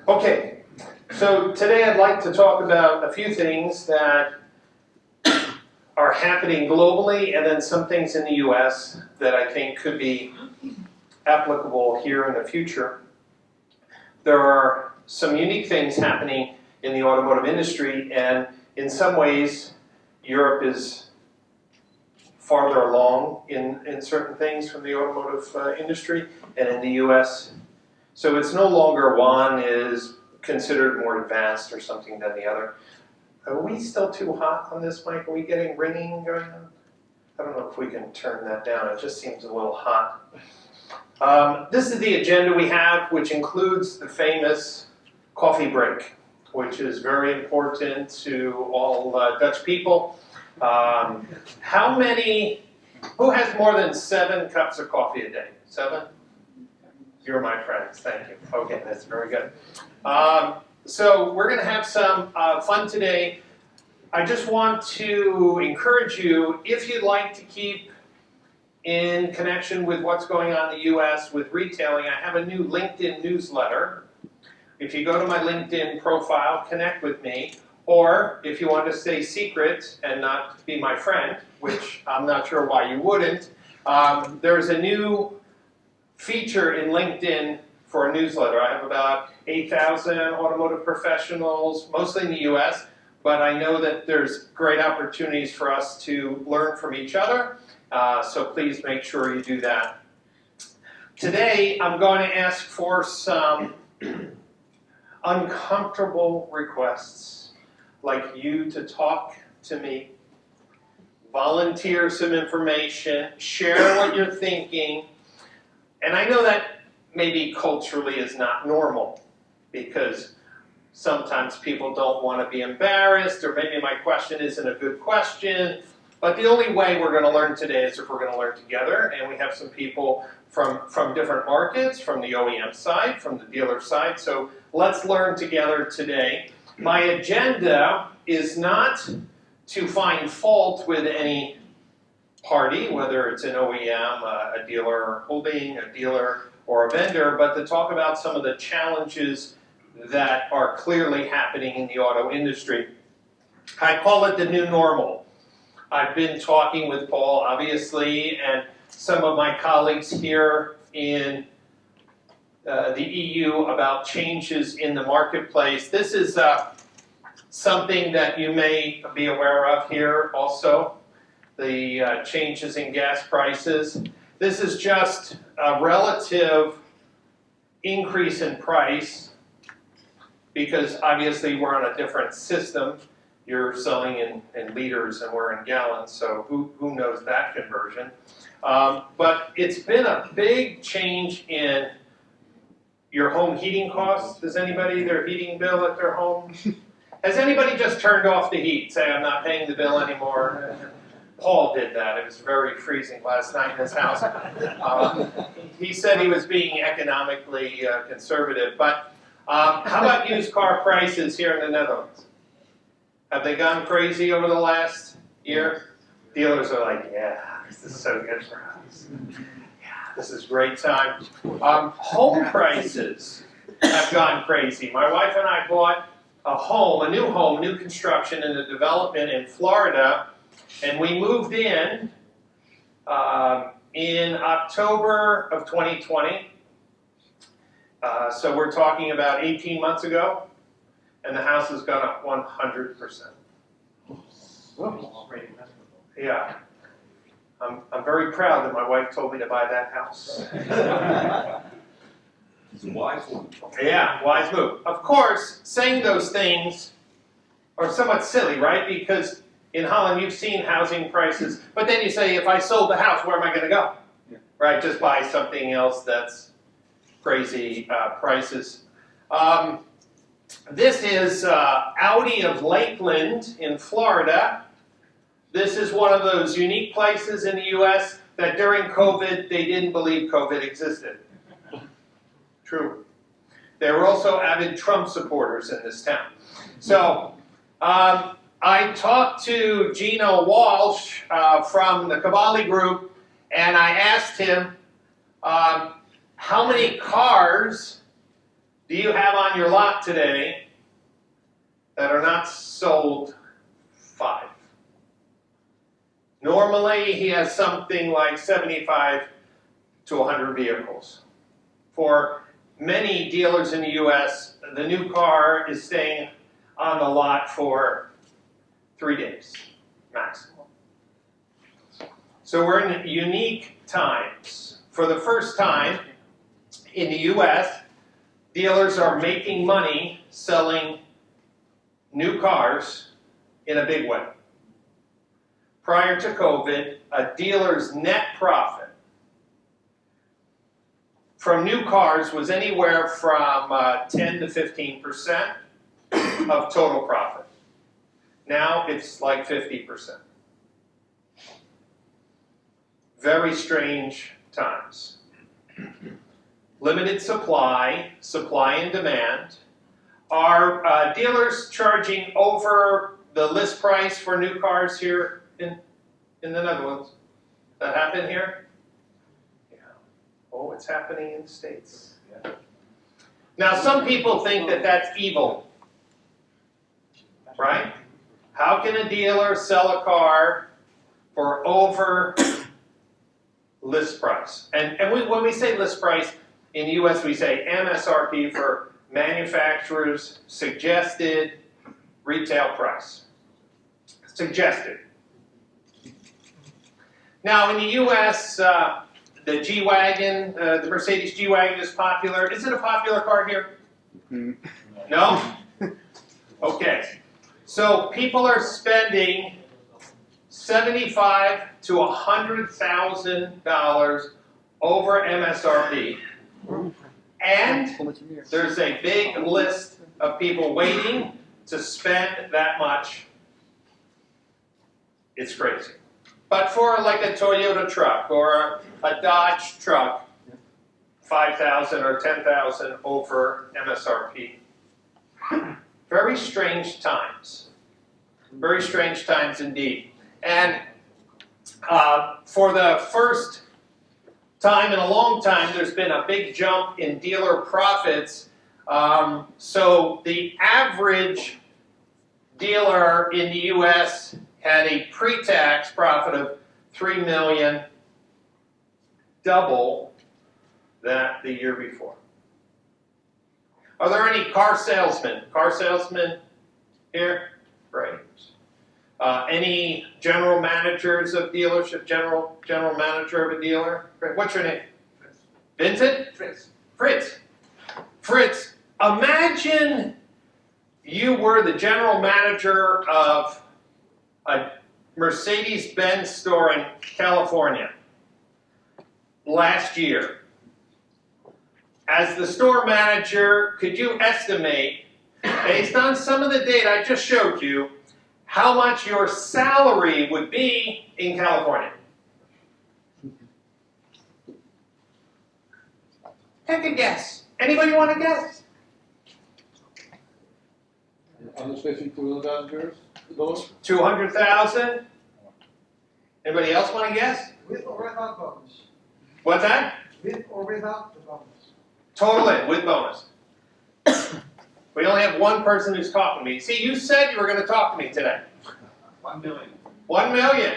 Okay, so today I'd like to talk about a few things that are happening globally and then some things in the US that I think could be applicable here in the future. There are some unique things happening in the automotive industry, and in some ways Europe is farther along in certain things from the automotive industry, and in the US. So it's no longer one is considered more advanced or something than the other. Are we still too hot on this mic? Are we getting ringing going on? I don't know if we can turn that down. It just seems a little hot. This is the agenda we have, which includes the famous coffee break, which is very important to all Dutch people. Who has more than 7 cups of coffee a day? 7? You're my friends, thank you. Okay, that's very good. So we're going to have some fun today. I just want to encourage you, if you'd like to keep in connection with what's going on in the US with retailing, I have a new LinkedIn newsletter. If you go to my LinkedIn profile, connect with me, or if you want to stay secret and not be my friend, which I'm not sure why you wouldn't, there's a new feature in LinkedIn for a newsletter. I have about 8,000 automotive professionals, mostly in the US, but I know that there's great opportunities for us to learn from each other, so please make sure you do that. Today, I'm going to ask for some uncomfortable requests, like you to talk to me, volunteer some information, share what you're thinking. And I know that maybe culturally is not normal, because sometimes people don't want to be embarrassed, or maybe my question isn't a good question. But the only way we're going to learn today is if we're going to learn together, and we have some people from different markets, from the OEM side, from the dealer side, so let's learn together today. My agenda is not to find fault with any party, whether it's an OEM, a dealer holding, a dealer, or a vendor, but to talk about some of the challenges that are clearly happening in the auto industry. I call it the new normal. I've been talking with Paul, obviously, and some of my colleagues here in the EU about changes in the marketplace. This is something that you may be aware of here also, the changes in gas prices. This is just a relative increase in price because obviously we're on a different system. You're selling in liters and we're in gallons, so who knows that conversion. But it's been a big change in your home heating costs. Does anybody, their heating bill at their home? Has anybody just turned off the heat? Say, I'm not paying the bill anymore. Paul did that. It was very freezing last night in his house. He said he was being economically conservative. But how about used car prices here in the Netherlands? Have they gone crazy over the last year? Dealers are like, yeah, this is so good for us. Yeah, this is a great time. Home prices have gone crazy. My wife and I bought a new construction in a development in Florida, and we moved in October of 2020. So we're talking about 18 months ago, and the house has gone up 100%. Yeah. I'm very proud that my wife told me to buy that house. It's a wise one. Yeah, wise move. Of course, saying those things are somewhat silly, right? Because in Holland, you've seen housing prices, but then you say, if I sold the house, where am I going to go? Yeah. Right? Just buy something else that's crazy prices. This is Audi of Lakeland in Florida. This is one of those unique places in the US that during COVID, they didn't believe COVID existed. True. There were also avid Trump supporters in this town. So I talked to Gino Walsh from the Cavalli Group, and I asked him, how many cars do you have on your lot today that are not sold? 5. Normally, he has something like 75 to 100 vehicles. For many dealers in the U.S., the new car is staying on the lot for 3 days, maximum. So we're in unique times. For the first time in the U.S., dealers are making money selling new cars in a big way. Prior to COVID, a dealer's net profit from new cars was anywhere from 10 to 15% of total profit. Now it's like 50%. Very strange times. Limited supply, supply and demand. Are dealers charging over the list price for new cars here in the Netherlands? That happen here? Yeah. Oh, it's happening in the States. Yeah. Now, some people think that that's evil, right? How can a dealer sell a car for over list price? And when we say list price, in the US we say MSRP for manufacturer's suggested retail price. Suggested. Now in the US, the G-Wagon, the Mercedes G-Wagon is popular. Is it a popular car here? No? Okay. So people are spending $75,000 to $100,000 over MSRP. And there's a big list of people waiting to spend that much. It's crazy. But for like a Toyota truck or a Dodge truck, 5,000 or 10,000 over MSRP. Very strange times. Very strange times indeed. And for the first time in a long time, there's been a big jump in dealer profits. So the average dealer in the US had a pre-tax profit of $3 million, double that the year before. Are there any car salesmen? Car salesmen here? Great. Any general managers of dealership? General manager of a dealer? Great. What's your name? Fritz. Vincent? Fritz. Fritz. Fritz, imagine you were the general manager of a Mercedes-Benz store in California last year. As the store manager, could you estimate, based on some of the data I just showed you, how much your salary would be in California? Take a guess. Anybody want to guess? $200,000. 200,000? Anybody else want to guess? With or without bonus? What's that? With or without the bonus? Total in, with bonus. We only have one person who's talking to me. See, you said you were going to talk to me today. 1 million. 1 million.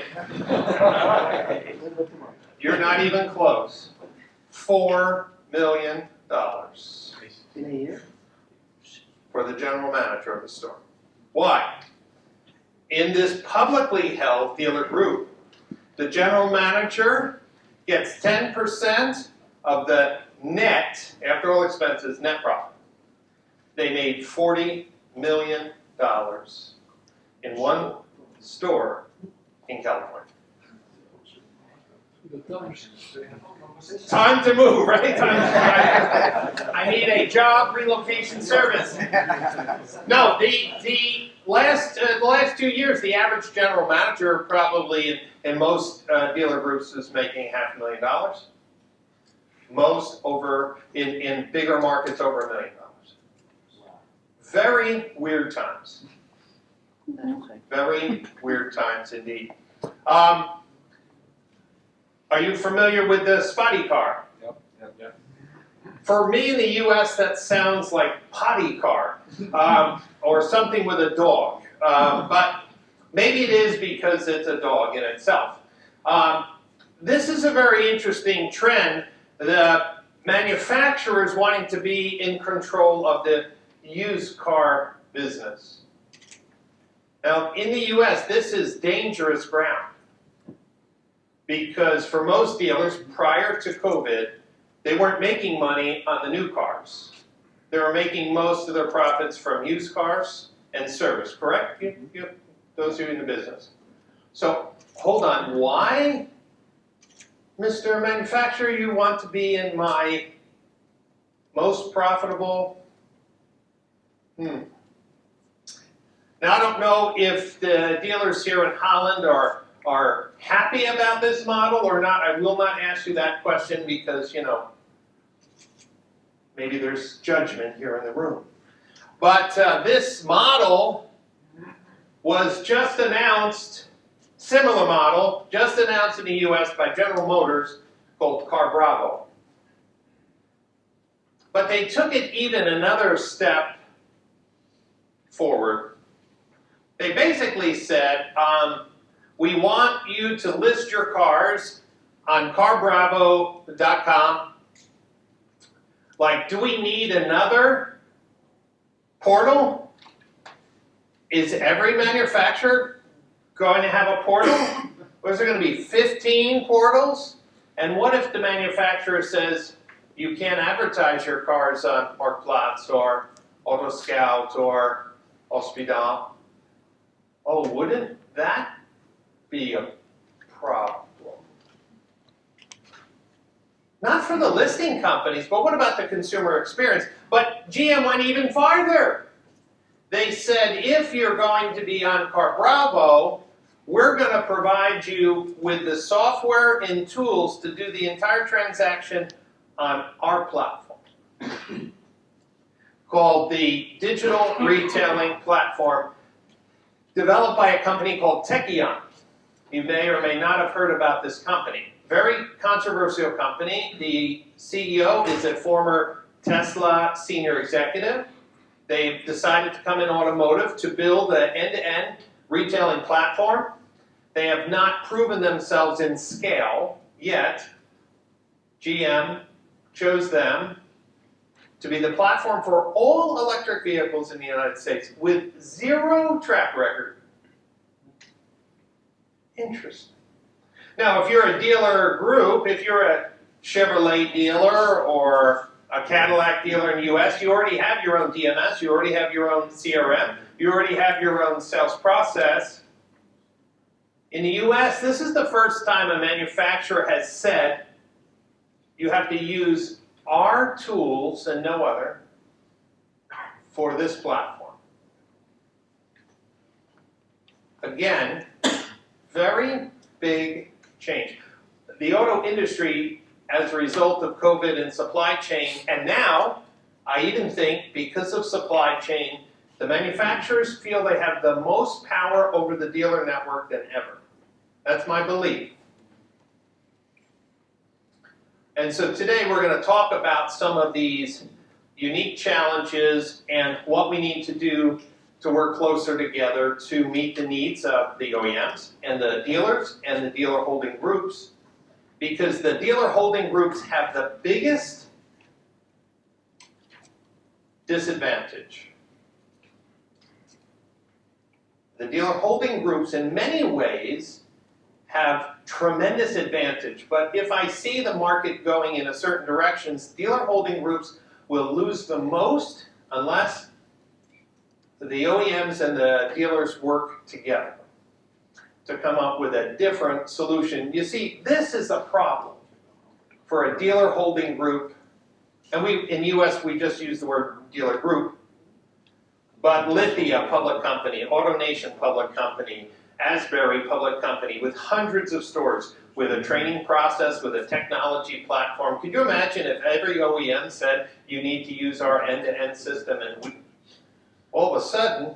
You're not even close. $4 million. In a year? For the general manager of the store. Why? In this publicly held dealer group, the general manager gets 10% of the net, after all expenses, net profit. They made $40 million in one store in California. Time to move, right? I need a job relocation service. No, the last 2 years, the average general manager probably in most dealer groups is making $500,000. Most over in bigger markets over $1 million. Very weird times. Very weird times indeed. Are you familiar with the spotty car? Yep. For me in the US, that sounds like potty car, or something with a dog. But maybe it is because it's a dog in itself. This is a very interesting trend. The manufacturers wanting to be in control of the used car business. Now, in the US, this is dangerous ground. Because for most dealers, prior to COVID, they weren't making money on the new cars. They were making most of their profits from used cars and service, correct? Those who are in the business. So, hold on, why, Mr. Manufacturer, you want to be in my most profitable? Now, I don't know if the dealers here in Holland are happy about this model or not. I will not ask you that question because, you know, maybe there's judgment here in the room. But this model was just announced, similar model, just announced in the US by General Motors called Car Bravo. But they took it even another step forward. They basically said, we want you to list your cars on carbravo.com. Like, do we need another portal? Is every manufacturer going to have a portal? Or is there going to be 15 portals? And what if the manufacturer says you can't advertise your cars on Marktplaats or Autoscout or Hospital? Oh, wouldn't that be a problem? Not for the listing companies, but what about the consumer experience? But GM went even farther. They said, if you're going to be on Car Bravo, we're going to provide you with the software and tools to do the entire transaction on our platform, called the Digital Retailing Platform, developed by a company called Tekion. You may or may not have heard about this company. Very controversial company. The CEO is a former Tesla senior executive. They've decided to come in automotive to build an end-to-end retailing platform. They have not proven themselves in scale yet. GM chose them to be the platform for all electric vehicles in the United States with zero track record. Interesting. Now, if you're a dealer group, if you're a Chevrolet dealer or a Cadillac dealer in the US, you already have your own DMS, you already have your own CRM, you already have your own sales process. In the US, this is the first time a manufacturer has said you have to use our tools and no other for this platform. Again, very big change. The auto industry, as a result of COVID and supply chain, and now, I even think, because of supply chain, the manufacturers feel they have the most power over the dealer network than ever. That's my belief. And so today we're going to talk about some of these unique challenges and what we need to do to work closer together to meet the needs of the OEMs and the dealers and the dealer holding groups, because the dealer holding groups have the biggest disadvantage. The dealer holding groups in many ways have tremendous advantage, but if I see the market going in a certain directions, dealer holding groups will lose the most unless the OEMs and the dealers work together to come up with a different solution. You see, this is a problem for a dealer holding group, and in the US we just use the word dealer group, but Lithia, public company, AutoNation, public company, Asbury, public company, with hundreds of stores, with a training process, with a technology platform. Could you imagine if every OEM said, you need to use our end-to-end system, and all of a sudden,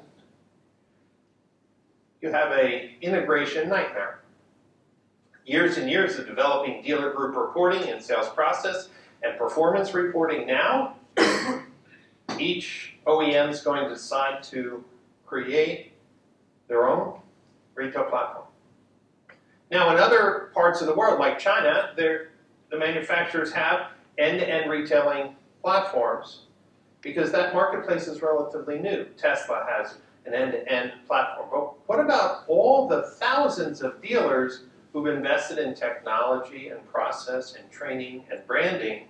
you have an integration nightmare. Years and years of developing dealer group reporting and sales process, And performance reporting now, each OEM is going to decide to create their own retail platform. Now, in other parts of the world, like China, the manufacturers have end-to-end retailing platforms because that marketplace is relatively new. Tesla has an end-to-end platform. But what about all the thousands of dealers who've invested in technology and process and training and branding?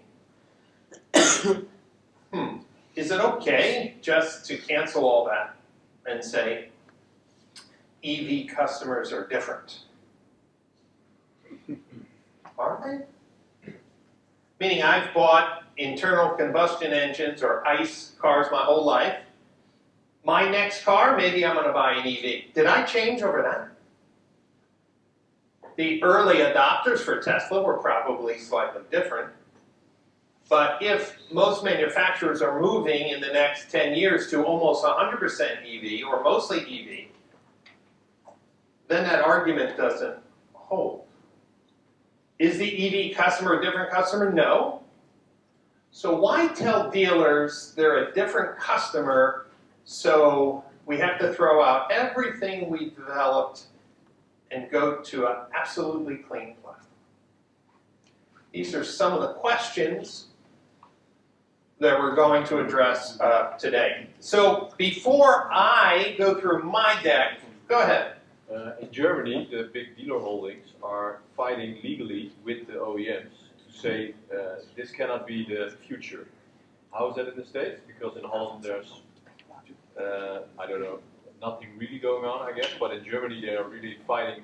Is it okay just to cancel all that and say EV customers are different? Are they? Meaning I've bought internal combustion engines or ICE cars my whole life. My next car, maybe I'm going to buy an EV. Did I change over that? The early adopters for Tesla were probably slightly different. But if most manufacturers are moving in the next 10 years to almost 100% EV or mostly EV, then that argument doesn't hold. Is the EV customer a different customer? No. So why tell dealers they're a different customer so we have to throw out everything we developed and go to an absolutely clean platform? These are some of the questions that we're going to address today. So before I go through my deck, go ahead. In Germany, the big dealer holdings are fighting legally with the OEMs to say this cannot be the future. How is that in the States? Because in Holland there's, I don't know, nothing really going on, I guess, but in Germany they are really fighting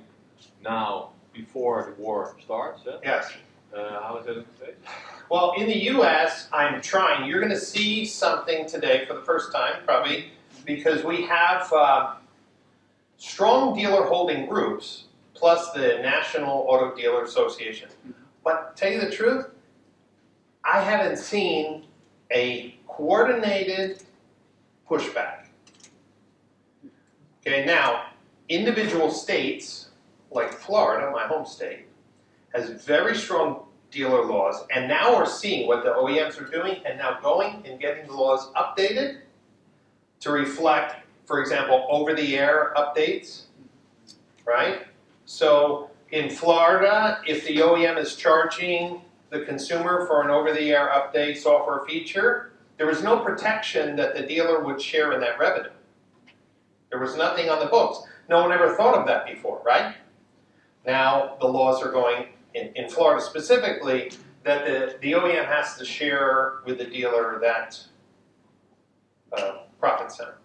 now before the war starts. Yes. How is that in the States? Well, in the US, I'm trying. You're going to see something today for the first time, probably, because we have strong dealer holding groups, plus the National Auto Dealer Association. But to tell you the truth, I haven't seen a coordinated pushback. Okay, now, individual states, like Florida, my home state, has very strong dealer laws, and now we're seeing what the OEMs are doing, and now going and getting the laws updated to reflect, for example, over-the-air updates, right? So in Florida, if the OEM is charging the consumer for an over-the-air update software feature, there was no protection that the dealer would share in that revenue. There was nothing on the books. No one ever thought of that before, right? Now the laws are going, in Florida specifically, that the OEM has to share with the dealer that profit center.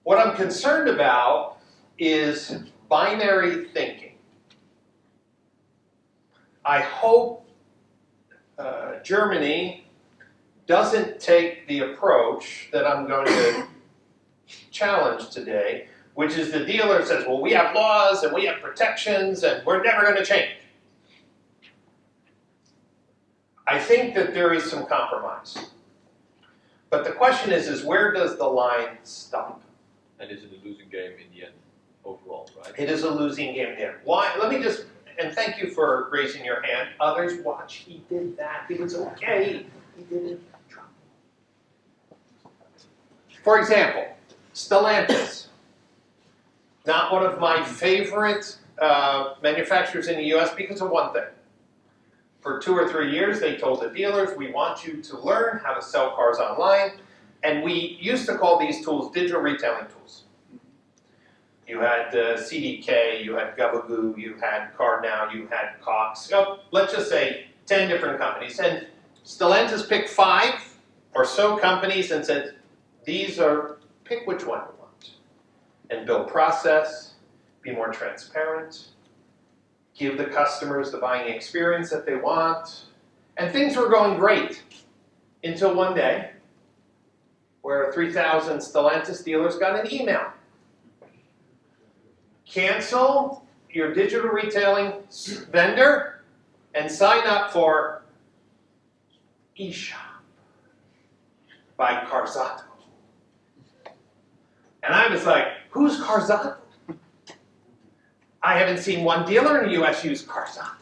What I'm concerned about is binary thinking. I hope Germany doesn't take the approach that I'm going to challenge today, which is the dealer says, well, we have laws and we have protections and we're never going to change. I think that there is some compromise. But the question is where does the line stop? And is it a losing game in the end, overall, right? It is a losing game in the end. Why? Let me just, and thank you for raising your hand. Others, watch, he did that. It was okay. He didn't drop. For example, Stellantis. Not one of my favorite manufacturers in the US because of one thing. For 2 or 3 years, they told the dealers, we want you to learn how to sell cars online. And we used to call these tools digital retailing tools. You had CDK, you had Gabagoo, you had CarNow, you had Cox. So let's just say 10 different companies. And Stellantis picked 5 or so companies and said, these are, pick which one you want. And build process, be more transparent, give the customers the buying experience that they want. And things were going great until one day where 3,000 Stellantis dealers got an email. Cancel your digital retailing vendor and sign up for eShop by Carzato. And I was like, who's Carzato? I haven't seen one dealer in the US use Carzato.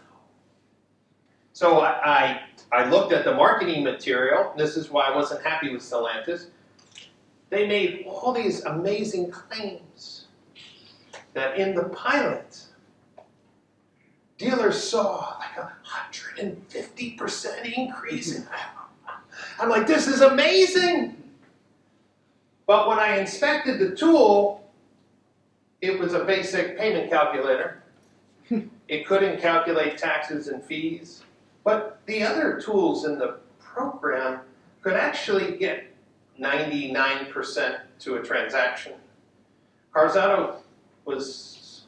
So I looked at the marketing material. This is why I wasn't happy with Stellantis. They made all these amazing claims that in the pilot, dealers saw like 150% increase in. I'm like, this is amazing. But when I inspected the tool, it was a basic payment calculator. It couldn't calculate taxes and fees. But the other tools in the program could actually get 99% to a transaction. Carzato was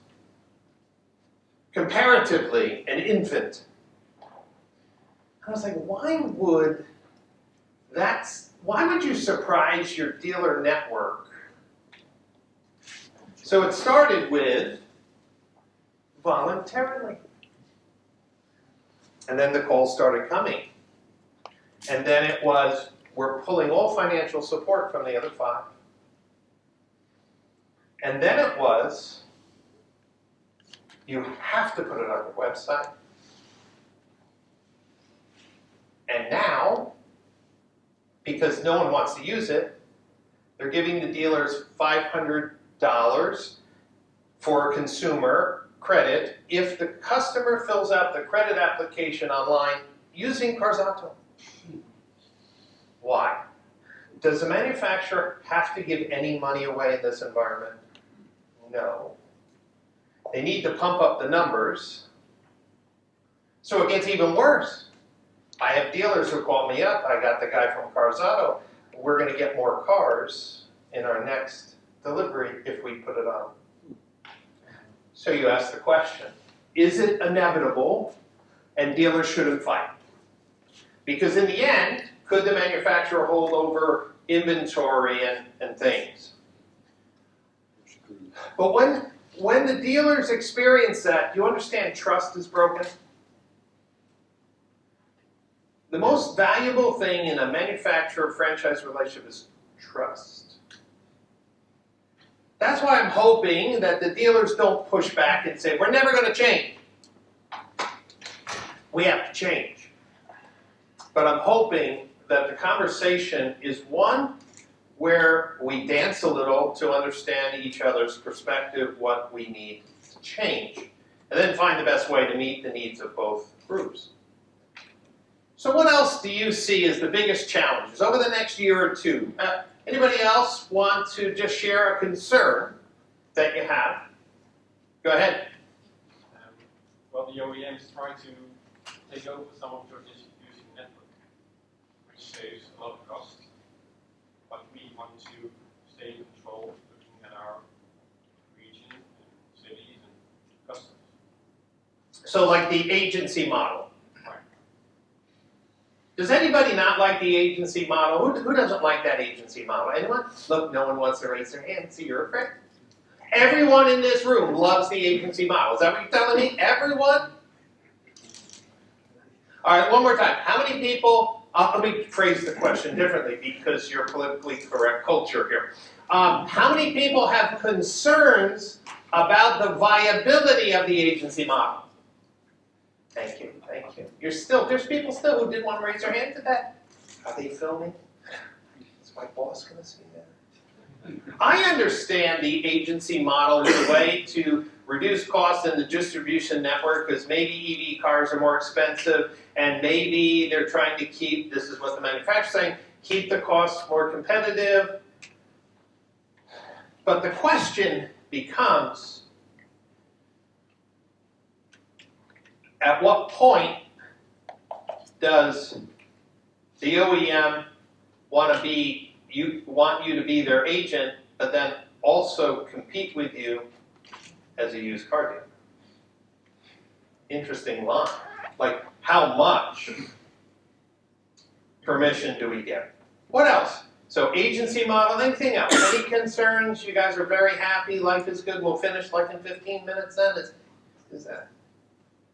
comparatively an infant. I was like, why would you surprise your dealer network? So it started with voluntarily. And then the calls started coming. And then it was, we're pulling all financial support from the other 5. And then it was, you have to put it on your website. And now, because no one wants to use it, they're giving the dealers $500 for consumer credit if the customer fills out the credit application online using Carzato. Why? Does the manufacturer have to give any money away in this environment? No. They need to pump up the numbers, so it gets even worse. I have dealers who call me up. I got the guy from Carzato. We're going to get more cars in our next delivery if we put it on. So you ask the question, is it inevitable and dealers shouldn't fight? Because in the end, could the manufacturer hold over inventory and things? But when the dealers experience that, you understand trust is broken? The most valuable thing in a manufacturer-franchise relationship is trust. That's why I'm hoping that the dealers don't push back and say, we're never going to change. We have to change. But I'm hoping that the conversation is one where we dance a little to understand each other's perspective, what we need to change, and then find the best way to meet the needs of both groups. So what else do you see as the biggest challenges over the next year or two? Anybody else want to just share a concern that you have? Go ahead. Well, the OEMs try to take over some of your distribution network, which saves a lot of cost. But we want to stay in control, looking at our region, and cities, and customers. So like the agency model. Right. Does anybody not like the agency model? Who doesn't like that agency model? Anyone? Look, no one wants to raise their hand. See, you're afraid. Everyone in this room loves the agency model. Is that what you're telling me? Everyone? All right, one more time. How many people, let me phrase the question differently because you're politically correct culture here. How many people have concerns about the viability of the agency model? Thank you, thank you. There's people still who didn't want to raise their hand to that. Are they filming? Is my boss going to see that? I understand the agency model is a way to reduce costs in the distribution network because maybe EV cars are more expensive and maybe they're trying to keep, this is what the manufacturer's saying, keep the costs more competitive. But the question becomes, at what point does the OEM want you to be their agent, but then also compete with you as a used car dealer? Interesting line. Like, how much permission do we get? What else? So agency model, anything else? Any concerns? You guys are very happy, life is good, we'll finish like in 15 minutes then? Is that?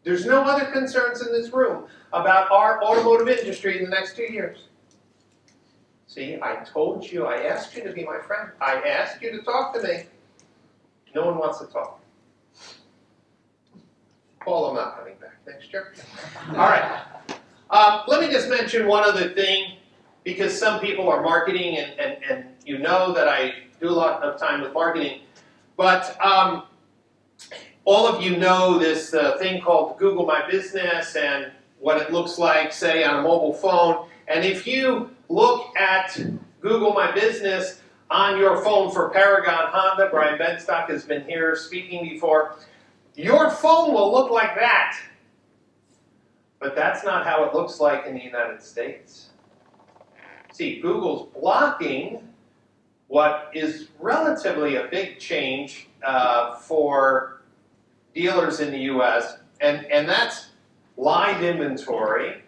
There's no other concerns in this room about our automotive industry in the next 2 years. See, I told you, I asked you to be my friend. I asked you to talk to me. No one wants to talk. Paul, I'm not coming back next year. All right. Let me just mention one other thing, because some people are marketing, and you know that I do a lot of time with marketing. But all of you know this thing called Google My Business and what it looks like, say, on a mobile phone. And if you look at Google My Business on your phone for Paragon Honda, Brian Benstock has been here speaking before, your phone will look like that. But that's not how it looks like in the United States. See, Google's blocking what is relatively a big change for dealers in the US, and that's live inventory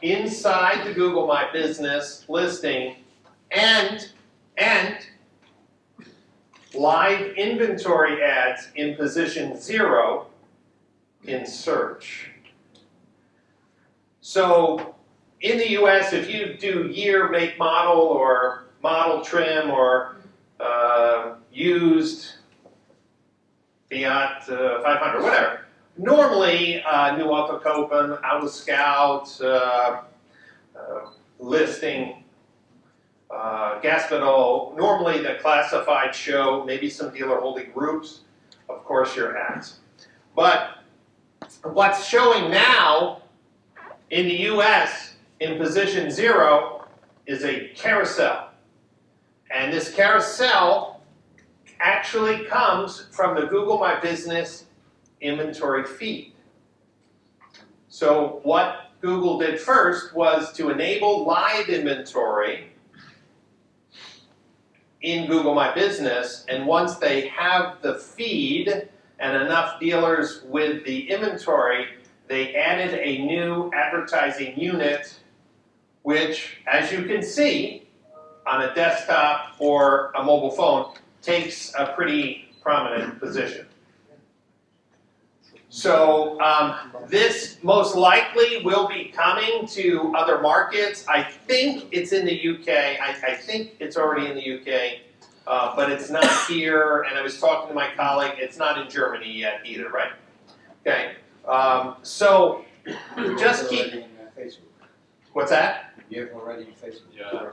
inside the Google My Business listing and live inventory ads in position 0 in search. So in the US, if you do year, make, model, or model trim, or used Fiat 500, whatever, normally nieuweautokopen, Auto Scout, listing, gas pedal, normally the classified show, maybe some dealer holding groups, of course your ads. But what's showing now in the US in position 0 is a carousel. And this carousel actually comes from the Google My Business inventory feed. So what Google did first was to enable live inventory in Google My Business, and once they have the feed and enough dealers with the inventory, they added a new advertising unit, which, as you can see, on a desktop or a mobile phone, takes a pretty prominent position. So this most likely will be coming to other markets. I think it's in the UK. I think it's already in the UK, but it's not here. And I was talking to my colleague, it's not in Germany yet either, right? Okay. So just keep. What's that? You have already Facebook. Yeah.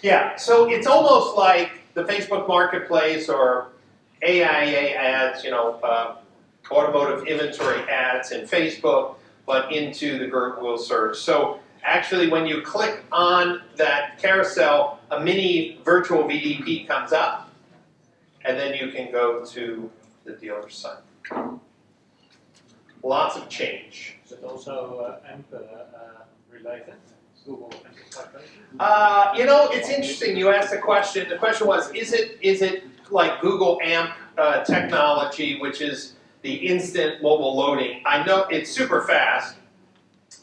Yeah. So it's almost like the Facebook Marketplace or AIA ads, you know, automotive inventory ads in Facebook, but into the Google search. So actually, when you click on that carousel, a mini virtual VDP comes up, and then you can go to the dealer's site. Lots of change. Is it also AMP related? Google AMP? You know, it's interesting. You asked the question. The question was, is it like Google AMP technology, which is the instant mobile loading? I know it's super fast,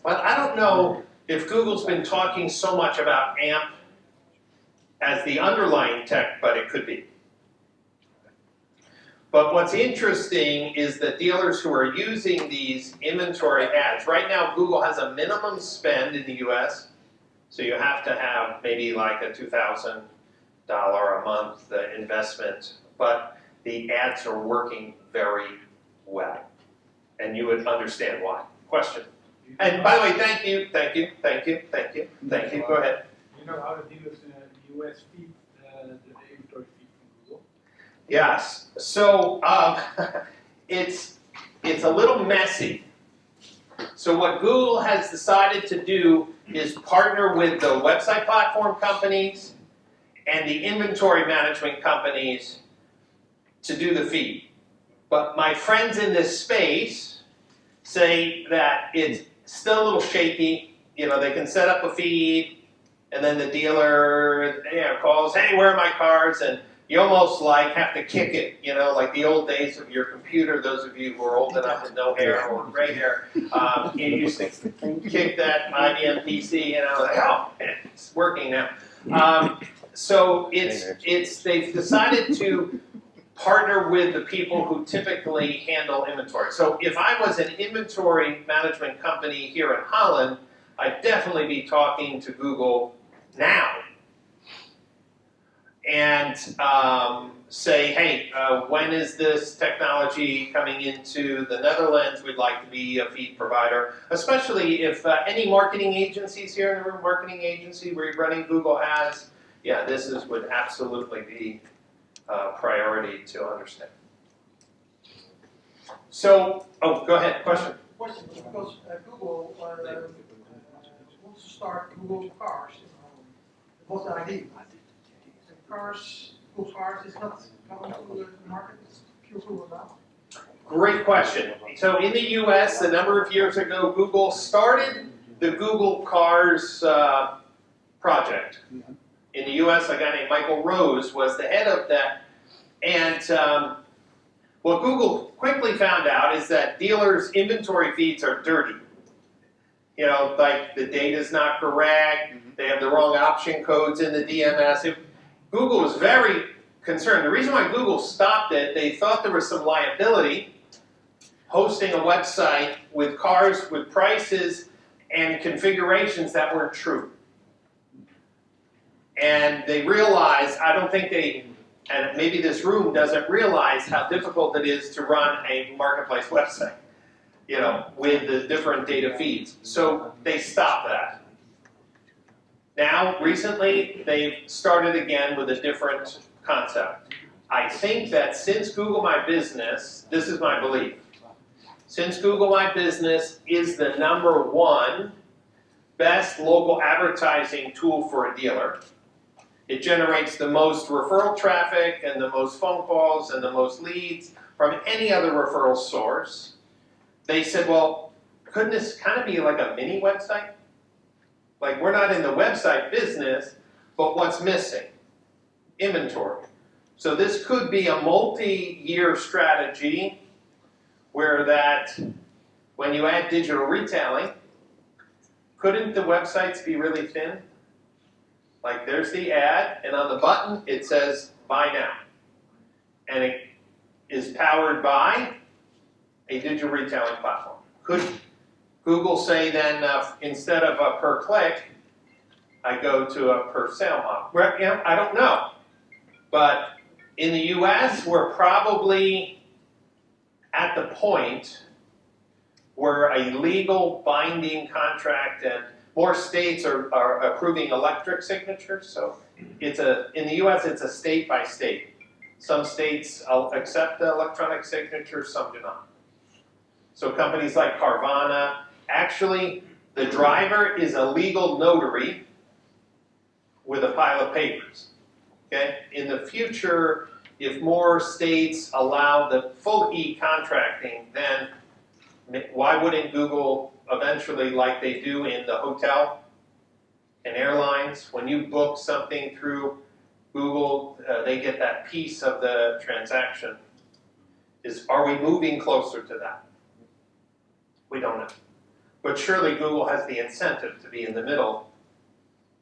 but I don't know if Google's been talking so much about AMP as the underlying tech, but it could be. But what's interesting is that dealers who are using these inventory ads, right now Google has a minimum spend in the US, so you have to have maybe like a $2,000 a month investment, but the ads are working very well, and you would understand why. Question? And by the way, thank you. Go ahead. You know how the dealers in the US feed the inventory feed from Google? Yes. So it's a little messy. So what Google has decided to do is partner with the website platform companies and the inventory management companies to do the feed. But my friends in this space say that it's still a little shaky. You know, they can set up a feed, and then the dealer, you know, calls, hey, where are my cars? And you almost like have to kick it, you know, like the old days of your computer. Those of you who are old enough with no hair or gray hair, you used to kick that IBM PC, you know, like, oh, it's working now. So they've decided to partner with the people who typically handle inventory. So if I was an inventory management company here in Holland, I'd definitely be talking to Google now. and say, hey, when is this technology coming into the Netherlands? We'd like to be a feed provider, especially if any marketing agencies here in the room, marketing agency where you're running Google Ads, yeah, this would absolutely be a priority to understand. So, oh, go ahead, question. Question, because Google wants to start Google Cars. What's the idea? Google Cars is not coming to the market, it's pure Google now. Great question. So in the US, a number of years ago, Google started the Google Cars project. In the US, a guy named Michael Rose was the head of that. And what Google quickly found out is that dealers' inventory feeds are dirty. You know, like the data's not correct, they have the wrong option codes in the DMS. Google was very concerned. The reason why Google stopped it, they thought there was some liability hosting a website with cars with prices and configurations that weren't true. And they realized, I don't think they, and maybe this room doesn't realize how difficult it is to run a marketplace website, you know, with the different data feeds. So they stopped that. Now, recently, they've started again with a different concept. I think that since Google My Business, this is my belief, since Google My Business is the #1 best local advertising tool for a dealer, it generates the most referral traffic and the most phone calls and the most leads from any other referral source, they said, well, couldn't this kind of be like a mini website? Like, we're not in the website business, but what's missing? Inventory. So this could be a multi-year strategy where that, when you add digital retailing, couldn't the websites be really thin? Like, there's the ad, and on the button it says, buy now. And it is powered by a digital retailing platform. Could Google say then, instead of a per click, I go to a per sale model? Well, you know, I don't know. But in the US, we're probably at the point where a legal binding contract, and more states are approving electric signatures. So it's in the US, it's a state by state. Some states accept the electronic signature, some do not. So companies like Carvana, actually, the driver is a legal notary with a pile of papers. Okay? In the future, if more states allow the full e-contracting, then why wouldn't Google eventually, like they do in the hotel and airlines, when you book something through Google, they get that piece of the transaction. Are we moving closer to that? We don't know. But surely Google has the incentive to be in the middle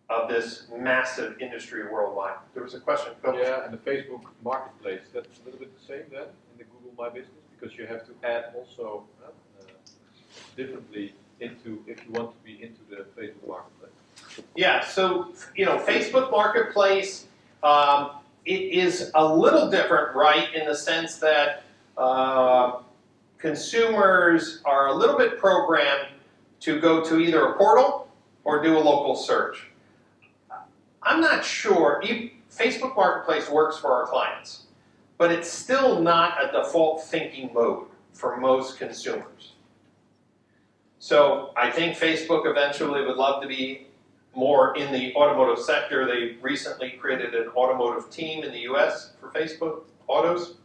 of this massive industry worldwide. There was a question. Go. Yeah, and the Facebook marketplace, that's a little bit the same then in the Google My Business, because you have to add also differently into, if you want to be into the Facebook marketplace. Yeah, so, you know, Facebook marketplace, it is a little different, right, in the sense that consumers are a little bit programmed to go to either a portal or do a local search. I'm not sure. Facebook Marketplace works for our clients, but it's still not a default thinking mode for most consumers. So I think Facebook eventually would love to be more in the automotive sector. They recently created an automotive team in the US for Facebook Autos.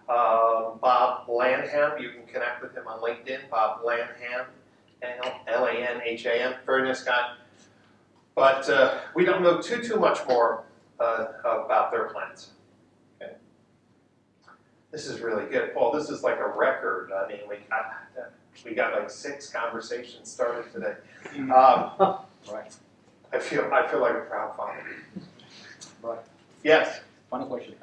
Bob Lanham, you can connect with him on LinkedIn. Bob Lanham, Lanham, very nice guy. But we don't know too much more about their plans. Okay. This is really good, Paul. This is like a record. I mean, we got like 6 conversations started today. Right. I feel like a proud father. Right. Yes. Final question.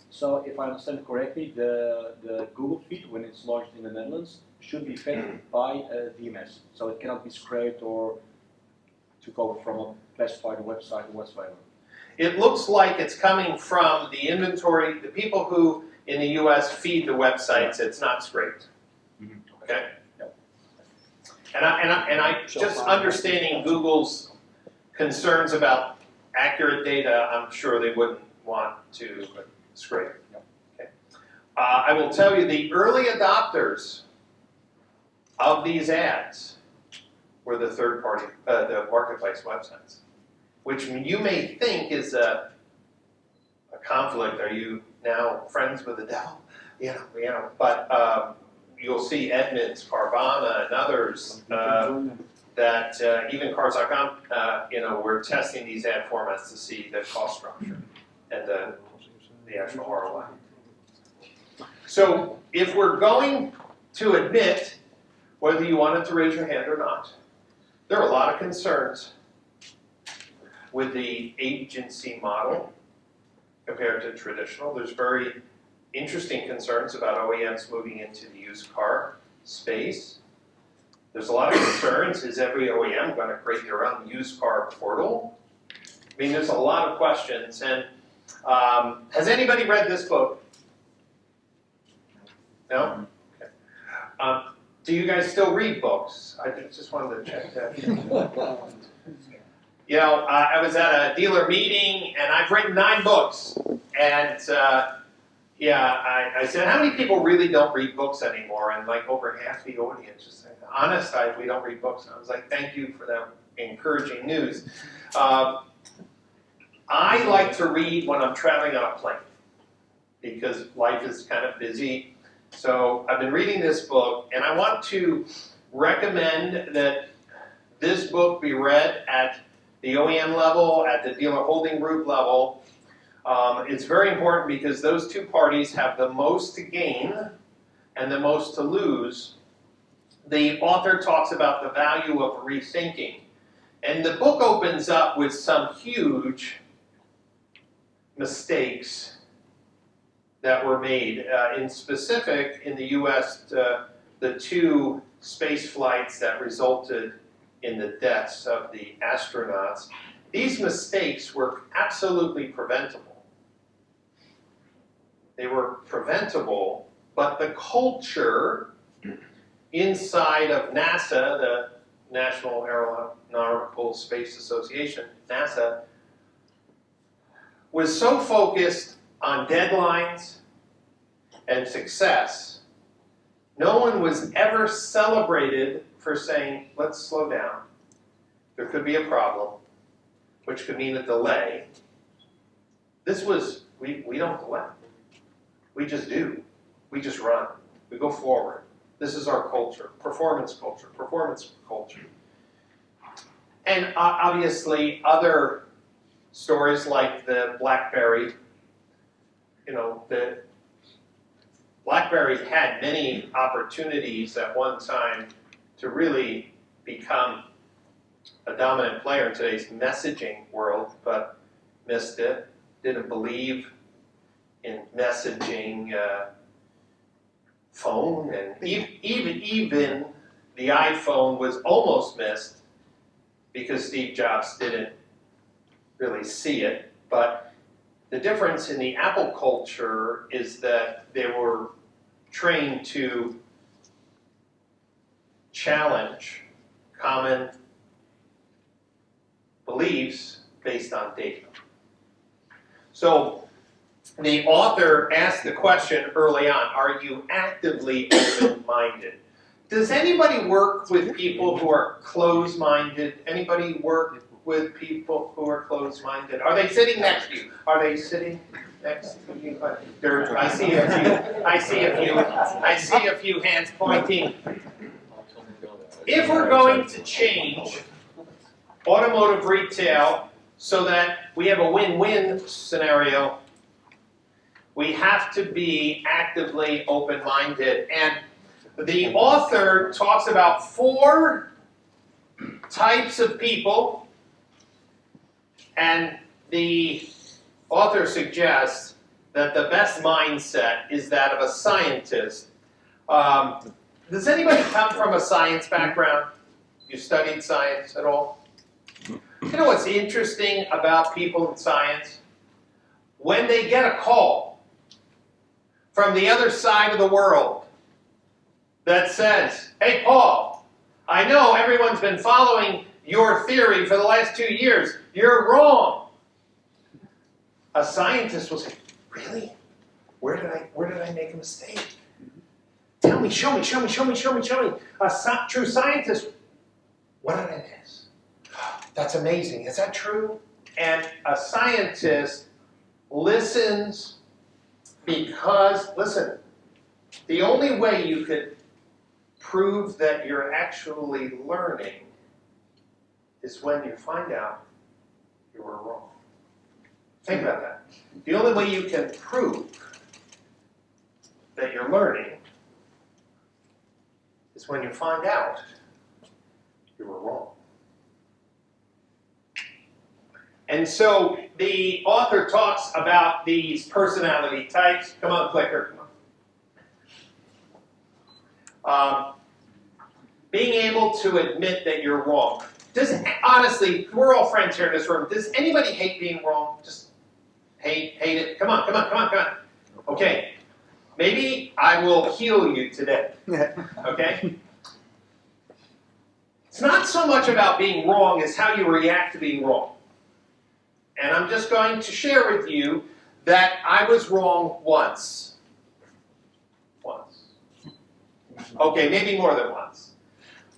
So if I understand correctly, the Google feed, when it's launched in the Netherlands, should be fed by a DMS. So it cannot be scraped or took over from a classified website or whatsoever. it looks like it's coming from the inventory, the people who in the US feed the websites, it's not scraped. Okay? And I just understanding Google's concerns about accurate data, I'm sure they wouldn't want to scrape. Okay. I will tell you the early adopters of these ads were the third party, the marketplace websites, which you may think is a conflict. Are you now friends with the devil? But you'll see Edmunds, Carvana, and others that even Cars.com, we're testing these ad formats to see the cost structure and the actual ROI. So if we're going to admit whether you wanted to raise your hand or not, there are a lot of concerns with the agency model compared to traditional. There's very interesting concerns about OEMs moving into the used car space. There's a lot of concerns. Is every OEM going to create their own used car portal? I mean, there's a lot of questions. And has anybody read this book? No? Okay. Do you guys still read books? I just wanted to check that. I was at a dealer meeting, and I've written 9 books. And I said, how many people really don't read books anymore? And like over half the audience just said, honest, we don't read books. And I was like, thank you for that encouraging news. I like to read when I'm traveling on a plane because life is kind of busy. So I've been reading this book, and I want to recommend that this book be read at the OEM level, at the dealer holding group level. It's very important because those two parties have the most to gain and the most to lose. The author talks about the value of rethinking. And the book opens up with some huge mistakes that were made. In specific, in the US, the 2 space flights that resulted in the deaths of the astronauts, these mistakes were absolutely preventable. They were preventable, but the culture inside of NASA, the National Aeronautical Space Association, NASA, was so focused on deadlines and success, no one was ever celebrated for saying, let's slow down. There could be a problem, which could mean a delay. This was, we don't delay. We just do. We just run. We go forward. This is our culture, performance culture, performance culture. And obviously other stories like the BlackBerry, the BlackBerry had many opportunities at one time to really become a dominant player in today's messaging world, but missed it, didn't believe in messaging phone, and even the iPhone was almost missed because Steve Jobs didn't really see it. But the difference in the Apple culture is that they were trained to challenge common beliefs based on data. So the author asked the question early on, are you actively open-minded? Does anybody work with people who are closed-minded? Anybody work with people who are closed-minded? Are they sitting next to you? Are they sitting next to you? I see a few hands pointing. If we're going to change automotive retail so that we have a win-win scenario, we have to be actively open-minded. And the author talks about 4 types of people, and the author suggests that the best mindset is that of a scientist. Does anybody come from a science background? You studied science at all? You know what's interesting about people in science? When they get a call from the other side of the world that says, hey, Paul, I know everyone's been following your theory for the last 2 years. You're wrong. A scientist will say, really? Where did I make a mistake? Tell me, show me. A true scientist, what did I miss? That's amazing. Is that true? And a scientist listens because, listen, the only way you could prove that you're actually learning is when you find out you were wrong. Think about that. The only way you can prove that you're learning is when you find out you were wrong. And so the author talks about these personality types. Come on, clicker. Come on. Being able to admit that you're wrong. Honestly, we're all friends here in this room. Does anybody hate being wrong? Just hate it? Come on. Okay. Maybe I will heal you today. Okay? It's not so much about being wrong as how you react to being wrong. And I'm just going to share with you that I was wrong once. Okay, maybe more than once.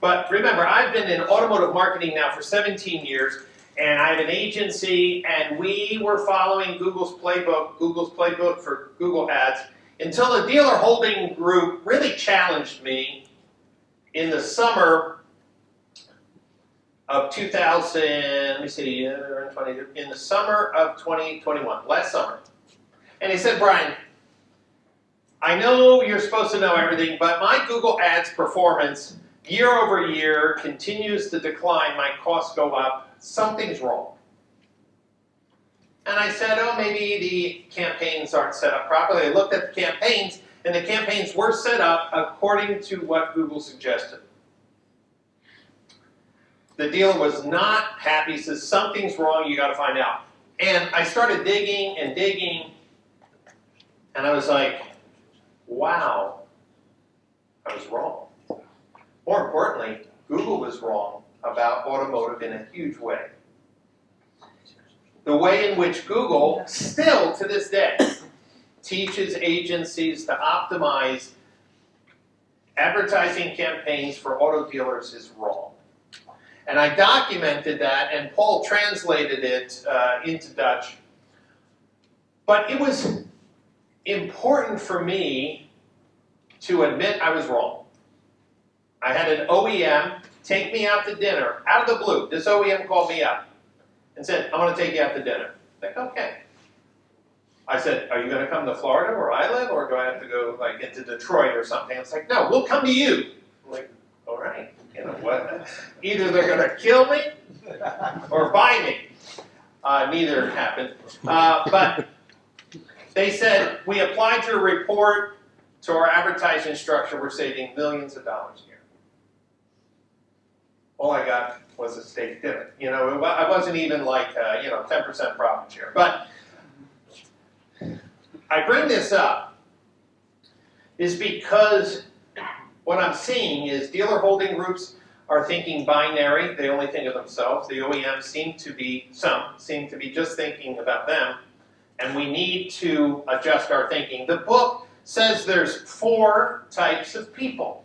But remember, I've been in automotive marketing now for 17 years, and I have an agency, and we were following Google's playbook for Google Ads, until the dealer holding group really challenged me in the summer of 2000, in the summer of 2021, last summer. And he said, Brian, I know you're supposed to know everything, but my Google Ads performance year over year continues to decline. My costs go up. Something's wrong. And I said, oh, maybe the campaigns aren't set up properly. I looked at the campaigns, and the campaigns were set up according to what Google suggested. The dealer was not happy. He says, something's wrong. You got to find out. And I started digging, and I was like, wow, I was wrong. More importantly, Google was wrong about automotive in a huge way. The way in which Google, still to this day, teaches agencies to optimize advertising campaigns for auto dealers is wrong. And I documented that, and Paul translated it into Dutch. But it was important for me to admit I was wrong. I had an OEM take me out to dinner, out of the blue. This OEM called me up and said, I want to take you out to dinner. Like, okay. I said, are you going to come to Florida where I live, or do I have to go like into Detroit or something? It's like, no, we'll come to you. I'm like, all right. You know what? Either they're going to kill me or buy me. Neither happened. But they said, we applied your report to our advertising structure. We're saving millions of dollars a year. All I got was a steak dinner. You know, I wasn't even like, 10% profit share. But I bring this up is because what I'm seeing is dealer holding groups are thinking binary. They only think of themselves. The OEMs seem to be just thinking about them. And we need to adjust our thinking. The book says there's 4 types of people.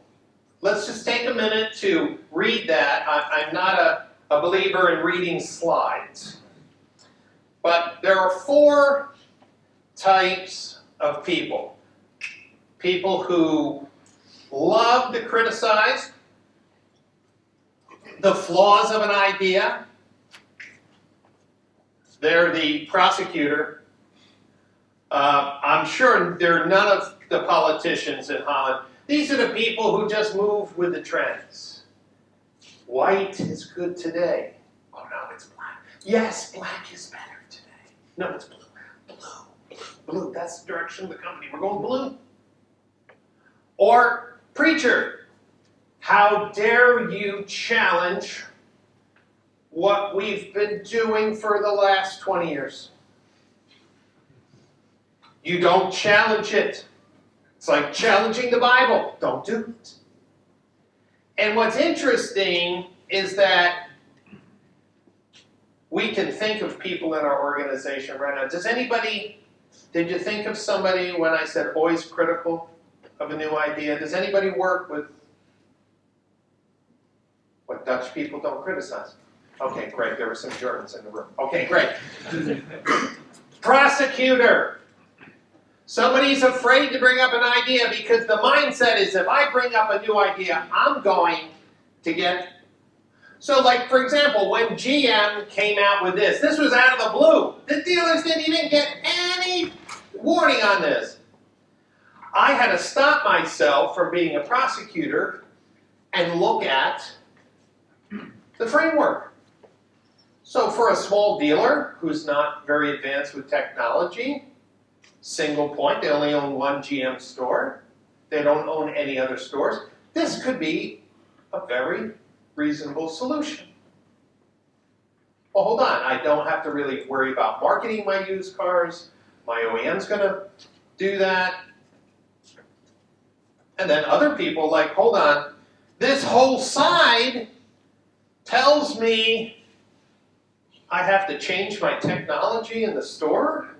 Let's just take a minute to read that. I'm not a believer in reading slides. But there are 4 types of people. People who love to criticize the flaws of an idea. They're the prosecutor. I'm sure there are none of the politicians in Holland. These are the people who just move with the trends. White is good today. Oh no, it's black. Yes, black is better today. No, it's blue. Blue, that's the direction of the company. We're going blue. Or preacher, how dare you challenge what we've been doing for the last 20 years. You don't challenge it. It's like challenging the Bible. Don't do it. And what's interesting is that we can think of people in our organization right now. Did you think of somebody when I said always critical of a new idea? Does anybody work with what Dutch people don't criticize? Okay, great. There were some Germans in the room. Okay, great. Prosecutor. Somebody's afraid to bring up an idea because the mindset is if I bring up a new idea, I'm going to get... So like, for example, when GM came out with this was out of the blue. The dealers didn't even get any warning on this. I had to stop myself from being a prosecutor and look at the framework. So for a small dealer who's not very advanced with technology, single point, they only own one GM store, they don't own any other stores, this could be a very reasonable solution. Well, hold on, I don't have to really worry about marketing my used cars, my OEM's going to do that. And then other people like, hold on, this whole side tells me I have to change my technology in the store.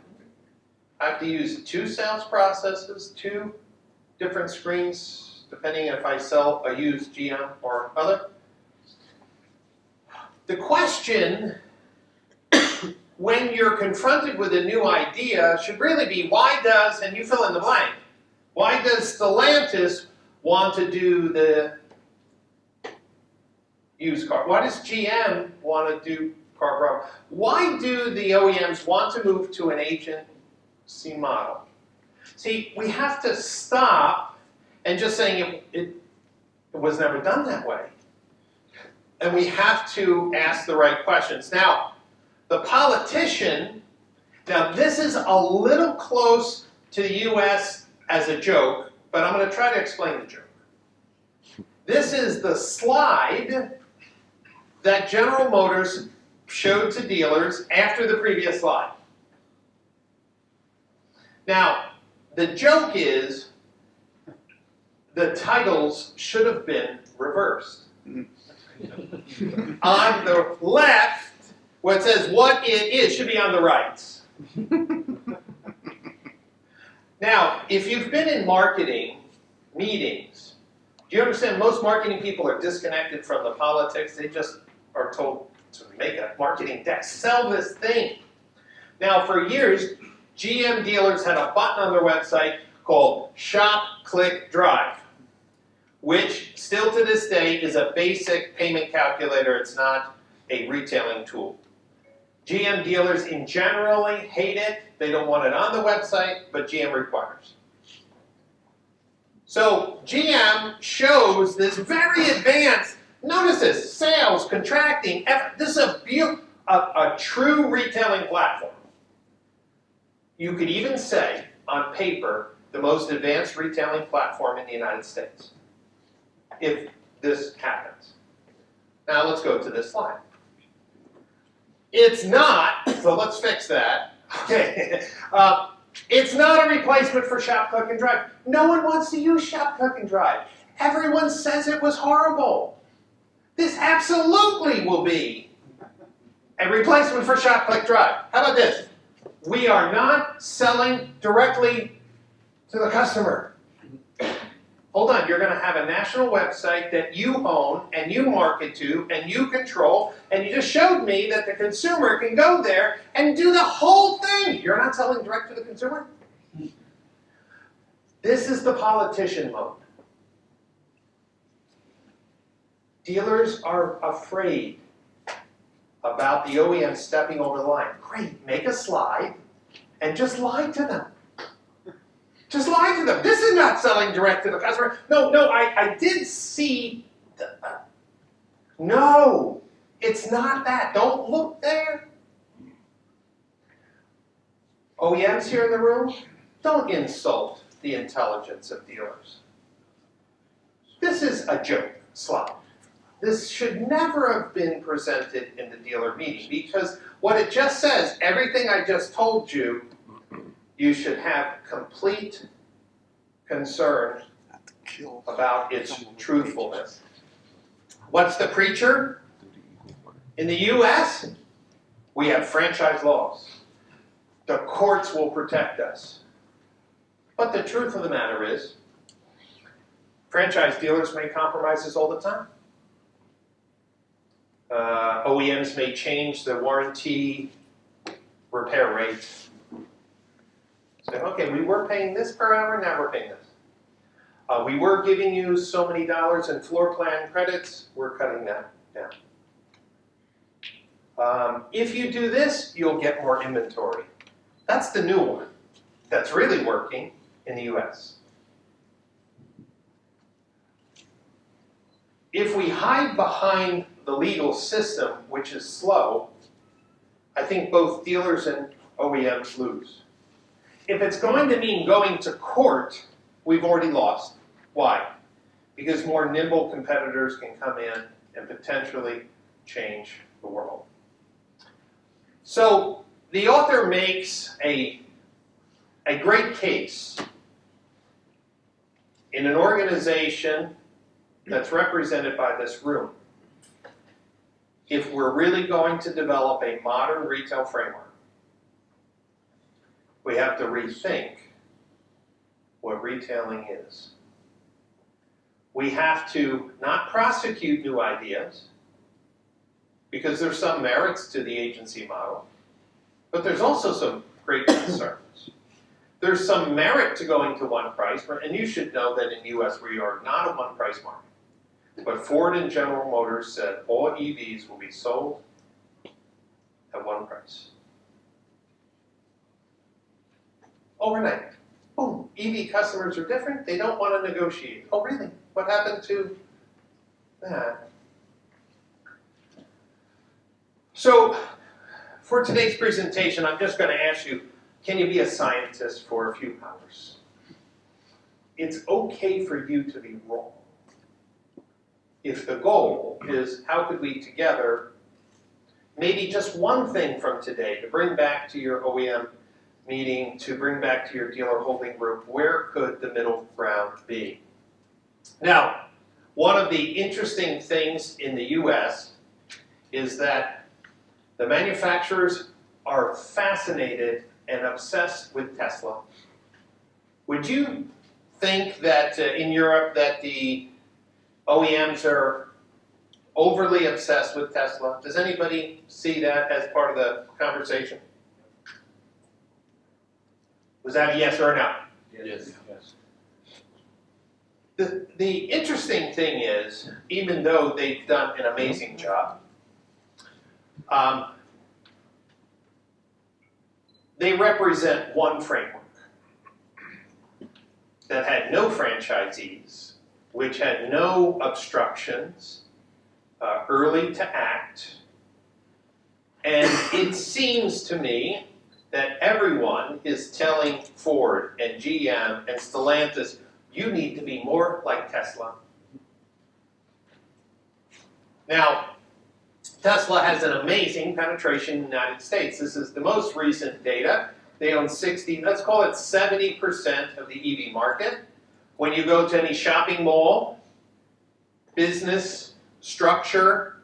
I have to use 2 sales processes, 2 different screens, depending if I sell a used GM or other. The question, when you're confronted with a new idea, should really be why does, and you fill in the blank, why does Stellantis want to do the used car? Why does GM want to do car broker? Why do the OEMs want to move to an agency model? See, we have to stop and just saying it was never done that way. And we have to ask the right questions. Now, the politician, now this is a little close to the US as a joke, but I'm going to try to explain the joke. This is the slide that General Motors showed to dealers after the previous slide. Now, the joke is the titles should have been reversed. On the left, where it says what it is, should be on the right. Now, if you've been in marketing meetings, do you understand most marketing people are disconnected from the politics? They just are told to make a marketing deck, sell this thing. Now, for years, GM dealers had a button on their website called Shop, Click, Drive, which still to this day is a basic payment calculator. It's not a retailing tool. GM dealers in generally hate it. They don't want it on the website, but GM requires. So GM shows this very advanced, notice this, sales, contracting, this is a true retailing platform. You could even say, on paper, the most advanced retailing platform in the United States, if this happens. Now let's go to this slide. It's not, so let's fix that. Okay, it's not a replacement for Shop, Click, and Drive. No one wants to use Shop, Click, and Drive. Everyone says it was horrible. This absolutely will be a replacement for Shop, Click, Drive. How about this? We are not selling directly to the customer. Hold on, you're going to have a national website that you own and you market to and you control, and you just showed me that the consumer can go there and do the whole thing. You're not selling direct to the consumer? This is the politician mode. Dealers are afraid about the OEM stepping over the line. Great, make a slide and just lie to them. Just lie to them. This is not selling direct to the customer. No, I did see. No, it's not that. Don't look there. OEMs here in the room, don't insult the intelligence of dealers. This is a joke slide. this should never have been presented in the dealer meeting, because what it just says, everything I just told you, you should have complete concern about its truthfulness. What's the preacher? In the US, we have franchise laws. The courts will protect us. But the truth of the matter is, franchise dealers make compromises all the time. OEMs may change the warranty repair rates. Say, okay, we were paying this per hour, now we're paying this. We were giving you so many dollars in floor plan credits, we're cutting that down. If you do this, you'll get more inventory. That's the new one that's really working in the US. If we hide behind the legal system, which is slow, I think both dealers and OEMs lose. If it's going to mean going to court, we've already lost. Why? Because more nimble competitors can come in and potentially change the world. So the author makes a great case in an organization that's represented by this room. If we're really going to develop a modern retail framework, we have to rethink what retailing is. We have to not prosecute new ideas, because there's some merits to the agency model, but there's also some great concerns. There's some merit to going to one price, and you should know that in the US we are not a one price market. But Ford and General Motors said all EVs will be sold at one price. Overnight. Boom. EV customers are different. They don't want to negotiate. Oh, really? What happened to that? So, for today's presentation, I'm just going to ask you, can you be a scientist for a few hours? It's okay for you to be wrong. If the goal is how could we together, maybe just one thing from today to bring back to your OEM meeting, to bring back to your dealer holding group, where could the middle ground be? Now, one of the interesting things in the US is that the manufacturers are fascinated and obsessed with Tesla. Would you think that in Europe that the OEMs are overly obsessed with Tesla? Does anybody see that as part of the conversation? Was that a yes or a no? Yes. The interesting thing is, even though they've done an amazing job, they represent one framework that had no franchisees, which had no obstructions, early to act, and it seems to me that everyone is telling Ford and GM and Stellantis, you need to be more like Tesla. Now, Tesla has an amazing penetration in the United States. This is the most recent data. They own 60, let's call it 70% of the EV market. When you go to any shopping mall, business, structure,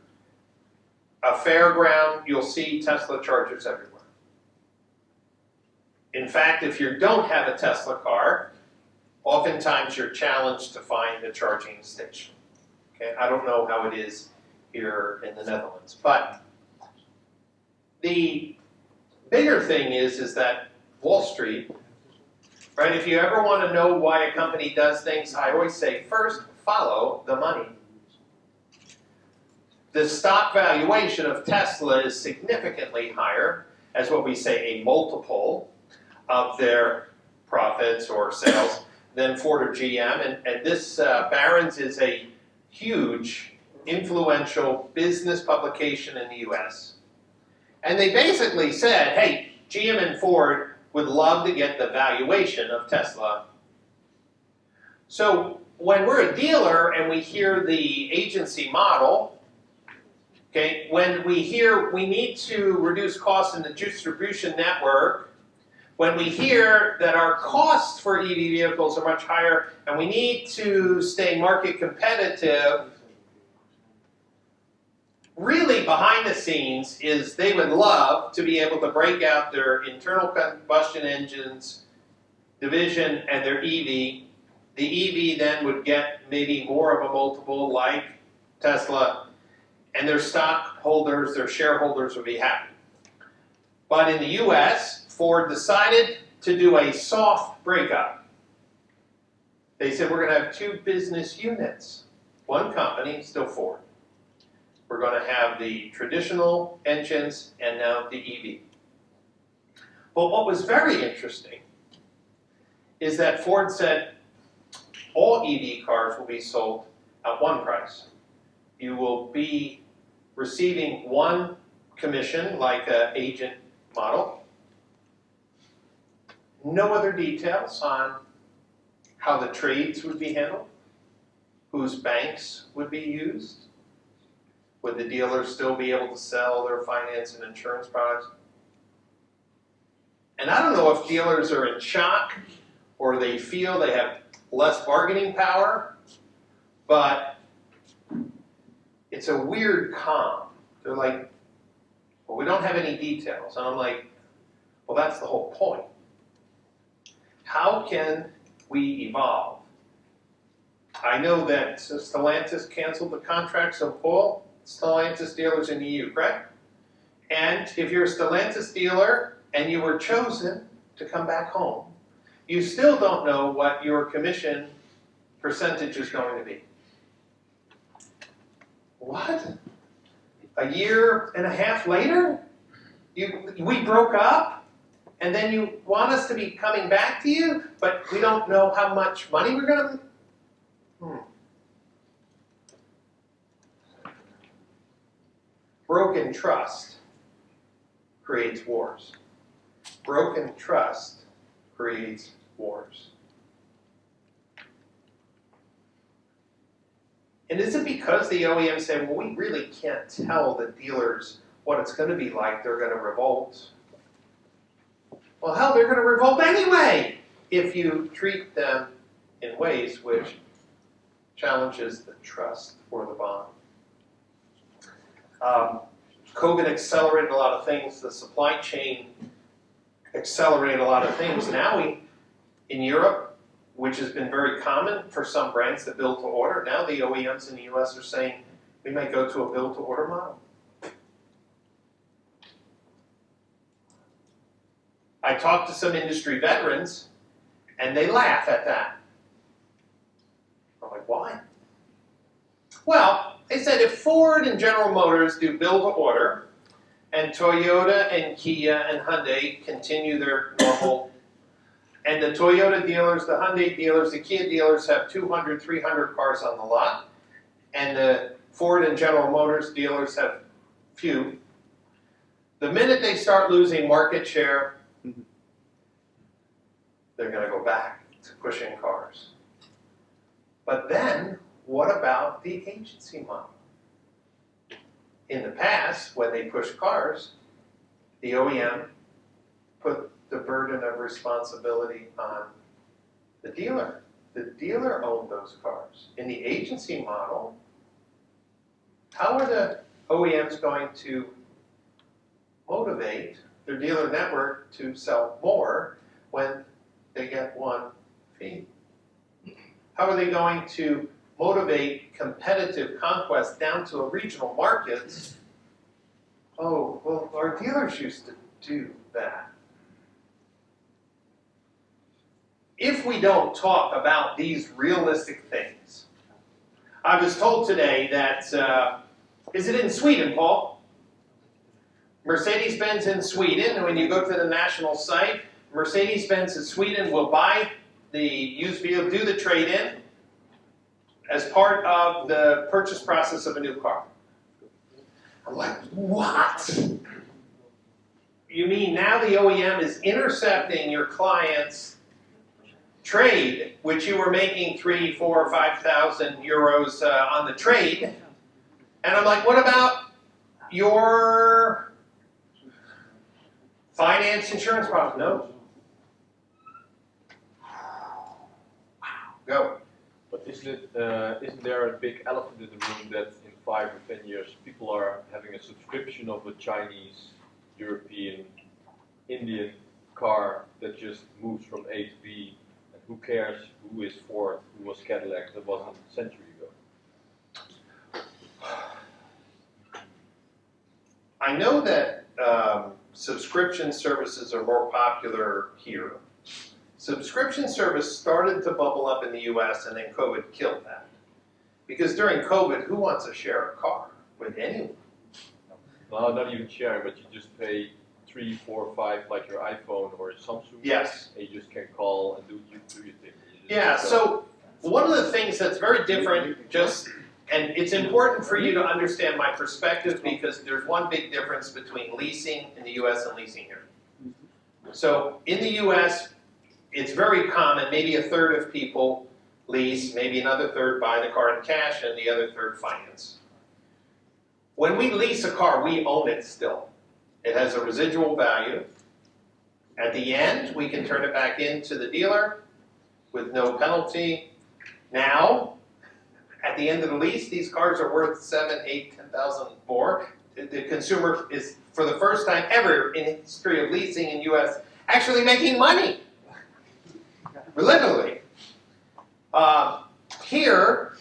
a fairground, you'll see Tesla chargers everywhere. In fact, if you don't have a Tesla car, oftentimes you're challenged to find a charging station. Okay? I don't know how it is here in the Netherlands, but the bigger thing is that Wall Street, right? If you ever want to know why a company does things, I always say, first, follow the money. The stock valuation of Tesla is significantly higher, as what we say a multiple of their profits or sales than Ford or GM. And this Barron's is a huge, influential business publication in the US. And they basically said, hey, GM and Ford would love to get the valuation of Tesla. So when we're a dealer and we hear the agency model, okay, when we hear we need to reduce costs in the distribution network, when we hear that our costs for EV vehicles are much higher and we need to stay market competitive, really behind the scenes is they would love to be able to break out their internal combustion engines division and their EV. The EV then would get maybe more of a multiple like Tesla, and their stockholders, their shareholders would be happy. But in the US, Ford decided to do a soft breakup. They said we're going to have two business units. One company, still Ford. We're going to have the traditional engines and now the EV. But what was very interesting is that Ford said all EV cars will be sold at one price. You will be receiving one commission like an agent model. No other details on how the trades would be handled, whose banks would be used, would the dealers still be able to sell their finance and insurance products? And I don't know if dealers are in shock or they feel they have less bargaining power, but it's a weird calm. They're like, well, we don't have any details. And I'm like, well, that's the whole point. How can we evolve? I know that Stellantis canceled the contracts of all Stellantis dealers in the EU, correct? And if you're a Stellantis dealer and you were chosen to come back home, you still don't know what your commission percentage is going to be. What? A year and a half later? We broke up? And then you want us to be coming back to you, but we don't know how much money we're going to... Broken trust creates wars. Broken trust creates wars. And is it because the OEM say, well, we really can't tell the dealers what it's going to be like, they're going to revolt? Well, hell, they're going to revolt anyway if you treat them in ways which challenges the trust for the bond. COVID accelerated a lot of things. The supply chain accelerated a lot of things. Now in Europe, which has been very common for some brands to build to order, now the OEMs in the US are saying we might go to a build to order model. I talked to some industry veterans, and they laugh at that. I'm like, why? Well, they said if Ford and General Motors do build to order, and Toyota and Kia and Hyundai continue their normal, and the Toyota dealers, the Hyundai dealers, the Kia dealers have 200, 300 cars on the lot, and the Ford and General Motors dealers have few. The minute they start losing market share, they're going to go back to pushing cars. But then, what about the agency model? In the past, when they pushed cars, the OEM put the burden of responsibility on the dealer. The dealer owned those cars. In the agency model, how are the OEMs going to motivate their dealer network to sell more when they get one fee? How are they going to motivate competitive conquest down to a regional markets? Oh, well, our dealers used to do that. If we don't talk about these realistic things, I was told today that, is it in Sweden, Paul? Mercedes-Benz in Sweden, and when you go to the national site, Mercedes-Benz in Sweden will buy the used vehicle, do the trade-in as part of the purchase process of a new car. I'm like, what? You mean now the OEM is intercepting your client's trade, which you were making 3, 4, 5,000 euros on the trade. And I'm like, what about your finance insurance product? No. Go. But isn't there a big elephant in the room that in 5 or 10 years people are having a subscription of a Chinese, European, Indian car that just moves from A to B, and who cares who is Ford, who was Cadillac, that wasn't a century ago? I know that subscription services are more popular here. Subscription service started to bubble up in the US and then COVID killed that. Because during COVID, who wants to share a car with anyone? Well, not even sharing, but you just pay 3, 4, 5, like your iPhone or Samsung. Yes. And you just can call and do your thing. Yeah, so one of the things that's very different, and it's important for you to understand my perspective because there's one big difference between leasing in the US and leasing here. So in the US, it's very common, maybe a third of people lease, maybe another third buy the car in cash, and the other third finance. When we lease a car, we own it still. It has a residual value. At the end, we can turn it back into the dealer with no penalty. Now, at the end of the lease, these cars are worth 7, 8, 10,000 more. The consumer is, for the first time ever in the history of leasing in US, actually making money. Literally. Here,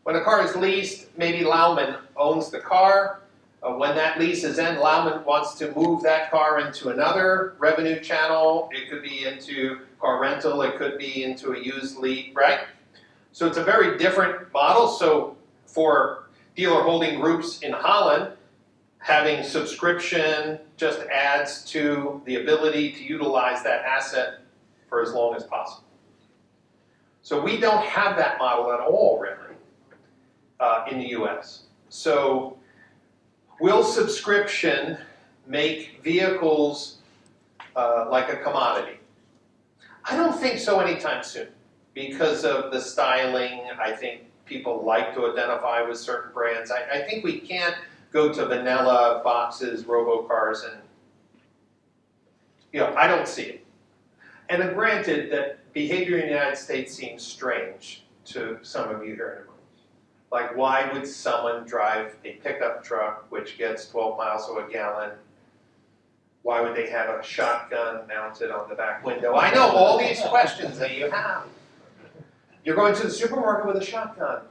when a car is leased, maybe Lauman owns the car. When that lease is end, Lauman wants to move that car into another revenue channel. It could be into car rental, it could be into a used lead, right? So it's a very different model. So for dealer holding groups in Holland, having subscription just adds to the ability to utilize that asset for as long as possible. So we don't have that model at all, really, in the US. So will subscription make vehicles like a commodity? I don't think so anytime soon. Because of the styling, I think people like to identify with certain brands. I think we can't go to vanilla boxes, robocars, and I don't see it. And granted that behavior in the United States seems strange to some of you here in the room. Like, why would someone drive a pickup truck which gets 12 miles to a gallon? Why would they have a shotgun mounted on the back window? I know all these questions that you have. You're going to the supermarket with a shotgun.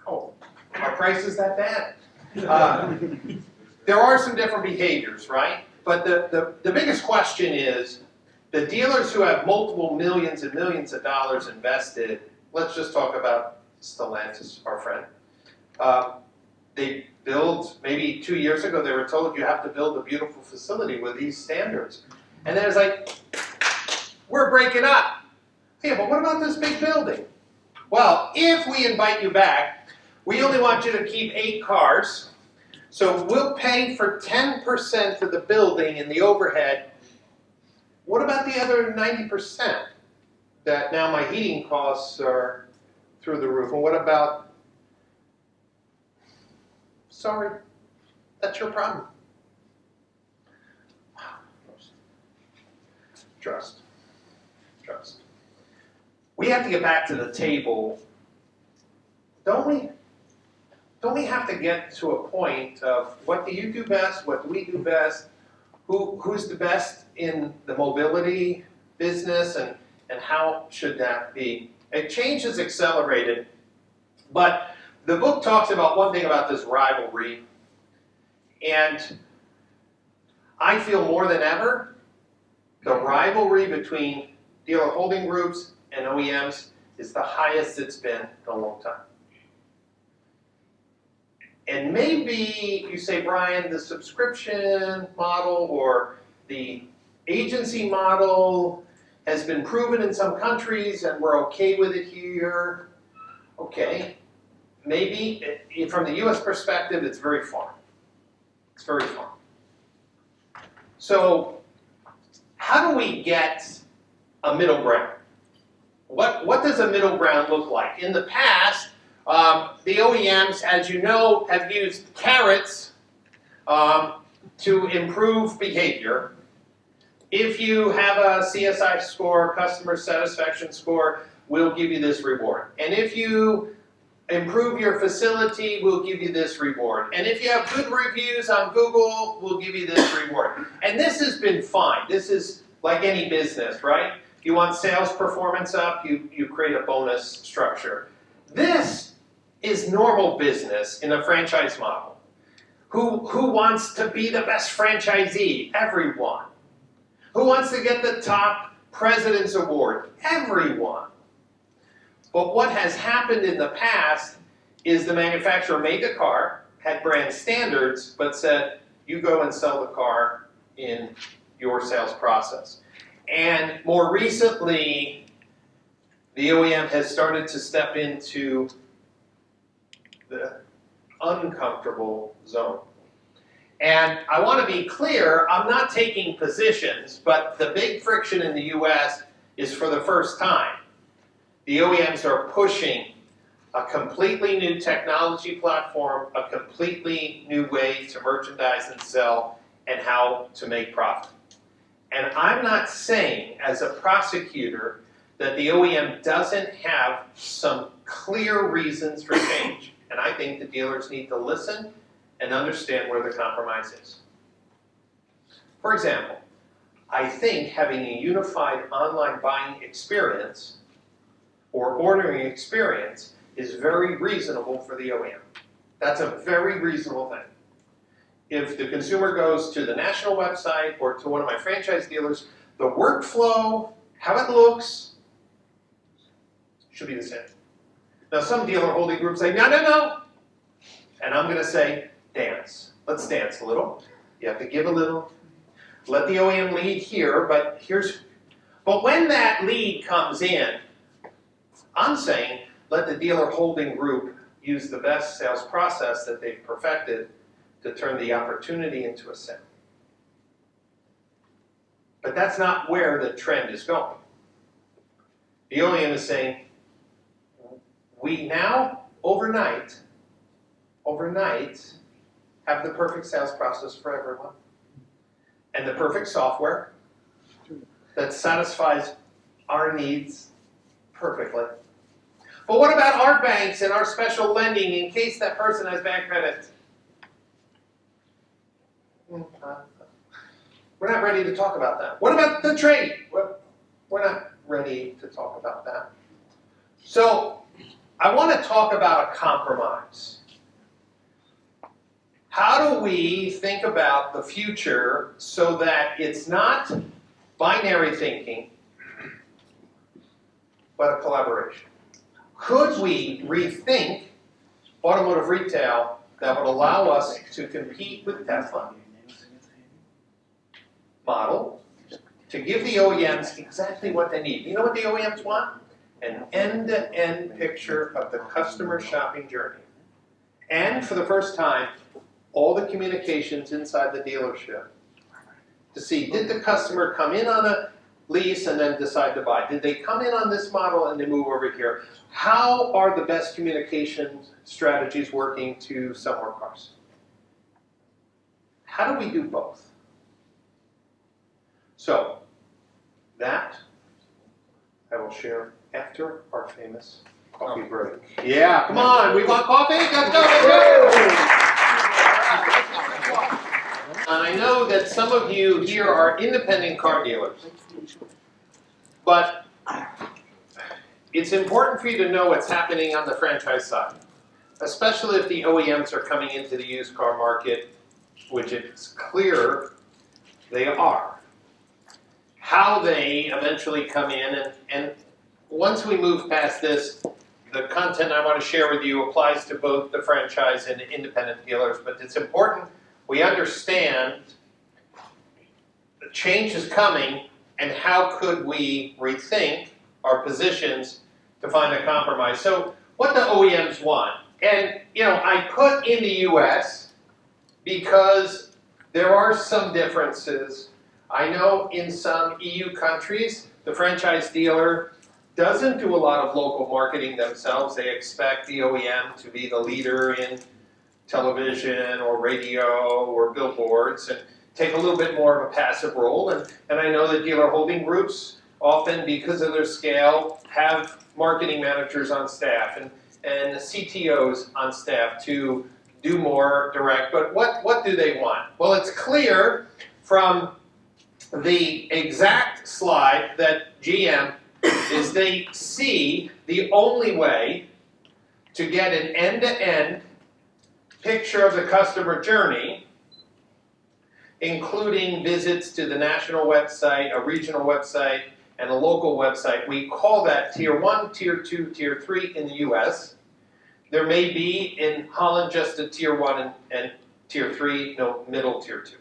Oh, are prices that bad? There are some different behaviors, right? But the biggest question is, the dealers who have multiple millions and millions of dollars invested, let's just talk about Stellantis, our friend. They build, maybe 2 years ago, they were told you have to build a beautiful facility with these standards. And then it's like, we're breaking up. Yeah, but what about this big building? Well, if we invite you back, we only want you to keep 8 cars. So we'll pay for 10% of the building and the overhead. What about the other 90%? That now my heating costs are through the roof. And what about, sorry, that's your problem. Trust. Trust. We have to get back to the table, don't we? Don't we have to get to a point of what do you do best, what do we do best, who's the best in the mobility business, and how should that be? Change is accelerated, but the book talks about one thing about this rivalry, and I feel more than ever, the rivalry between dealer holding groups and OEMs is the highest it's been in a long time. And maybe you say, Brian, the subscription model or the agency model has been proven in some countries and we're okay with it here. Okay, maybe from the US perspective, it's very far. It's very far. So how do we get a middle ground? What does a middle ground look like? In the past, the OEMs, as you know, have used carrots to improve behavior. If you have a CSI score, customer satisfaction score, we'll give you this reward. And if you improve your facility, we'll give you this reward. And if you have good reviews on Google, we'll give you this reward. And this has been fine. This is like any business, right? You want sales performance up, you create a bonus structure. This is normal business in a franchise model. Who wants to be the best franchisee? Everyone. Who wants to get the top President's Award? Everyone. But what has happened in the past is the manufacturer made the car, had brand standards, but said, you go and sell the car in your sales process. And more recently, the OEM has started to step into the uncomfortable zone. And I want to be clear, I'm not taking positions, but the big friction in the US is for the first time. The OEMs are pushing a completely new technology platform, a completely new way to merchandise and sell, and how to make profit. And I'm not saying, as a prosecutor, that the OEM doesn't have some clear reasons for change. And I think the dealers need to listen and understand where the compromise is. For example, I think having a unified online buying experience or ordering experience is very reasonable for the OEM. That's a very reasonable thing. If the consumer goes to the national website or to one of my franchise dealers, the workflow, how it looks, should be the same. Now some dealer holding groups say, no, no, no. And I'm going to say, dance. Let's dance a little. You have to give a little. Let the OEM lead here, but when that lead comes in, I'm saying let the dealer holding group use the best sales process that they've perfected to turn the opportunity into a sale. But that's not where the trend is going. The OEM is saying, we now, overnight, have the perfect sales process for everyone. And the perfect software that satisfies our needs perfectly. But what about our banks and our special lending in case that person has bad credit? We're not ready to talk about that. What about the trade? We're not ready to talk about that. So I want to talk about a compromise. How do we think about the future so that it's not binary thinking, but a collaboration? Could we rethink automotive retail that would allow us to compete with Tesla model to give the OEMs exactly what they need? You know what the OEMs want? An end-to-end picture of the customer shopping journey. And for the first time, all the communications inside the dealership to see, did the customer come in on a lease and then decide to buy? Did they come in on this model and they move over here? How are the best communication strategies working to sell more cars? How do we do both? So, that I will share after our famous coffee break. Yeah, come on, we want coffee? Let's go! And I know that some of you here are independent car dealers, but it's important for you to know what's happening on the franchise side, especially if the OEMs are coming into the used car market, which it's clear they are. How they eventually come in, and once we move past this, the content I want to share with you applies to both the franchise and the independent dealers, but it's important we understand the change is coming and how could we rethink our positions to find a compromise. So what the OEMs want, and I put in the US because there are some differences. I know in some EU countries, the franchise dealer doesn't do a lot of local marketing themselves. They expect the OEM to be the leader in television or radio or billboards and take a little bit more of a passive role. And I know that dealer holding groups often, because of their scale, have marketing managers on staff and CTOs on staff to do more direct. But what do they want? Well, it's clear from the exact slide that GM is they see the only way to get an end-to-end picture of the customer journey, including visits to the national website, a regional website, and a local website. We call that Tier 1, Tier 2, Tier 3 in the US. There may be in Holland just a Tier 1 and Tier 3, no, middle Tier 2.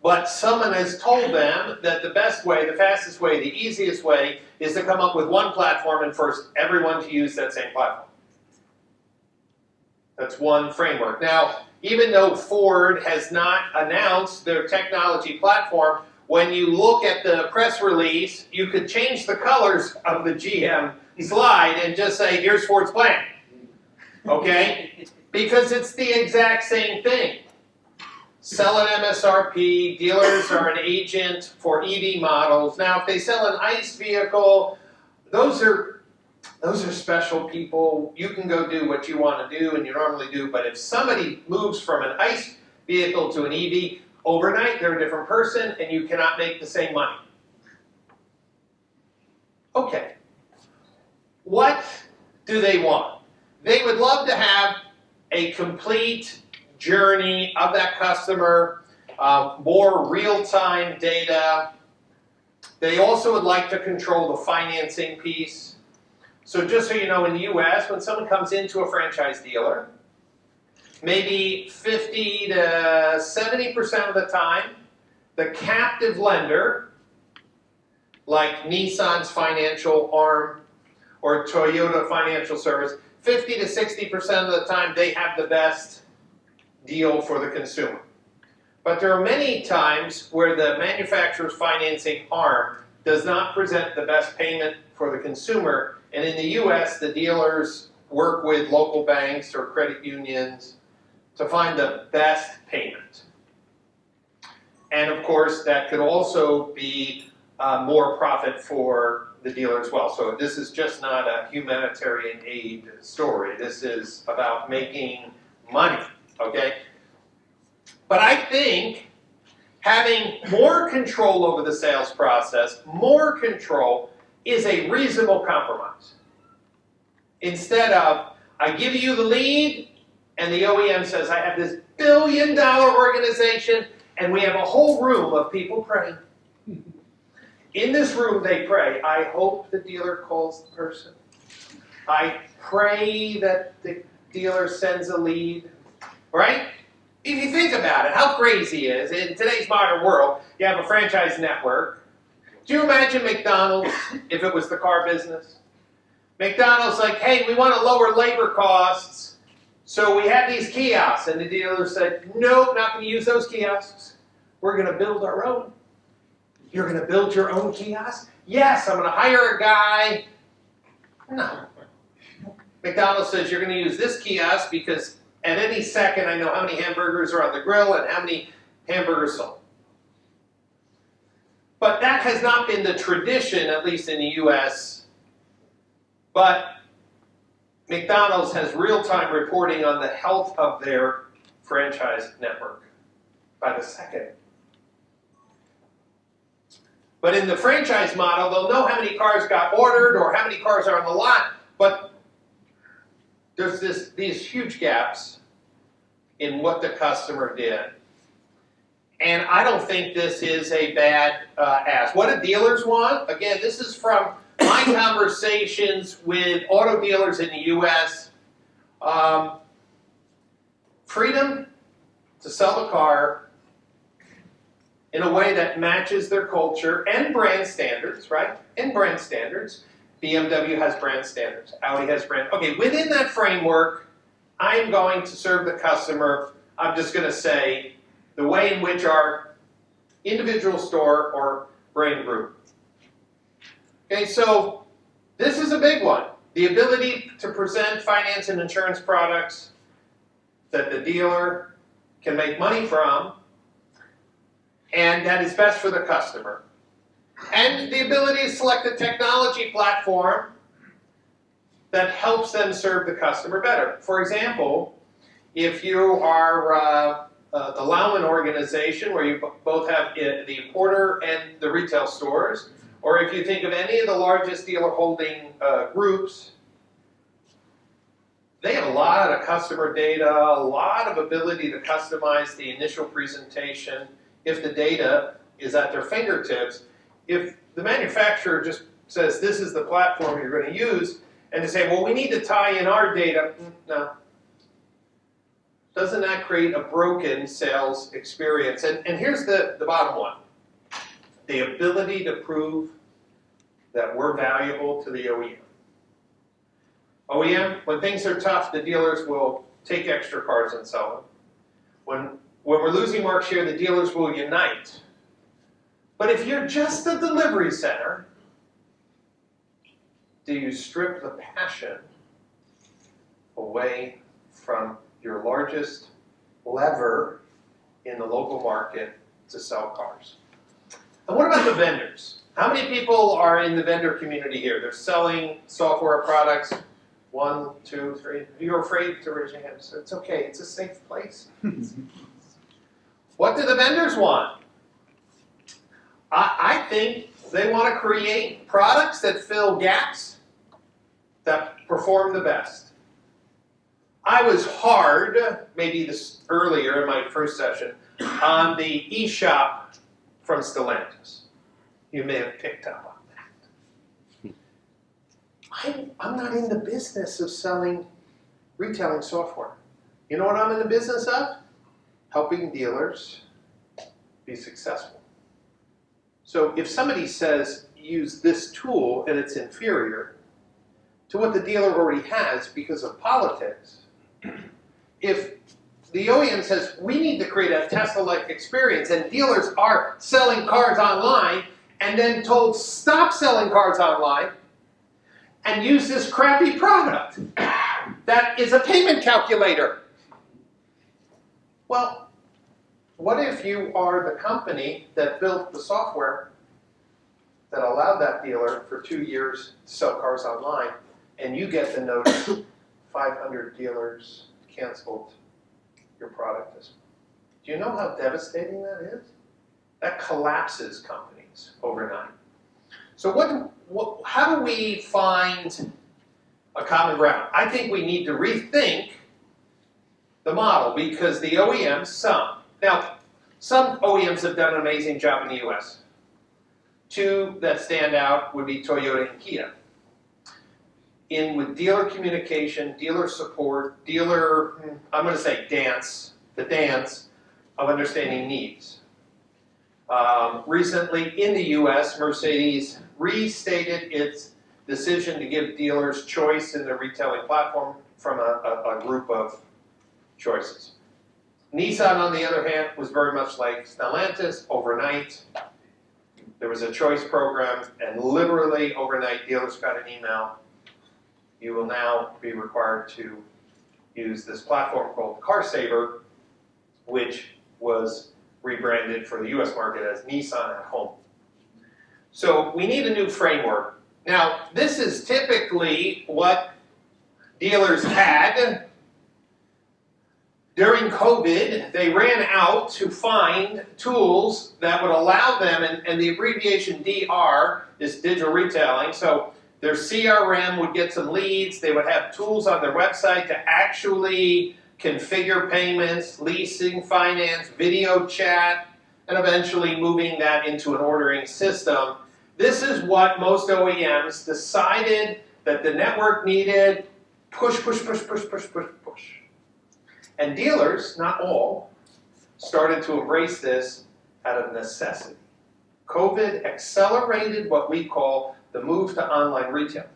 But someone has told them that the best way, the fastest way, the easiest way is to come up with one platform and force everyone to use that same platform. That's one framework. Now, even though Ford has not announced their technology platform, when you look at the press release, you could change the colors of the GM slide and just say, here's Ford's plan. Okay? Because it's the exact same thing. Sell at MSRP, dealers are an agent for EV models. Now, if they sell an ICE vehicle, those are special people. You can go do what you want to do and you normally do, but if somebody moves from an ICE vehicle to an EV, overnight they're a different person and you cannot make the same money. Okay. What do they want? They would love to have a complete journey of that customer, more real-time data. They also would like to control the financing piece. So just so you know, in the US, when someone comes into a franchise dealer, maybe 50 to 70% of the time, the captive lender, like Nissan's financial arm or Toyota Financial Service, 50 to 60% of the time, they have the best deal for the consumer. But there are many times where the manufacturer's financing arm does not present the best payment for the consumer, and in the US, the dealers work with local banks or credit unions to find the best payment. And of course, that could also be more profit for the dealer as well. So this is just not a humanitarian aid story. This is about making money, okay? But I think having more control over the sales process, more control, is a reasonable compromise. Instead of, I give you the lead, and the OEM says, I have this billion-dollar organization, and we have a whole room of people praying. In this room, they pray, I hope the dealer calls the person. I pray that the dealer sends a lead. Right? If you think about it, how crazy is it? In today's modern world, you have a franchise network. Do you imagine McDonald's if it was the car business? McDonald's like, hey, we want to lower labor costs, so we have these kiosks. And the dealer said, nope, not going to use those kiosks. We're going to build our own. You're going to build your own kiosk? Yes, I'm going to hire a guy. No. McDonald's says you're going to use this kiosk because at any second I know how many hamburgers are on the grill and how many hamburgers sold. But that has not been the tradition, at least in the US. But McDonald's has real-time reporting on the health of their franchise network by the second. But in the franchise model, they'll know how many cars got ordered or how many cars are on the lot, but there's these huge gaps in what the customer did. And I don't think this is a bad ask. What do dealers want? Again, this is from my conversations with auto dealers in the US. Freedom to sell the car in a way that matches their culture and brand standards, right? And brand standards. BMW has brand standards. Audi has brand. Okay, within that framework, I'm going to serve the customer. I'm just going to say the way in which our individual store or brand group Okay, so this is a big one. The ability to present finance and insurance products that the dealer can make money from and that is best for the customer. And the ability to select a technology platform that helps them serve the customer better. For example, if you are the Lauman organization where you both have the importer and the retail stores, or if you think of any of the largest dealer holding groups, they have a lot of customer data, a lot of ability to customize the initial presentation if the data is at their fingertips. If the manufacturer just says this is the platform you're going to use, and to say, well, we need to tie in our data, no. Doesn't that create a broken sales experience? And here's the bottom one. The ability to prove that we're valuable to the OEM. OEM, when things are tough, the dealers will take extra cars and sell them. When we're losing market share, the dealers will unite. But if you're just a delivery center, do you strip the passion away from your largest lever in the local market to sell cars? And what about the vendors? How many people are in the vendor community here? They're selling software products. 1, 2, 3. You're afraid to raise your hands. It's okay. It's a safe place. What do the vendors want? I think they want to create products that fill gaps that perform the best. I was hard, maybe this earlier in my first session, on the eShop from Stellantis. You may have picked up on that. I'm not in the business of retailing software. You know what I'm in the business of? Helping dealers be successful. So if somebody says use this tool and it's inferior to what the dealer already has because of politics, if the OEM says we need to create a Tesla-like experience and dealers are selling cars online and then told stop selling cars online and use this crappy product that is a payment calculator. Well, what if you are the company that built the software that allowed that dealer for 2 years to sell cars online and you get the notice 500 dealers canceled your product this month? Do you know how devastating that is? That collapses companies overnight. So how do we find a common ground? I think we need to rethink the model because the OEMs, some OEMs have done an amazing job in the US. 2 that stand out would be Toyota and Kia. With dealer communication, dealer support, I'm going to say the dance of understanding needs. Recently in the US, Mercedes restated its decision to give dealers choice in the retailing platform from a group of choices. Nissan, on the other hand, was very much like Stellantis. Overnight, there was a choice program, and literally overnight, dealers got an email. You will now be required to use this platform called CarSaver, which was rebranded for the US market as Nissan at Home. So we need a new framework. Now, this is typically what dealers had. During COVID, they ran out to find tools that would allow them, and the abbreviation DR is digital retailing, so their CRM would get some leads, they would have tools on their website to actually configure payments, leasing, finance, video chat, and eventually moving that into an ordering system. This is what most OEMs decided that the network needed. Push. And dealers, not all, started to embrace this out of necessity. COVID accelerated what we call the move to online retail.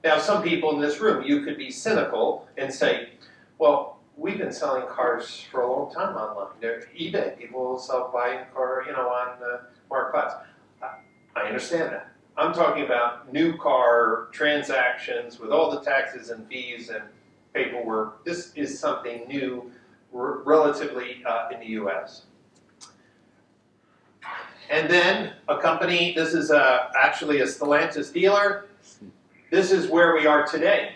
Now, some people in this room, you could be cynical and say, well, we've been selling cars for a long time online. eBay, people will buy a car, on Marketplace. I understand that. I'm talking about new car transactions with all the taxes and fees and paperwork. This is something new, relatively in the US. And then a company, this is actually a Stellantis dealer. This is where we are today.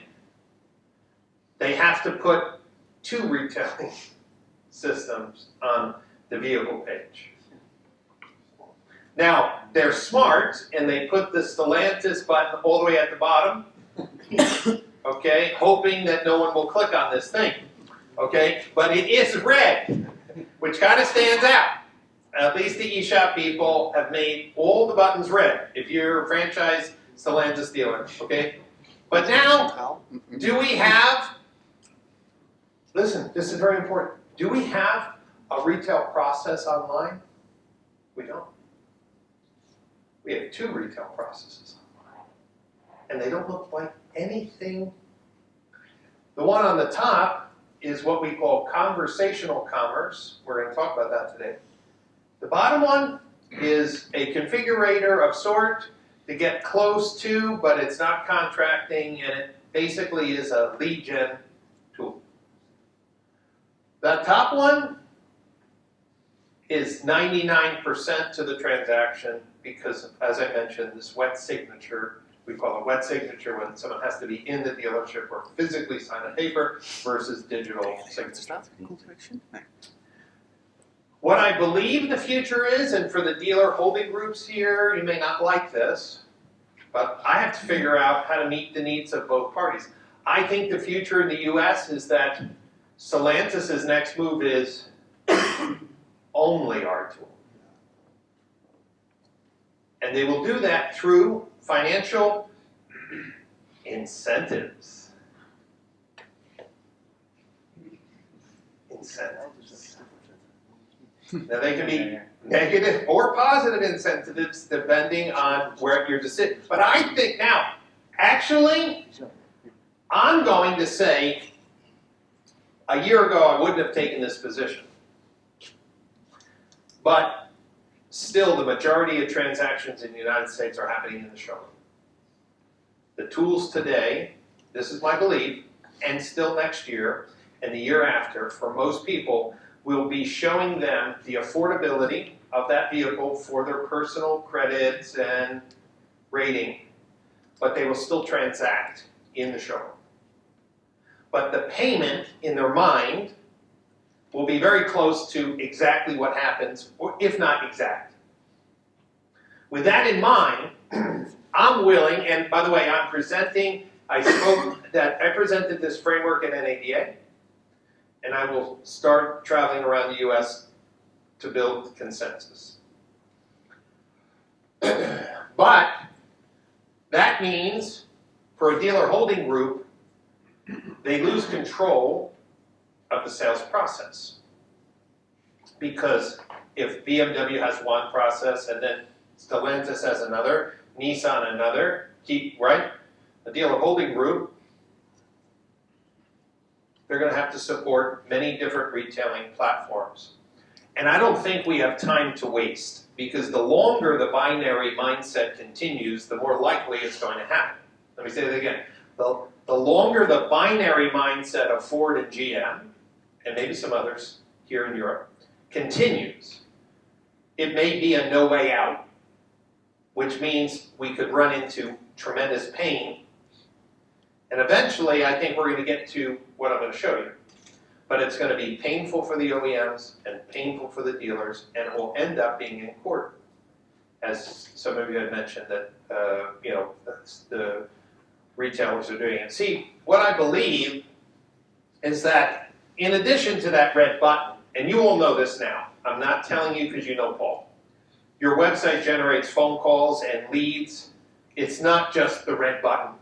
They have to put 2 retailing systems on the vehicle page. Now, they're smart, and they put the Stellantis button all the way at the bottom, okay, hoping that no one will click on this thing, okay? But it is red, which kind of stands out. At least the eShop people have made all the buttons red, if you're a franchise Stellantis dealer, okay? But now, do we have, listen, this is very important, do we have a retail process online? We don't. We have 2 retail processes online, and they don't look like anything. The one on the top is what we call conversational commerce. We're going to talk about that today. The bottom one is a configurator of sort to get close to, but it's not contracting, and it basically is a lead gen tool. The top one is 99% to the transaction because, as I mentioned, this wet signature, we call it wet signature when someone has to be in the dealership or physically sign a paper versus digital signature. What I believe the future is, and for the dealer holding groups here, you may not like this, but I have to figure out how to meet the needs of both parties. I think the future in the US is that Stellantis' next move is only our tool. And they will do that through financial incentives. Incentives. Now they can be negative or positive incentives depending on where your decision. But I think now, actually, I'm going to say, a year ago I wouldn't have taken this position. But still, the majority of transactions in the United States are happening in the showroom. The tools today, this is my belief, and still next year and the year after, for most people, will be showing them the affordability of that vehicle for their personal credits and rating, but they will still transact in the showroom. But the payment in their mind will be very close to exactly what happens, or if not exact. With that in mind, I'm willing, and by the way, I presented this framework at NADA, and I will start traveling around the US to build consensus. But that means for a dealer holding group, they lose control of the sales process. Because if BMW has one process and then Stellantis has another, Nissan another, right? A dealer holding group, they're going to have to support many different retailing platforms. And I don't think we have time to waste, because the longer the binary mindset continues, the more likely it's going to happen. Let me say that again. The longer the binary mindset of Ford and GM, and maybe some others here in Europe, continues, it may be a no way out, which means we could run into tremendous pain. And eventually, I think we're going to get to what I'm going to show you. But it's going to be painful for the OEMs and painful for the dealers, and it will end up being in court. As some of you had mentioned that, the retailers are doing it. See, what I believe is that in addition to that red button, and you all know this now, I'm not telling you because you know Paul, your website generates phone calls and leads. It's not just the red button.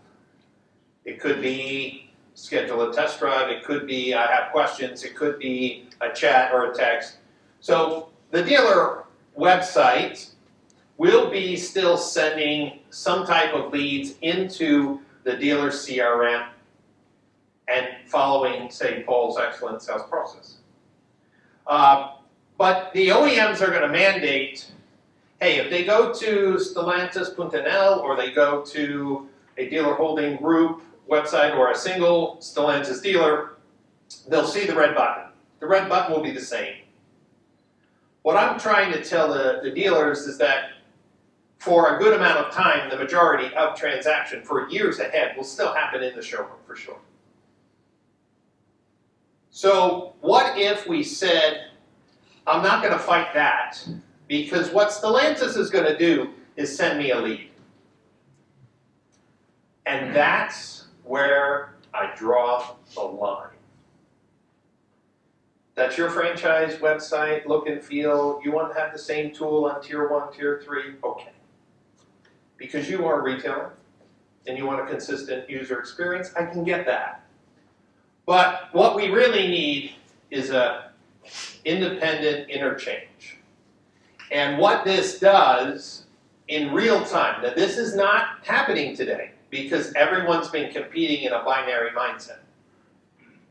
It could be schedule a test drive, it could be I have questions, it could be a chat or a text. So the dealer website will be still sending some type of leads into the dealer CRM and following, say, Paul's excellent sales process. But the OEMs are going to mandate hey, if they go to stellantis.nl or they go to a dealer holding group website or a single Stellantis dealer, they'll see the red button. The red button will be the same. What I'm trying to tell the dealers is that for a good amount of time, the majority of transaction for years ahead will still happen in the showroom for sure. So what if we said, I'm not going to fight that, because what Stellantis is going to do is send me a lead. And that's where I draw the line. That's your franchise website, look and feel. You want to have the same tool on tier 1, tier 3? Okay. Because you are a retailer and you want a consistent user experience, I can get that. But what we really need is a independent interchange. And what this does in real time, now this is not happening today because everyone's been competing in a binary mindset,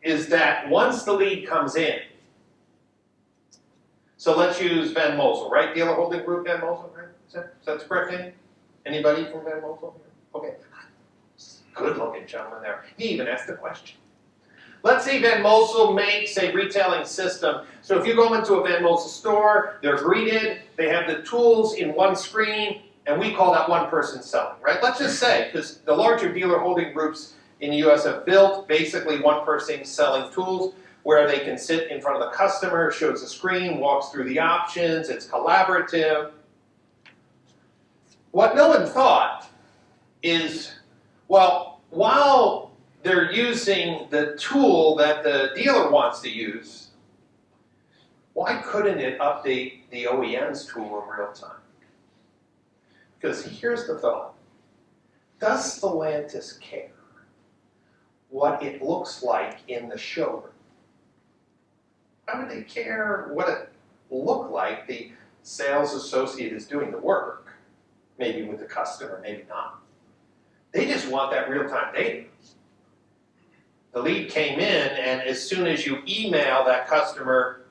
is that once the lead comes in, so let's use Van Mosel, right? Dealer holding group Van Mosel, right? Is that the correct name? Anybody from Van Mosel? Okay. Good looking gentleman there. He even asked the question. Let's say Van Mosel makes a retailing system. So if you go into a Van Mosel store, they're greeted, they have the tools in one screen, and we call that one person selling, right? Let's just say, because the larger dealer holding groups in the US have built basically one person selling tools where they can sit in front of the customer, shows the screen, walks through the options, it's collaborative. What no one thought is, well, while they're using the tool that the dealer wants to use, why couldn't it update the OEM's tool in real time? Because here's the thought. Does Stellantis care what it looks like in the showroom? Why would they care what it looked like? The sales associate is doing the work, maybe with the customer, maybe not. They just want that real-time data. The lead came in, and as soon as you email that customer,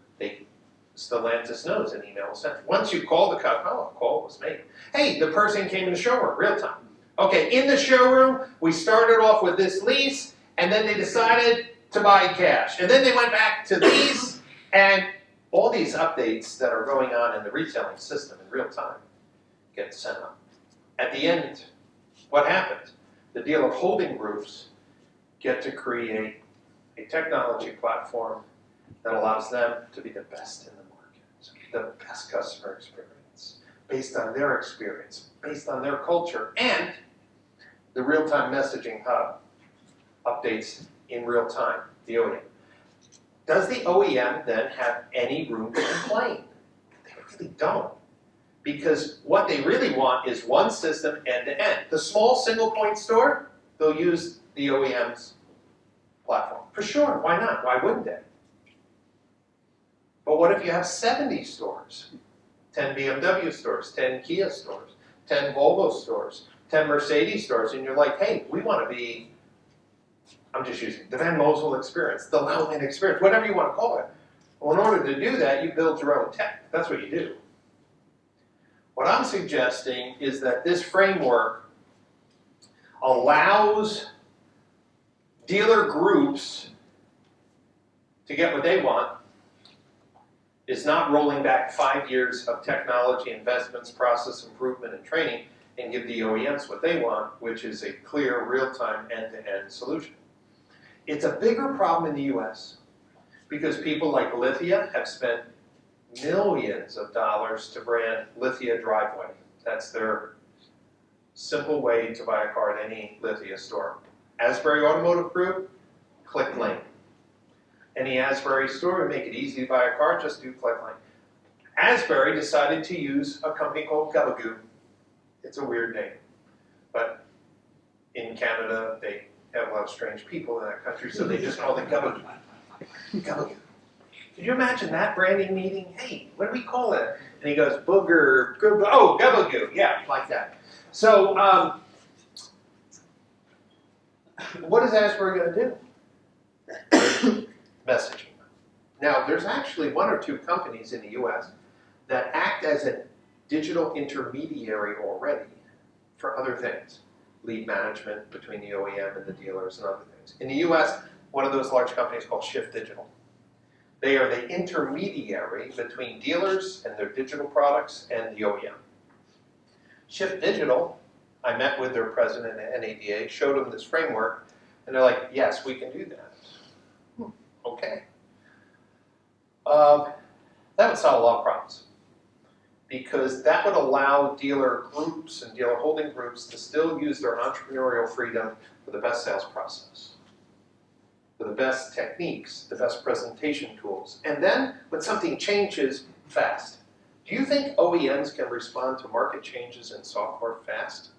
Stellantis knows an email was sent. Once you call the customer, oh, a call was made. Hey, the person came in the showroom, real time. Okay, in the showroom, we started off with this lease, and then they decided to buy cash. And then they went back to these, and all these updates that are going on in the retailing system in real time get sent up. At the end, what happens? The dealer holding groups get to create a technology platform that allows them to be the best in the market, the best customer experience, based on their experience, based on their culture, and the real-time messaging hub updates in real time, the OEM. Does the OEM then have any room to complain? They really don't. Because what they really want is one system end-to-end. The small single-point store, they'll use the OEM's platform. For sure, why not? Why wouldn't they? But what if you have 70 stores? 10 BMW stores, 10 Kia stores, 10 Volvo stores, 10 Mercedes stores, and you're like, hey, we want to be, I'm just using the Van Mosel experience, the Lowland experience, whatever you want to call it. Well, in order to do that, you build your own tech. That's what you do. What I'm suggesting is that this framework allows dealer groups to get what they want. Is not rolling back 5 years of technology investments, process improvement, and training, and give the OEMs what they want, which is a clear, real-time, end-to-end solution. It's a bigger problem in the US because people like Lithia have spent millions of dollars to brand Lithia Driveway. That's their simple way to buy a car at any Lithia store. Asbury Automotive Group, click link. Any Asbury store would make it easy to buy a car, just do click link. Asbury decided to use a company called Gubagoo. It's a weird name, but in Canada they have a lot of strange people in that country, so they just call it Gubagoo. Gubagoo. Could you imagine that branding meeting? Hey, what do we call it? And he goes, booger, oh, Gubagoo, yeah, like that. So, what is Asbury going to do? Messaging. Now, there's actually 1 or 2 companies in the US that act as an digital intermediary already for other things. Lead management between the OEM and the dealers and other things. In the US, one of those large companies called Shift Digital. They are the intermediary between dealers and their digital products and the OEM. Shift Digital, I met with their president at NADA, showed them this framework, and they're like, yes, we can do that. Okay. That would solve a lot of problems, because that would allow dealer groups and dealer holding groups to still use their entrepreneurial freedom for the best sales process, for the best techniques, the best presentation tools. And then when something changes fast, do you think OEMs can respond to market changes in software fast?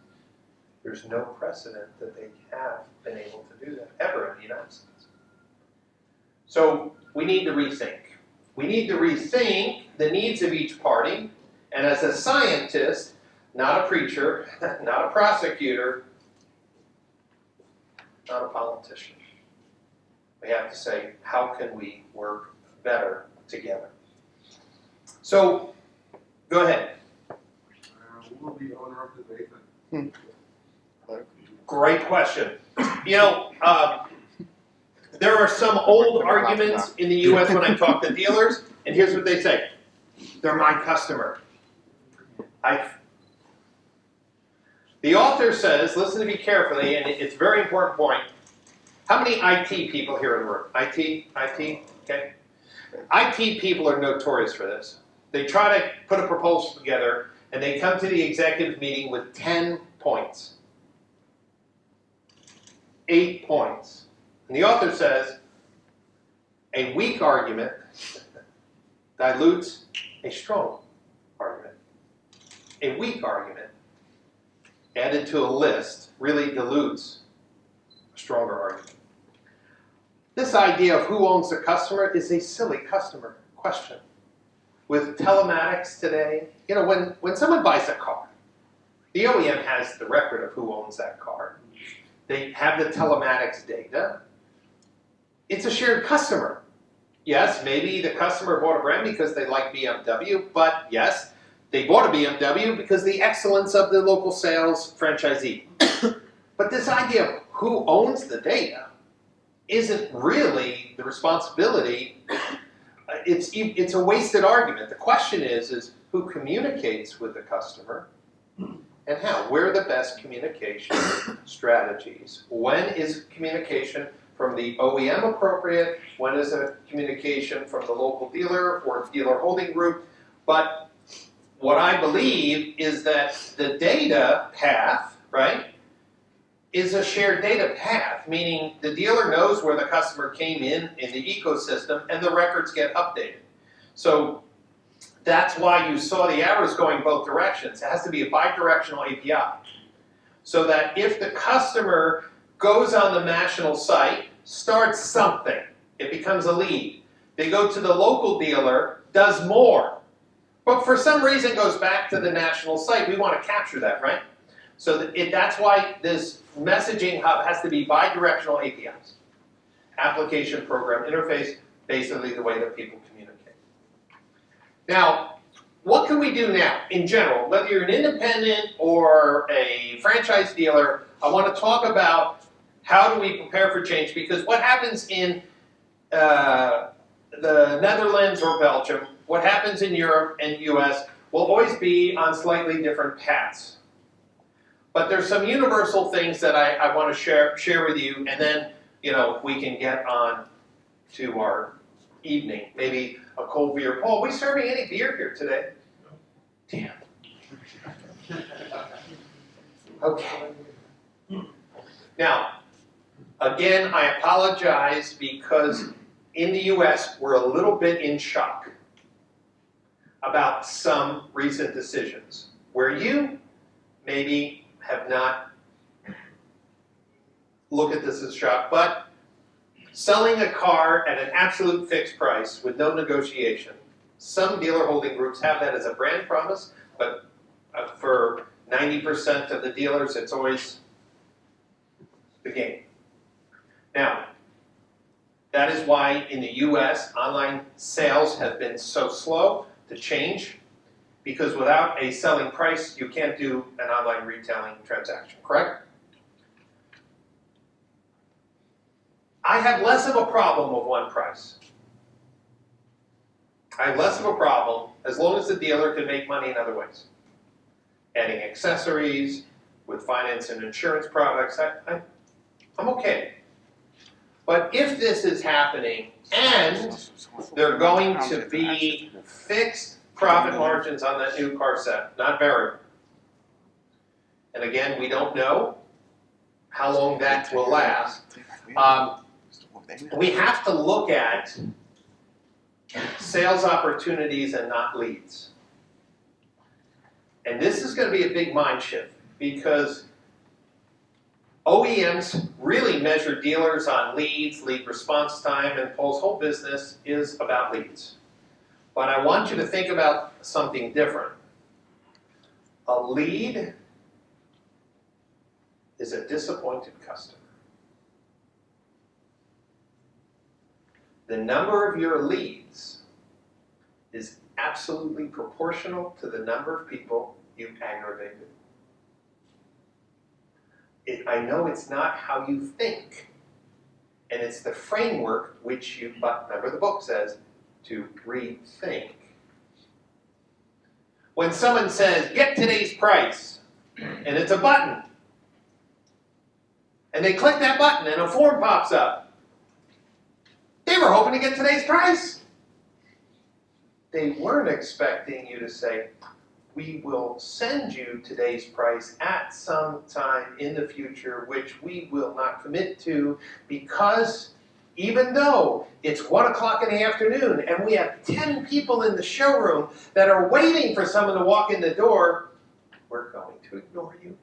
There's no precedent that they have been able to do that ever in the United States. So we need to rethink. We need to rethink the needs of each party. And as a scientist, not a preacher, not a prosecutor, not a politician, we have to say, how can we work better together? So, go ahead. Who will be owner of the data? Great question. You know, there are some old arguments in the US when I talk to dealers, and here's what they say. They're my customer. The author says, listen to me carefully, and it's a very important point. How many IT people here in the room? IT, okay? IT people are notorious for this. They try to put a proposal together, and they come to the executive meeting with 10 points. 8 points. And the author says, a weak argument dilutes a strong argument. A weak argument added to a list really dilutes a stronger argument. This idea of who owns the customer is a silly customer question. With telematics today, you know, when someone buys a car, the OEM has the record of who owns that car. They have the telematics data. It's a shared customer. Yes, maybe the customer bought a brand because they like BMW, but yes, they bought a BMW because the excellence of the local sales franchisee. But this idea of who owns the data isn't really the responsibility. It's a wasted argument. The question is who communicates with the customer and how? Where are the best communication strategies? When is communication from the OEM appropriate? When is a communication from the local dealer or dealer holding group? But what I believe is that the data path, right, is a shared data path, meaning the dealer knows where the customer came in the ecosystem and the records get updated. So that's why you saw the arrows going both directions. It has to be a bi-directional API. So that if the customer goes on the national site, starts something, it becomes a lead. They go to the local dealer, does more. But for some reason goes back to the national site. We want to capture that, right? So that's why this messaging hub has to be bi-directional APIs. Application program interface, basically the way that people communicate. Now, what can we do now in general? Whether you're an independent or a franchise dealer, I want to talk about how do we prepare for change, because what happens in the Netherlands or Belgium, what happens in Europe and US will always be on slightly different paths. But there's some universal things that I want to share with you, and then we can get on to our evening. Maybe a cold beer. Paul, are we serving any beer here today? Damn. Okay. Now, again, I apologize because in the US, we're a little bit in shock about some recent decisions where you maybe have not looked at this as shock, but selling a car at an absolute fixed price with no negotiation. Some dealer holding groups have that as a brand promise, but for 90% of the dealers, it's always the game. Now, that is why in the US, online sales have been so slow to change. Because without a selling price, you can't do an online retailing transaction, correct? I have less of a problem with one price. I have less of a problem as long as the dealer can make money in other ways. Adding accessories, with finance and insurance products, I'm okay. But if this is happening and they're going to be fixed profit margins on that new car set, not variable. And again, we don't know how long that will last. We have to look at sales opportunities and not leads. And this is going to be a big mind shift because OEMs really measure dealers on leads, lead response time, and Paul's whole business is about leads. But I want you to think about something different. A lead is a disappointed customer. The number of your leads is absolutely proportional to the number of people you've aggravated. I know it's not how you think, and it's the framework which you, but remember the book says, to rethink. When someone says, get today's price, and it's a button, and they click that button and a form pops up, they were hoping to get today's price. They weren't expecting you to say, we will send you today's price at some time in the future, which we will not commit to because even though it's 1 o'clock in the afternoon and we have 10 people in the showroom that are waiting for someone to walk in the door, we're going to ignore you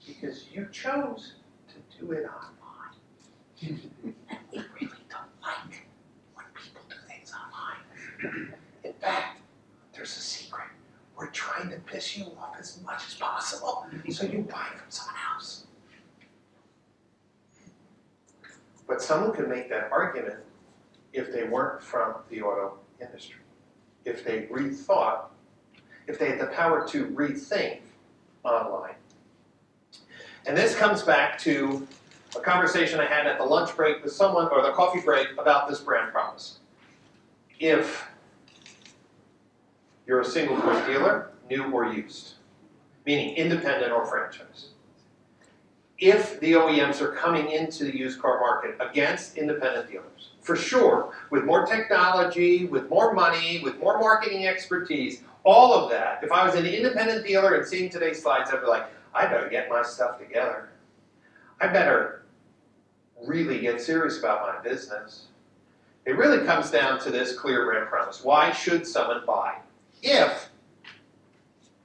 because you chose to do it online. And we really don't like when people do things online. In fact, there's a secret. We're trying to piss you off as much as possible so you buy from someone else. But someone could make that argument if they weren't from the auto industry. If they rethought, if they had the power to rethink online. And this comes back to a conversation I had at the lunch break with someone, or the coffee break, about this brand promise. If you're a single point dealer, new or used, meaning independent or franchise. If the OEMs are coming into the used car market against independent dealers, for sure, with more technology, with more money, with more marketing expertise, all of that, if I was an independent dealer and seeing today's slides, I'd be like, I better get my stuff together. I better really get serious about my business. It really comes down to this clear brand promise. Why should someone buy? If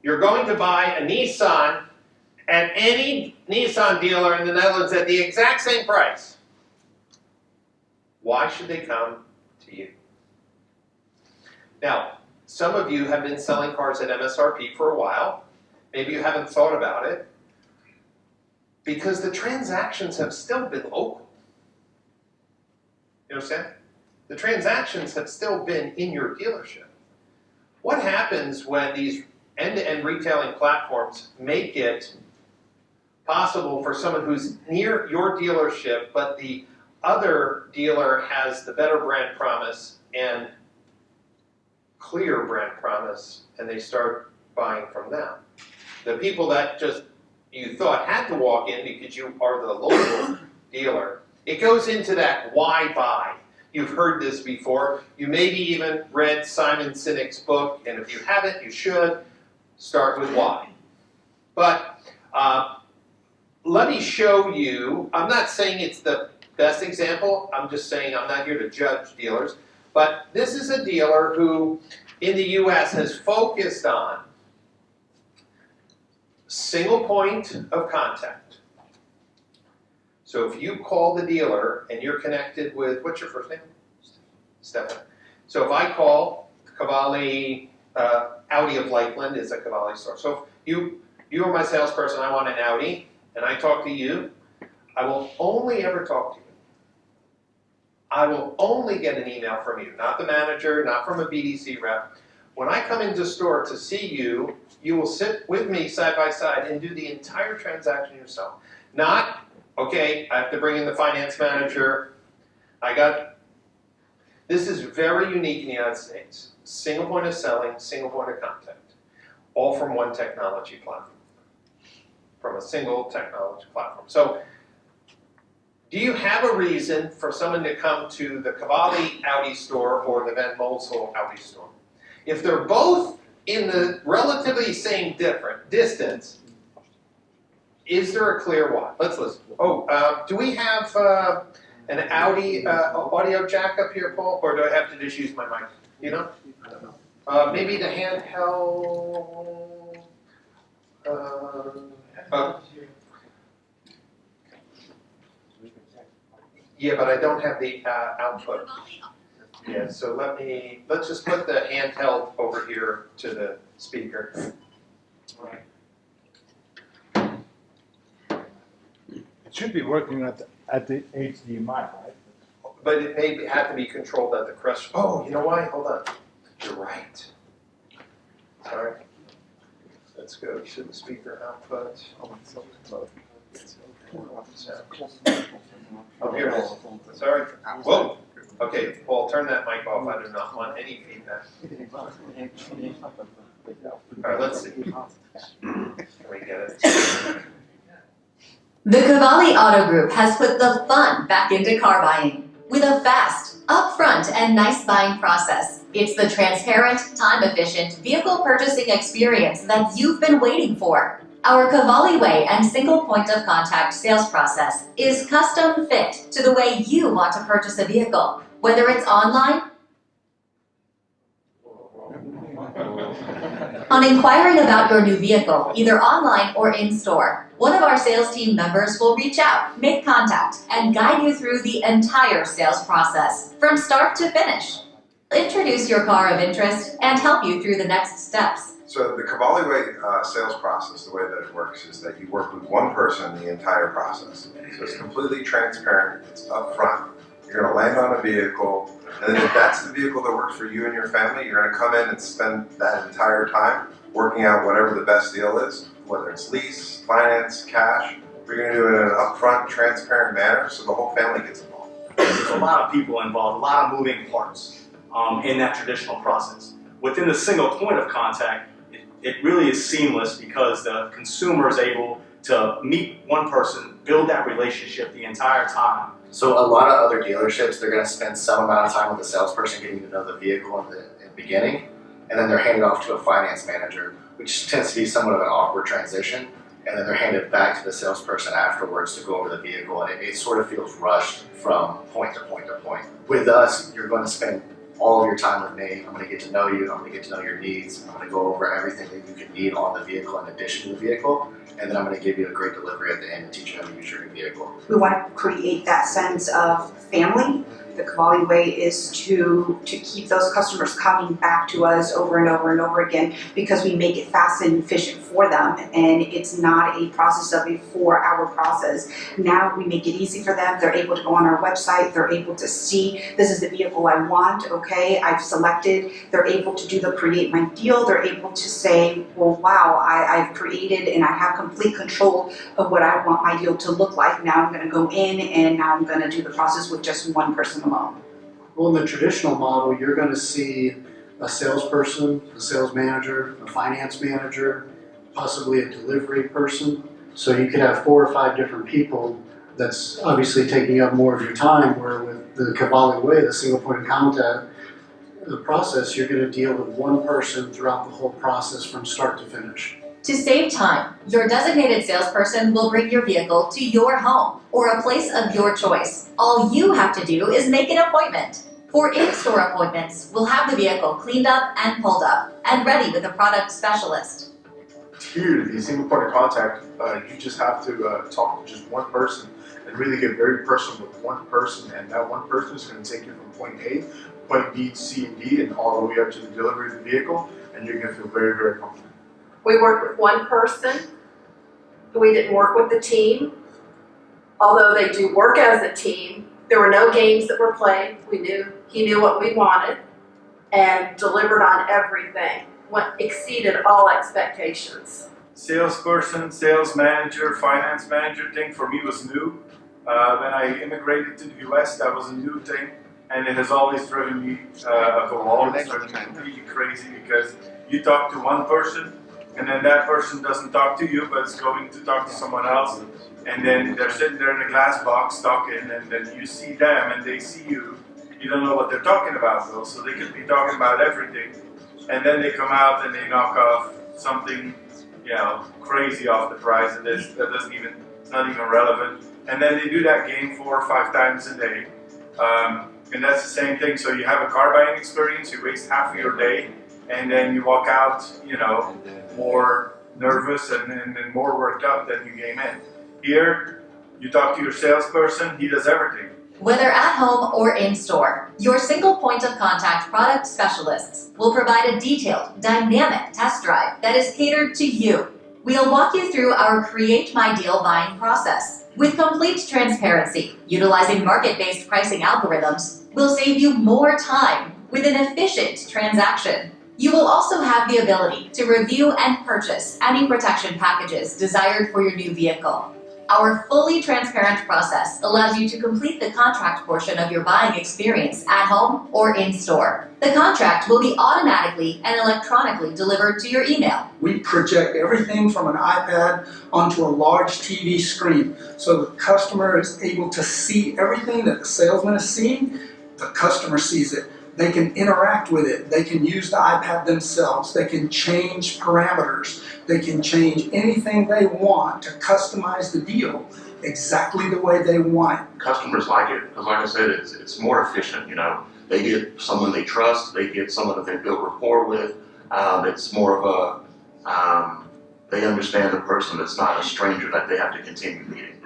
you're going to buy a Nissan at any Nissan dealer in the Netherlands at the exact same price, why should they come to you? Now, some of you have been selling cars at MSRP for a while. Maybe you haven't thought about it because the transactions have still been local. You understand? The transactions have still been in your dealership. What happens when these end-to-end retailing platforms make it possible for someone who's near your dealership, but the other dealer has the better brand promise and clear brand promise, and they start buying from them? The people that just you thought had to walk in because you are the local dealer, it goes into that why buy. You've heard this before. You maybe even read Simon Sinek's book, and if you haven't, you should. Start with why. But let me show you, I'm not saying it's the best example, I'm just saying I'm not here to judge dealers, but this is a dealer who in the US has focused on single point of contact. So if you call the dealer and you're connected with, what's your first name? Stefan. So if I call Cavalli, Audi of Lakeland is a Cavalli store. So if you are my salesperson, I want an Audi, and I talk to you, I will only ever talk to you. I will only get an email from you, not the manager, not from a BDC rep. When I come into store to see you, you will sit with me side by side and do the entire transaction yourself. Not, okay, I have to bring in the finance manager. This is very unique in the United States. Single point of selling, single point of contact. All from one technology platform. From a single technology platform. So, do you have a reason for someone to come to the Cavalli Audi store or the Van Molsel Audi store? If they're both in the relatively same distance, is there a clear why? Let's listen. Oh, do we have an Audi audio jack up here, Paul? Or do I have to just use my mic? You know? I don't know. Maybe the handheld. Yeah, but I don't have the output. Yeah, so let's just put the handheld over here to the speaker. It should be working at the HDMI, right? But it may have to be controlled at the crest. Oh, you know why? Hold on. You're right. Sorry. Let's go to the speaker output. Oh, here it is. Sorry. Whoa. Okay, Paul, turn that mic off. I do not want any feedback. All right, let's see. Can we get it? The Cavalli Auto Group has put the fun back into car buying with a fast, upfront, and nice buying process. It's the transparent, time-efficient vehicle purchasing experience that you've been waiting for. Our Cavalli Way and single point of contact sales process is custom fit to the way you want to purchase a vehicle, whether it's online. On inquiring about your new vehicle, either online or in-store, one of our sales team members will reach out, make contact, and guide you through the entire sales process, from start to finish. Introduce your car of interest and help you through the next steps. So the Cavalli Way sales process, the way that it works is that you work with one person the entire process. So it's completely transparent, it's upfront. You're going to land on a vehicle, and then if that's the vehicle that works for you and your family, you're going to come in and spend that entire time working out whatever the best deal is, whether it's lease, finance, cash. You're going to do it in an upfront, transparent manner so the whole family gets involved. There's a lot of people involved, a lot of moving parts in that traditional process. Within the single point of contact, it really is seamless because the consumer is able to meet one person, build that relationship the entire time. So a lot of other dealerships, they're going to spend some amount of time with the salesperson getting to know the vehicle in the beginning, and then they're handed off to a finance manager, which tends to be somewhat of an awkward transition, and then they're handed back to the salesperson afterwards to go over the vehicle, and it sort of feels rushed from point to point to point. With us, you're going to spend all of your time with me. I'm going to get to know you, I'm going to get to know your needs, I'm going to go over everything that you can need on the vehicle in addition to the vehicle, and then I'm going to give you a great delivery at the end and teach you how to use your new vehicle. We want to create that sense of family. The Cavalli Way is to keep those customers coming back to us over and over and over again because we make it fast and efficient for them, and it's not a process of a 4-hour process. Now we make it easy for them. They're able to go on our website. They're able to see, this is the vehicle I want, okay, I've selected. They're able to do the create my deal. They're able to say, well, wow, I've created and I have complete control of what I want my deal to look like. Now I'm going to go in and now I'm going to do the process with just one person alone. Well, in the traditional model, you're going to see a salesperson, a sales manager, a finance manager, possibly a delivery person. So you could have 4 or 5 different people. That's obviously taking up more of your time, where with the Cavalli Way, the single point of contact process, you're going to deal with one person throughout the whole process from start to finish. To save time, your designated salesperson will bring your vehicle to your home or a place of your choice. All you have to do is make an appointment. For in-store appointments, we'll have the vehicle cleaned up and pulled up and ready with a product specialist. Here, the single point of contact, you just have to talk to just one person and really get very personal with one person, and that one person is going to take you from point A, point B, C, and D, and all the way up to the delivery of the vehicle, and you're going to feel very, very comfortable. We worked with one person. We didn't work with the team. Although they do work as a team, there were no games that were played. He knew what we wanted. and delivered on everything, exceeded all expectations. Salesperson, sales manager, finance manager thing for me was new. When I immigrated to the US, that was a new thing, and it has always driven me up the wall. It's driven me completely crazy because you talk to one person, and then that person doesn't talk to you, but is going to talk to someone else, and then they're sitting there in a glass box talking, and then you see them and they see you. You don't know what they're talking about though, so they could be talking about everything, and then they come out and they knock off something, you know, crazy off the price, and it's not even relevant. And then they do that game 4 or 5 times a day. And that's the same thing. So you have a car buying experience, you waste half of your day, and then you walk out, you know, more nervous and more worked up than you came in. Here, you talk to your salesperson, he does everything. Whether at home or in store, your single point of contact product specialists will provide a detailed, dynamic test drive that is catered to you. We'll walk you through our Create My Deal buying process. With complete transparency, utilizing market-based pricing algorithms will save you more time with an efficient transaction. You will also have the ability to review and purchase any protection packages desired for your new vehicle. Our fully transparent process allows you to complete the contract portion of your buying experience at home or in store. The contract will be automatically and electronically delivered to your email. We project everything from an iPad onto a large TV screen, so the customer is able to see everything that the salesman is seeing. The customer sees it. They can interact with it. They can use the iPad themselves. They can change parameters. They can change anything they want to customize the deal exactly the way they want it. Customers like it because, like I said, it's more efficient. You know, they get someone they trust. They get someone that they build rapport with. It's more of a they understand the person. It's not a stranger that they have to continue meeting.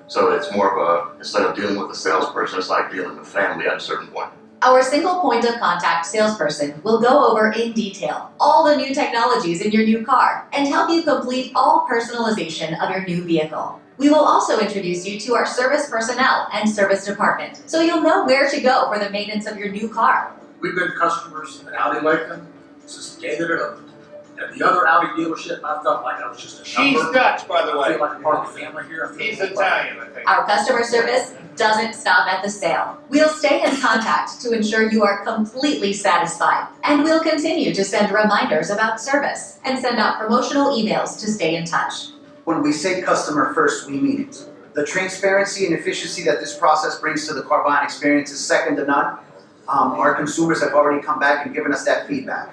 So it's more of a, instead of dealing with a salesperson, it's like dealing with family at a certain point. Our single point of contact salesperson will go over in detail all the new technologies in your new car and help you complete all personalization of your new vehicle. We will also introduce you to our service personnel and service department, so you'll know where to go for the maintenance of your new car. We've been customers at Audi Lakeland since the day that it opened. At the other Audi dealership, I felt like I was just a number. She's Dutch, by the I way. feel like a part of the family here. He's Italian, I think. Our customer service doesn't stop at the sale. We'll stay in contact to ensure you are completely satisfied, and we'll continue to send reminders about service and send out promotional emails to stay in touch. When we say customer first, we mean it. The transparency and efficiency that this process brings to the car buying experience is second to none. Our consumers have already come back and given us that feedback.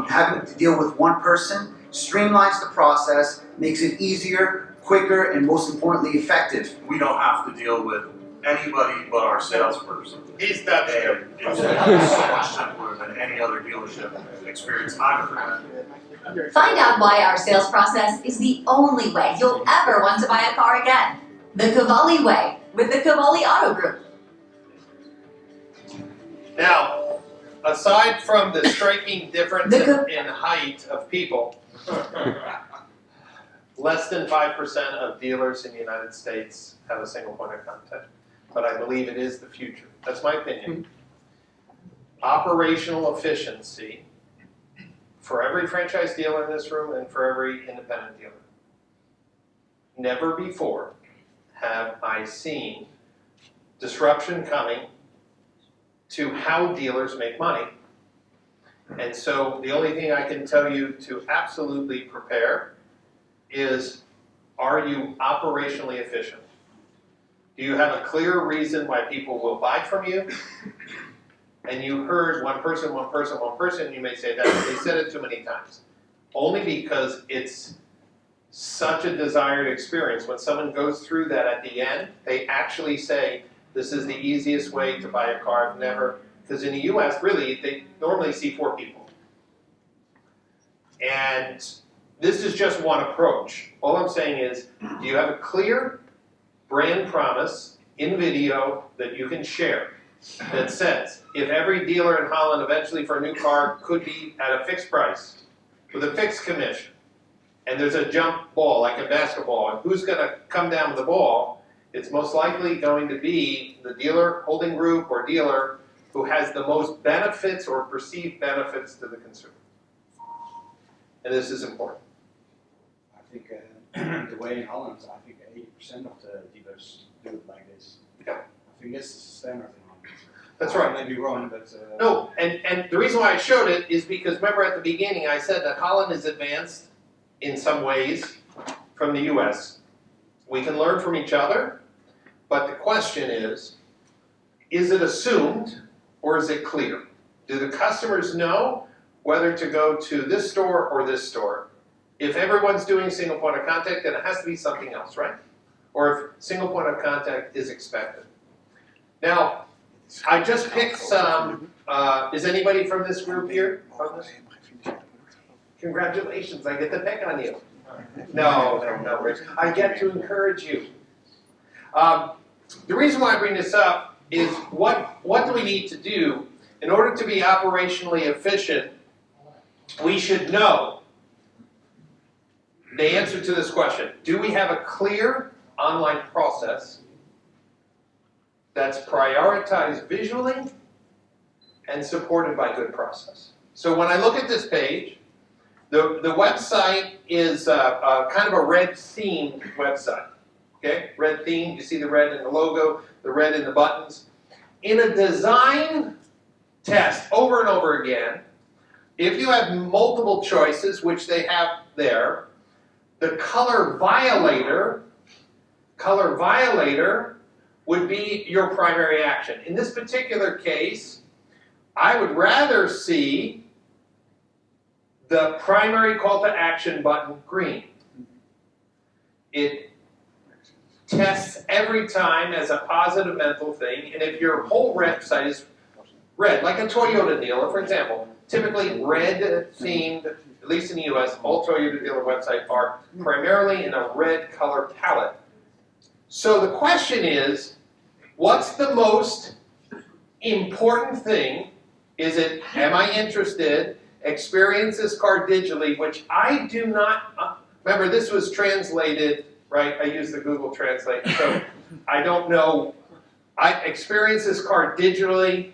Having to deal with one person streamlines the process, makes it easier, quicker, and most importantly, effective. We don't have to deal with anybody but our salesperson. He's Dutch. It's so much simpler than any other dealership experience I've ever had. Find out why our sales process is the only way you'll ever want to buy a car again. The Cavalli way with the Cavalli Auto Group. Now, aside from the striking difference in height of people, less than 5% of dealers in the United States have a single point of contact. But I believe it is the future. That's my opinion. Operational efficiency for every franchise dealer in this room and for every independent dealer. Never before have I seen disruption coming to how dealers make money. And so the only thing I can tell you to absolutely prepare is, are you operationally efficient? Do you have a clear reason why people will buy from you? And you heard one person, you may say that they said it too many times. Only because it's such a desired experience. When someone goes through that at the end, they actually say, this is the easiest way to buy a car. I've never, because in the US, really, they normally see 4 people. And this is just one approach. All I'm saying is, do you have a clear brand promise in video that you can share that says, if every dealer in Holland eventually for a new car could be at a fixed price, with a fixed commission, and there's a jump ball like a basketball, and who's going to come down with the ball? It's most likely going to be the dealer holding group or dealer who has the most benefits or perceived benefits to the consumer. And this is important. I think the way in Holland, I think 80% of the dealers do it like this. Yeah. I think it's standard in Holland. That's right. I may be wrong, but... No, and the reason why I showed it is because remember at the beginning I said that Holland is advanced in some ways from the US. We can learn from each other, but the question is it assumed or is it clear? Do the customers know whether to go to this store or this store? If everyone's doing single point of contact, then it has to be something else, right? Or if single point of contact is expected. Now, I just picked some, is anybody from this group here? Congratulations, I get to pick on you. No, Rich. I get to encourage you. The reason why I bring this up is what do we need to do in order to be operationally efficient? We should know the answer to this question. Do we have a clear online process that's prioritized visually and supported by good process? So when I look at this page, the website is kind of a red themed website. Okay, red theme, you see the red in the logo, the red in the buttons. In a design test over and over again, if you have multiple choices, which they have there, the color violator would be your primary action. In this particular case, I would rather see the primary call to action button green. It tests every time as a positive mental thing, and if your whole website is red, like a Toyota dealer, for example, typically red themed, at least in the US, all Toyota dealer websites are primarily in a red color palette. So the question is, what's the most important thing? Is it, am I interested? Experience this car digitally, which I do not, remember this was translated, right? I use the Google Translate, so I don't know. I experience this car digitally.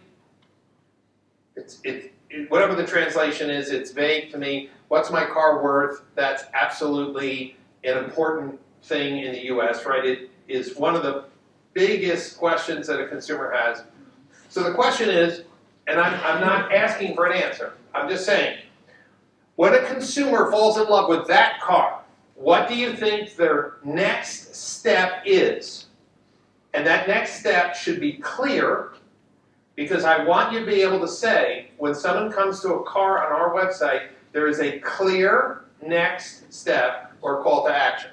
Whatever the translation is, it's vague to me. What's my car worth? That's absolutely an important thing in the US, right? It is one of the biggest questions that a consumer has. So the question is, and I'm not asking for an answer, I'm just saying, when a consumer falls in love with that car, what do you think their next step is? And that next step should be clear, because I want you to be able to say, when someone comes to a car on our website, there is a clear next step or call to action.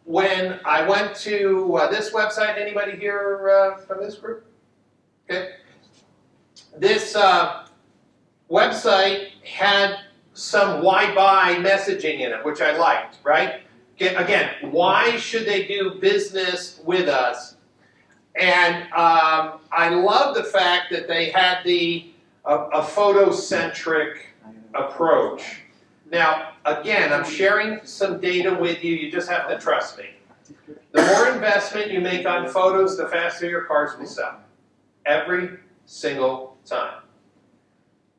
When I went to this website, anybody here from this group? Okay. This website had some why buy messaging in it, which I liked, right? Again, why should they do business with us? And I love the fact that they had a photocentric approach. Now, again, I'm sharing some data with you. You just have to trust me. The more investment you make on photos, the faster your cars will sell. Every single time.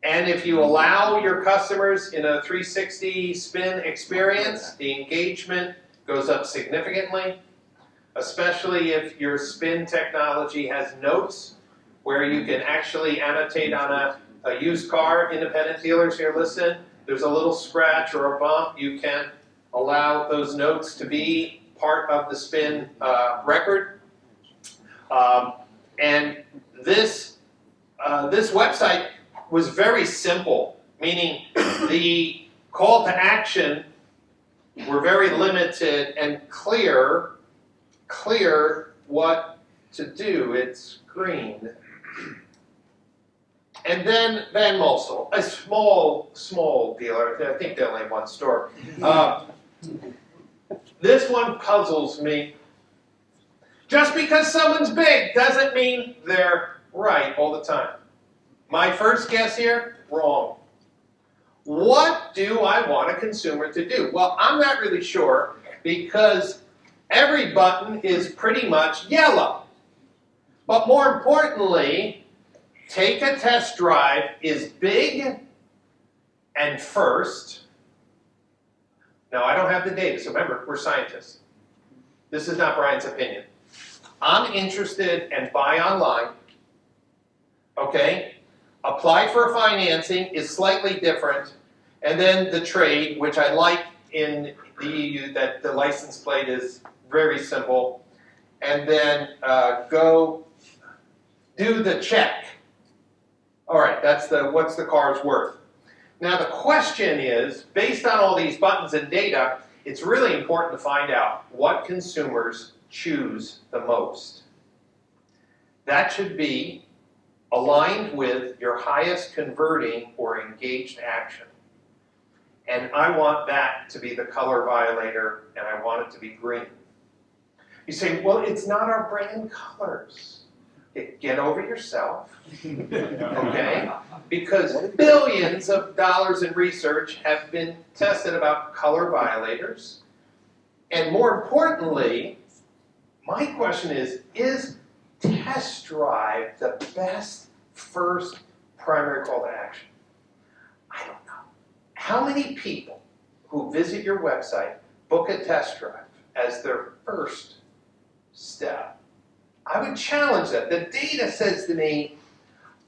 And if you allow your customers in a 360 spin experience, the engagement goes up significantly, especially if your spin technology has notes where you can actually annotate on a used car. Independent dealers here, listen, there's a little scratch or a bump, you can allow those notes to be part of the spin record. And this website was very simple, meaning the call to action were very limited and clear what to do. It's green. And then Van Mosel, a small dealer, I think they only have one store. This one puzzles me. Just because someone's big doesn't mean they're right all the time. My first guess here, wrong. What do I want a consumer to do? Well, I'm not really sure, because every button is pretty much yellow. But more importantly, take a test drive is big and first. Now, I don't have the data, so remember, we're scientists. This is not Brian's opinion. I'm interested and buy online. Okay? Apply for financing is slightly different. And then the trade, which I like in the EU, that the license plate is very simple. And then go do the check. All right, that's the what's the car's worth. Now the question is, based on all these buttons and data, it's really important to find out what consumers choose the most. That should be aligned with your highest converting or engaged action. And I want that to be the color violator, and I want it to be green. You say, well, it's not our brand colors. Okay, get over yourself, okay? Because billions of dollars in research have been tested about color violators. And more importantly, my question is test drive the best first primary call to action? I don't know. How many people who visit your website book a test drive as their first step? I would challenge that. The data says to me,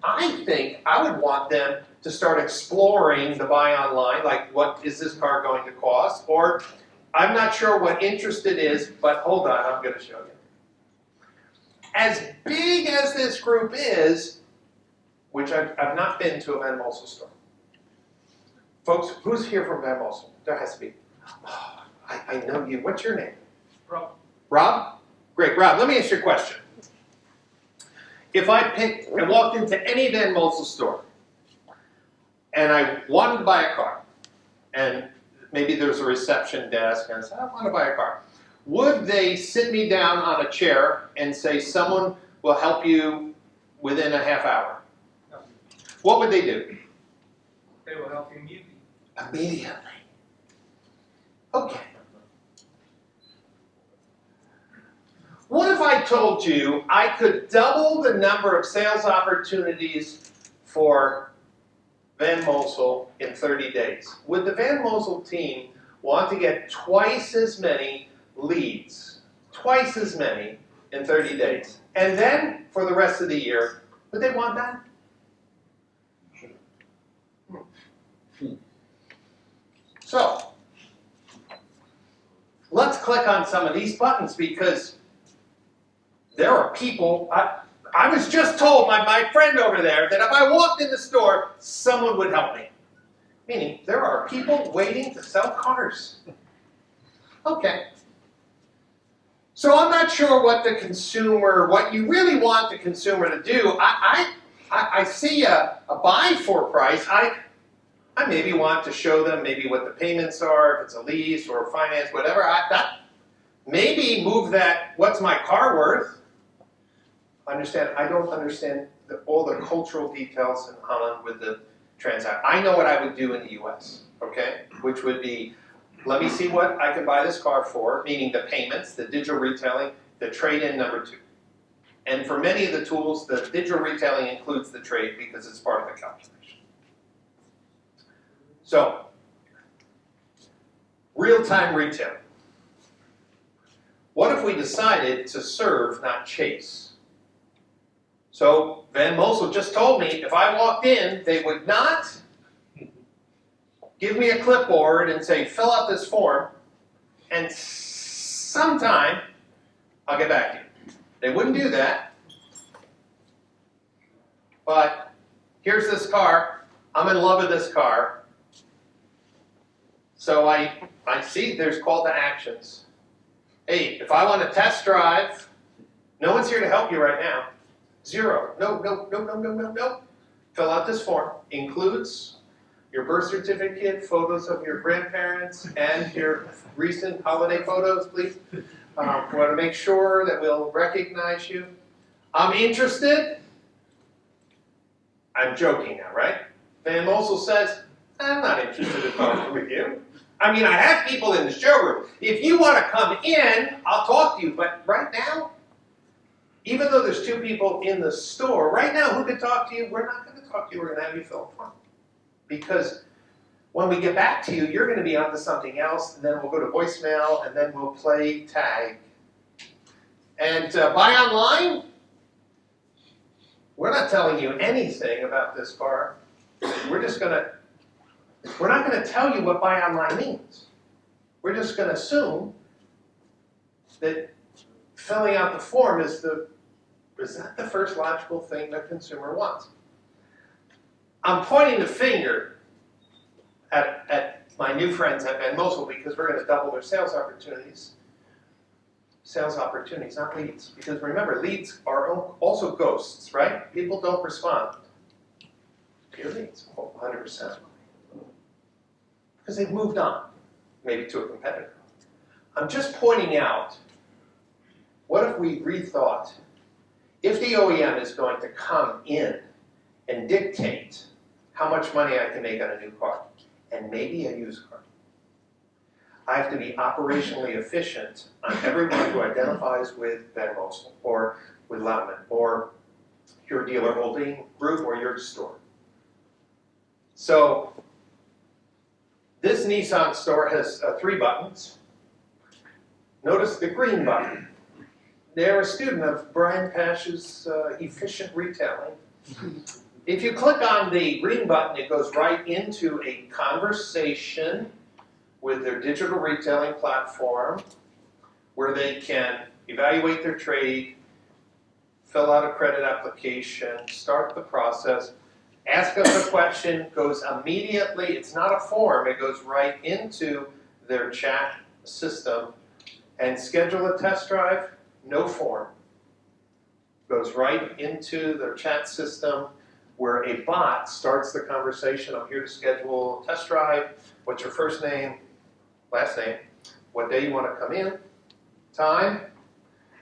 I think I would want them to start exploring the buy online, like what is this car going to cost? Or I'm not sure what interested is, but hold on, I'm going to show you. As big as this group is, which I've not been to a Van Mossel store. Folks, who's here from Van Mossel? There has to be. Oh, I know you. What's your name? Rob. Rob? Great. Rob, let me ask you a question. If I walked into any Van Mossel store and I wanted to buy a car, and maybe there's a reception desk and I said, I want to buy a car, would they sit me down on a chair and say, someone will help you within a half hour? No. What would they do? They will help you immediately. Immediately. Okay. What if I told you I could double the number of sales opportunities for Van Mossel in 30 days? Would the Van Mossel team want to get twice as many leads, twice as many in 30 days? And then, for the rest of the year, would they want that? So, let's click on some of these buttons because there are people, I was just told by my friend over there that if I walked in the store, someone would help me. Meaning, there are people waiting to sell cars. Okay. So I'm not sure what the consumer, what you really want the consumer to do. I see a buy for price. I maybe want to show them maybe what the payments are, if it's a lease or finance, whatever. Maybe move that, what's my car worth? Understand, I don't understand all the cultural details in Holland with the transaction. I know what I would do in the US, okay? Which would be, let me see what I can buy this car for, meaning the payments, the digital retailing, the trade-in number 2. And for many of the tools, the digital retailing includes the trade because it's part of the calculation. So, real-time retailing. What if we decided to serve, not chase? So, Van Mossel just told me if I walked in, they would not give me a clipboard and say, fill out this form, and sometime I'll get back to you. They wouldn't do that. But here's this car. I'm in love with this car. So I see there's call to actions. Hey, if I want to test drive, no one's here to help you right now. 0. No. Fill out this form. Includes your birth certificate, photos of your grandparents, and your recent holiday photos, please. We want to make sure that we'll recognize you. I'm interested. I'm joking now, right? Van Mossel says, I'm not interested in talking with you. I mean, I have people in the showroom. If you want to come in, I'll talk to you. But right now, even though there's 2 people in the store, right now who could talk to you? We're not going to talk to you, we're going to have you fill a form. Because when we get back to you, you're going to be onto something else, and then we'll go to voicemail, and then we'll play tag. And buy online, we're not telling you anything about this part. We're not going to tell you what buy online means. We're just going to assume that filling out the form is not the first logical thing the consumer wants. I'm pointing the finger at my new friends at Van Mosul because we're going to double their sales opportunities. Sales opportunities, not leads. Because remember, leads are also ghosts, right? People don't respond to your leads 100%. Because they've moved on, maybe to a competitor. I'm just pointing out, what if we rethought, if the OEM is going to come in and dictate how much money I can make on a new car, and maybe a used car, I have to be operationally efficient on everyone who identifies with Van Mosul, or with Lauman, or your dealer holding group, or your store. So, this Nissan store has 3 buttons. Notice the green button. They're a student of Brian Pasch's efficient retailing. If you click on the green button, it goes right into a conversation with their digital retailing platform where they can evaluate their trade, fill out a credit application, start the process, ask us a question, goes immediately, it's not a form, it goes right into their chat system, and schedule a test drive, no form. Goes right into their chat system where a bot starts the conversation. I'm here to schedule a test drive. What's your first name, last name, what day you want to come in, time,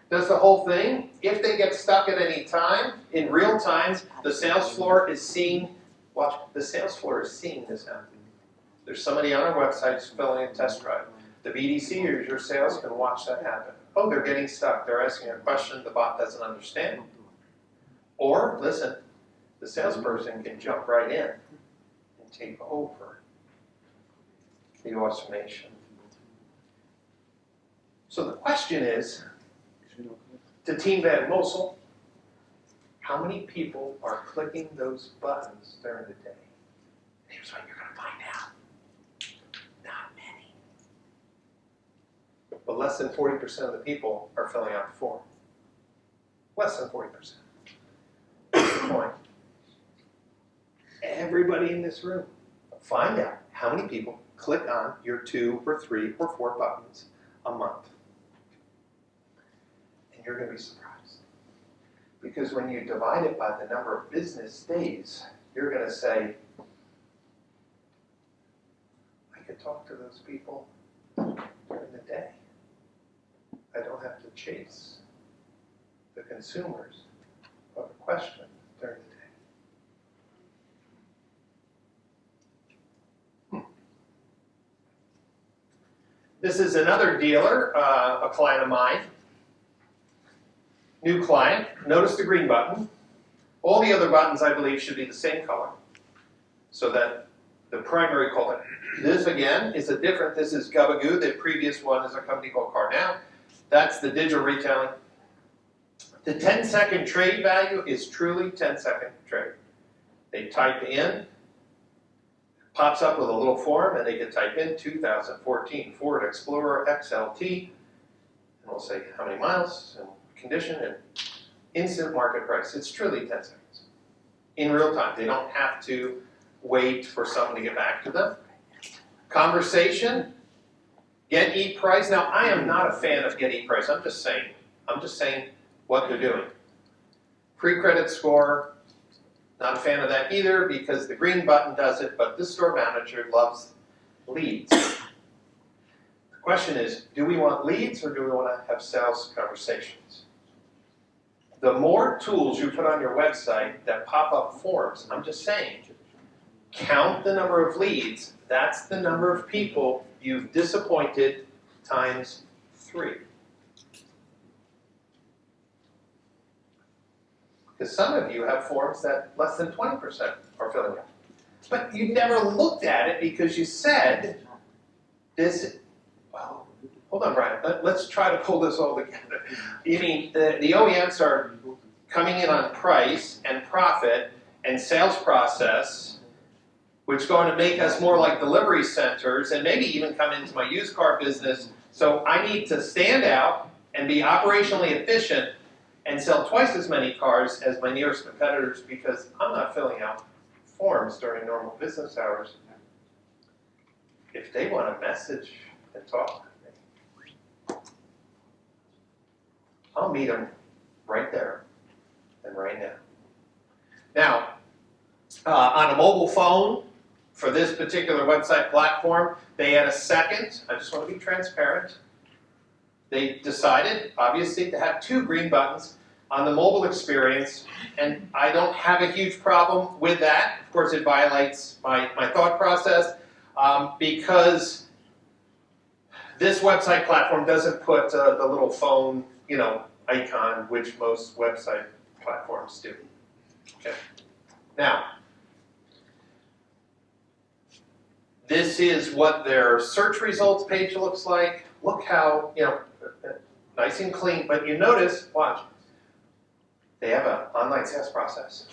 does the whole thing. If they get stuck at any time, in real time, the sales floor is seeing, watch, the sales floor is seeing this happen. There's somebody on our website filling a test drive. The BDC or your sales can watch that happen. Oh, they're getting stuck. They're asking a question the bot doesn't understand. Or, listen, the salesperson can jump right in and take over the automation. So the question is, to Team Van Mosul, how many people are clicking those buttons during the day? Here's what you're going to find out. Not many. But less than 40% of the people are filling out the form. Less than 40%. Point. Everybody in this room, find out how many people click on your 2 or 3 or 4 buttons a month. And you're going to be surprised. Because when you divide it by the number of business days, you're going to say, I could talk to those people during the day. I don't have to chase the consumers of a question during the day. This is another dealer, a client of mine. New client. Notice the green button. All the other buttons, I believe, should be the same color. So that the primary color. This, again, is this is Gabagoo. The previous one is a company called CarNow. That's the digital retailing. The 10-second trade value is truly 10-second trade. They type in, pops up with a little form, and they can type in 2014 Ford Explorer XLT, and we'll say how many miles and condition and instant market price. It's truly 10 seconds. In real time. They don't have to wait for someone to get back to them. Conversation, get eat price. Now, I am not a fan of get eat price. I'm just saying what they're doing. Free credit score, not a fan of that either because the green button does it, but this store manager loves leads. The question is, do we want leads or do we want to have sales conversations? The more tools you put on your website that pop up forms, I'm just saying, count the number of leads. That's the number of people you've disappointed times 3. Because some of you have forms that less than 20% are filling out. But you've never looked at it because you said, this, well, hold on, Brian, let's try to pull this all together. You mean the OEMs are coming in on price and profit and sales process, which is going to make us more like delivery centers and maybe even come into my used car business. So I need to stand out and be operationally efficient and sell twice as many cars as my nearest competitors because I'm not filling out forms during normal business hours. If they want a message and talk to me, I'll meet them right there and right now. Now, on a mobile phone, for this particular website platform, they had a second, I just want to be transparent, they decided, obviously, to have 2 green buttons on the mobile experience, and I don't have a huge problem with that. Of course, it violates my thought process because this website platform doesn't put the little phone, icon, which most website platforms do. Okay. Now, this is what their search results page looks like. Look how, nice and clean, but you notice, watch, they have an online sales process.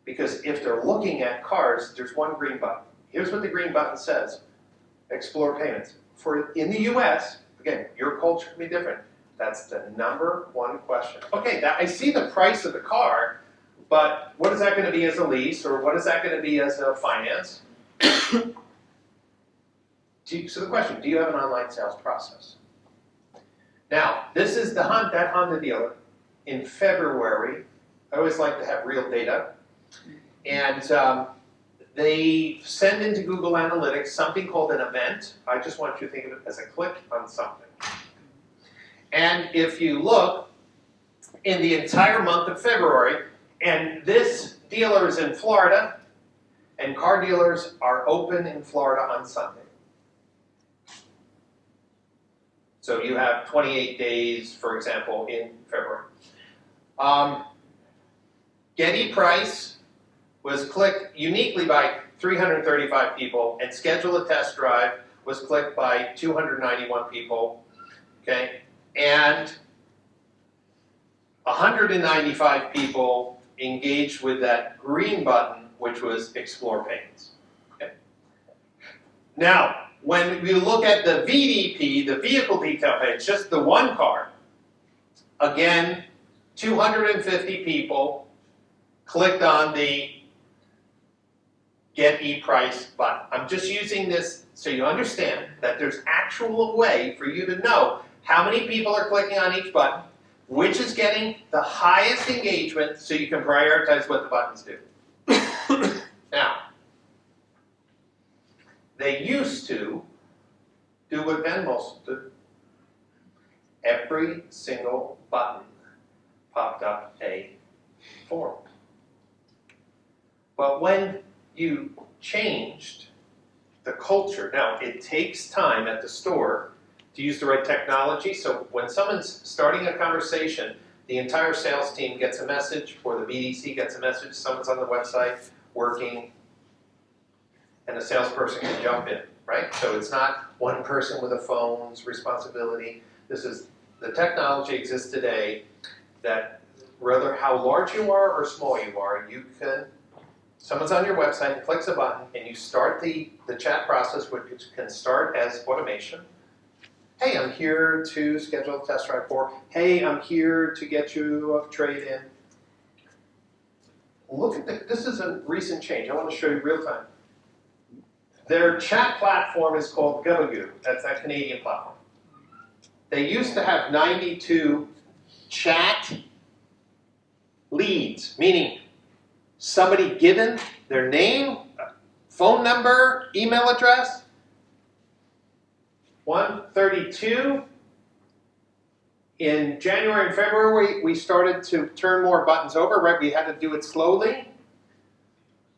Because if they're looking at cars, there's one green button. Here's what the green button says. Explore payments. In the US, again, your culture can be different. That's the #1 question. Okay, I see the price of the car, but what is that going to be as a lease, or what is that going to be as a finance? So the question, do you have an online sales process? Now, this is that Honda dealer in February. I always like to have real data. And they send into Google Analytics something called an event. I just want you to think of it as a click on something. And if you look in the entire month of February, and this dealer is in Florida, and car dealers are open in Florida on Sunday. So you have 28 days, for example, in February. Get price was clicked uniquely by 335 people, and schedule a test drive was clicked by 291 people. Okay, and 195 people engaged with that green button, which was explore payments. Okay. Now, when we look at the VDP, the vehicle detail page, just the one car, again, 250 people clicked on the Get e-price button. I'm just using this so you understand that there's actual way for you to know how many people are clicking on each button, which is getting the highest engagement, so you can prioritize what the buttons do. Now, they used to do what Venmo did. Every single button popped up a form. But when you changed the culture, now it takes time at the store to use the right technology, so when someone's starting a conversation, the entire sales team gets a message, or the BDC gets a message, someone's on the website working, and the salesperson can jump in, right? So it's not one person with a phone's responsibility. This is, the technology exists today that whether how large you are or small you are, you can, someone's on your website and clicks a button and you start the chat process, which can start as automation. Hey, I'm here to schedule a test drive for. Hey, I'm here to get you a trade-in. Look at this is a recent change. I want to show you real time. Their chat platform is called Gabagoo. That's that Canadian platform. They used to have 92 chat leads, meaning somebody given their name, phone number, email address. 132. In January and February, we started to turn more buttons over, right? We had to do it slowly.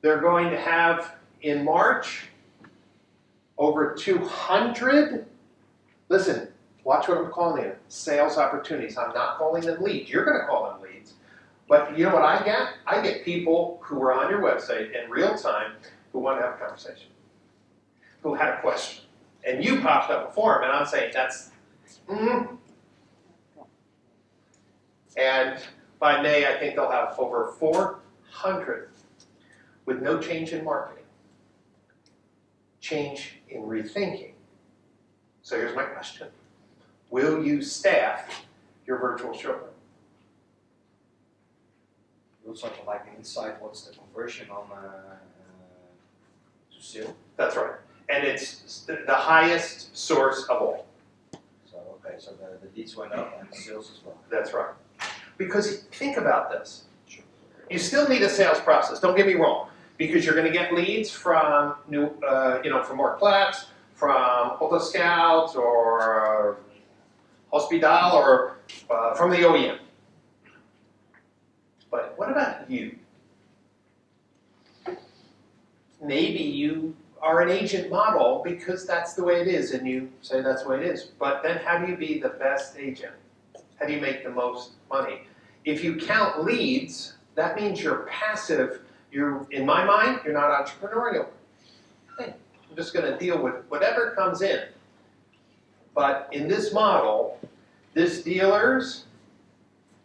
They're going to have, in March, over 200. Listen, watch what I'm calling them. Sales opportunities. I'm not calling them leads. You're going to call them leads. But you know what I get? I get people who are on your website in real time who want to have a conversation, who had a question. And you popped up before them, and I'm saying that's, And by May, I think they'll have over 400 with no change in marketing, change in rethinking. So here's my question. Will you staff your virtual showroom? We'll sort of like insight what's the conversion on to sale. That's right. And it's the highest source of all. So, okay, so the leads went up and the sales as well. That's right. Because think about this. You still need a sales process, don't get me wrong, because you're going to get leads from from Mark Platts, from Auto Scout, or Hospital, or from the OEM. But what about you? Maybe you are an agent model because that's the way it is, and you say that's the way it is. But then how do you be the best agent? How do you make the most money? If you count leads, that means you're passive. In my mind, you're not entrepreneurial. Hey, I'm just going to deal with whatever comes in. But in this model, this dealer's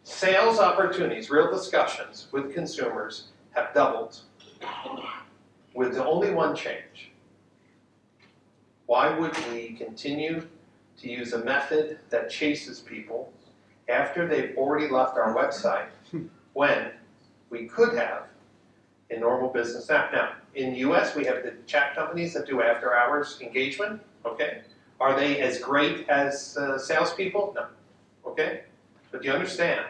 sales opportunities, real discussions with consumers have doubled with only one change. Why would we continue to use a method that chases people after they've already left our website when we could have in normal business? Now, in the US, we have the chat companies that do after-hours engagement, okay? Are they as great as salespeople? No, okay? But do you understand?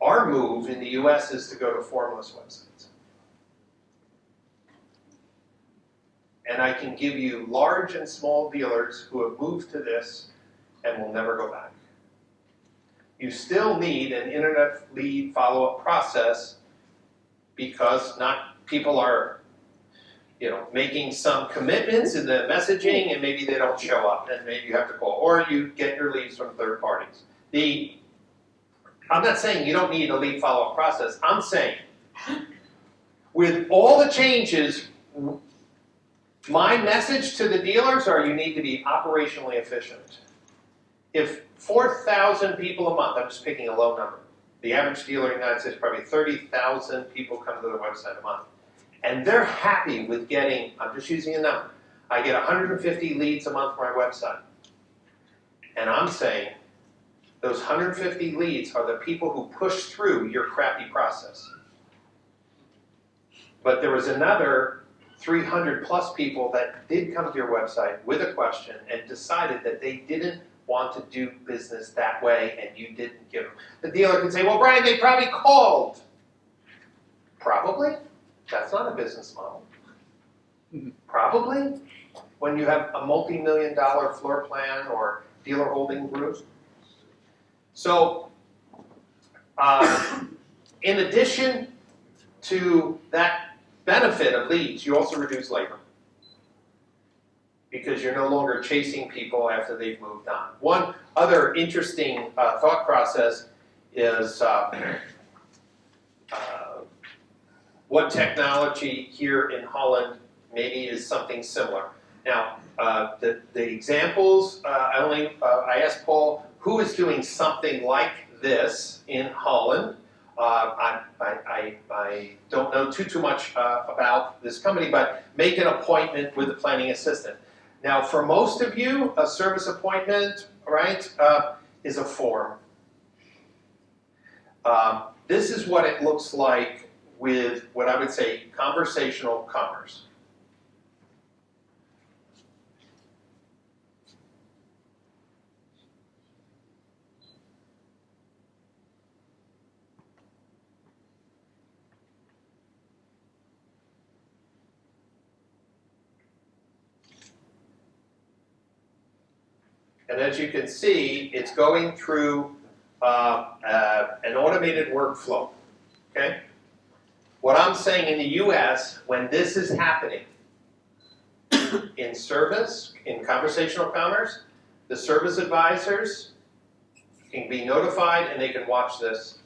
Our move in the US is to go to formless websites. And I can give you large and small dealers who have moved to this and will never go back. You still need an internet lead follow-up process because people are making some commitments in the messaging and maybe they don't show up and maybe you have to call. Or you get your leads from third parties. I'm not saying you don't need a lead follow-up process. I'm saying with all the changes, my message to the dealers are you need to be operationally efficient. If 4,000 people a month, I'm just picking a low number, the average dealer in the United States, probably 30,000 people come to their website a month. And they're happy with getting, I'm just using a number, I get 150 leads a month for my website. And I'm saying those 150 leads are the people who push through your crappy process. But there was another 300 plus people that did come to your website with a question and decided that they didn't want to do business that way and you didn't give them. The dealer can say, well, Brian, they probably called. Probably. That's not a business model. Probably. When you have a multi-million-dollar floor plan or dealer holding group. So, in addition to that benefit of leads, you also reduce labor. Because you're no longer chasing people after they've moved on. One other interesting thought process is what technology here in Holland maybe is something similar. Now, the examples, I asked Paul, who is doing something like this in Holland? I don't know too much about this company, but make an appointment with a planning assistant. Now, for most of you, a service appointment, right, is a form. This is what it looks like with what I would say conversational commerce. And as you can see, it's going through an automated workflow, okay? What I'm saying in the US, when this is happening in service, in conversational commerce, the service advisors can be notified and they can watch this.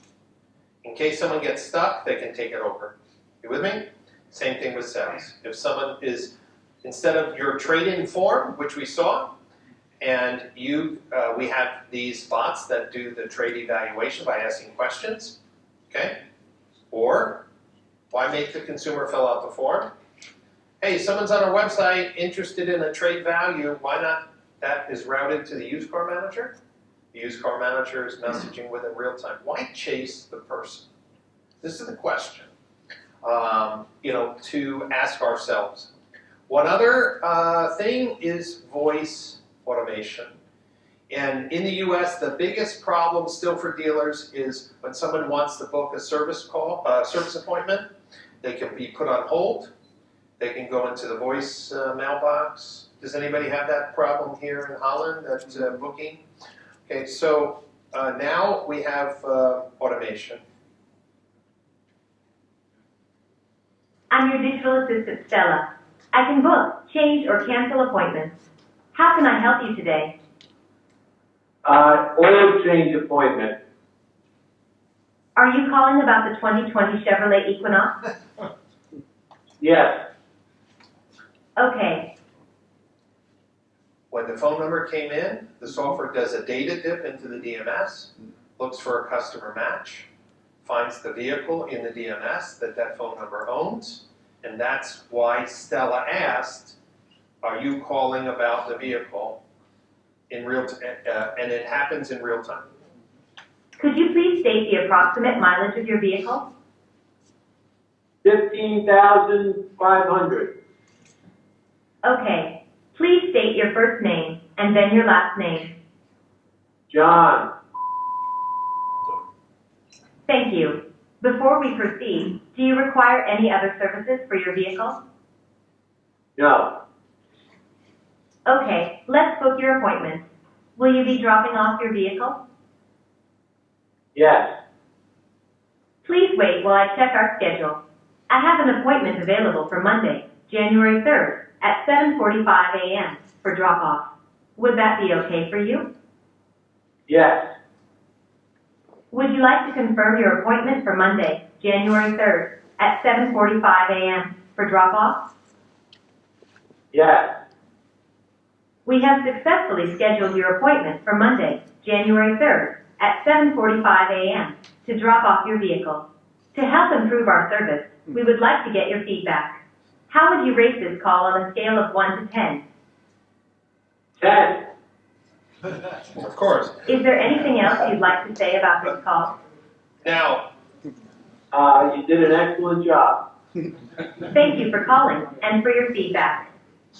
In case someone gets stuck, they can take it over. You with me? Same thing with sales. If someone is, instead of your trade-in form, which we saw, and we have these bots that do the trade evaluation by asking questions, okay? Or, why make the consumer fill out the form? Hey, someone's on our website interested in a trade value, why not? That is routed to the used car manager. The used car manager is messaging with in real time. Why chase the person? This is the question, to ask ourselves. One other thing is voice automation. And in the US, the biggest problem still for dealers is when someone wants to book a service appointment, they can be put on hold. They can go into the voice mailbox. Does anybody have that problem here in Holland, that booking? Okay, so now we have automation. I'm your digital assistant, Stella. I can book, change, or cancel appointments. How can I help you today? Oil change appointment. Are you calling about the 2020 Chevrolet Equinox? Yes. Okay. When the phone number came in, the software does a data dip into the DMS, looks for a customer match, finds the vehicle in the DMS that phone number owns, and that's why Stella asked, are you calling about the vehicle in real time? And it happens in real time. Could you please state the approximate mileage of your vehicle? 15,500. Okay. Please state your first name and then your last name. John. Thank you. Before we proceed, do you require any other services for your vehicle? No. Okay, let's book your appointment. Will you be dropping off your vehicle? Yes. Please wait while I check our schedule. I have an appointment available for Monday, January 3rd at 7:45 a.m. for drop-off. Would that be okay for you? Yes. Would you like to confirm your appointment for Monday, January 3rd at 7:45 a.m. for drop-off? Yes. We have successfully scheduled your appointment for Monday, January 3rd at 7:45 a.m. to drop off your vehicle. To help improve our service, we would like to get your feedback. How would you rate this call on a scale of 1 to 10? 10. Of course. Is there anything else you'd like to say about this call? Now, you did an excellent job. Thank you for calling and for your feedback.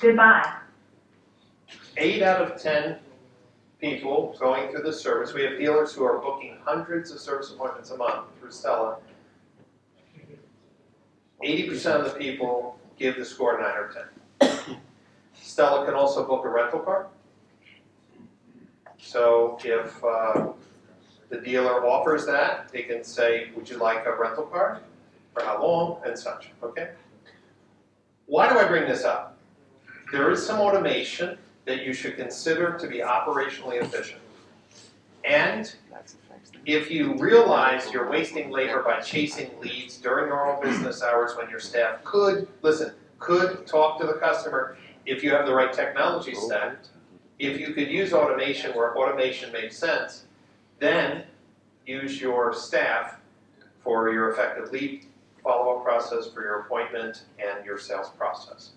Goodbye. 8 out of 10 people going through the service. We have dealers who are booking hundreds of service appointments a month through Stella. 80% of the people give the score 9 or 10. Stella can also book a rental car. So if the dealer offers that, they can say, would you like a rental car? For how long? And such, okay? Why do I bring this up? There is some automation that you should consider to be operationally efficient. And if you realize you're wasting labor by chasing leads during normal business hours when your staff could talk to the customer if you have the right technology stack, if you could use automation where automation makes sense, then use your staff for your effective lead follow-up process, for your appointment, and your sales process.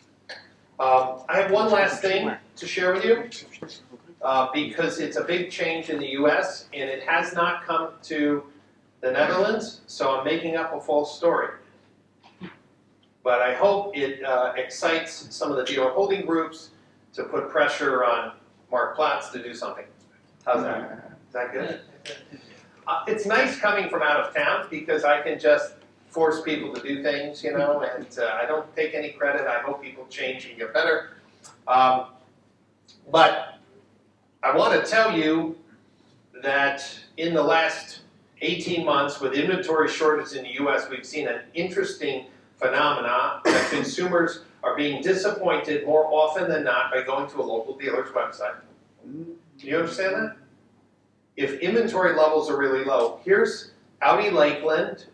I have one last thing to share with you because it's a big change in the US and it has not come to the Netherlands, so I'm making up a false story. But I hope it excites some of the dealer holding groups to put pressure on Mark Platts to do something. How's that? Is that good? It's nice coming from out of town because I can just force people to do things, you know, and I don't take any credit. I hope people change and get better. But I want to tell you that in the last 18 months, with inventory shortage in the US, we've seen an interesting phenomena that consumers are being disappointed more often than not by going to a local dealer's website. Do you understand that? If inventory levels are really low, here's Audi Lakeland,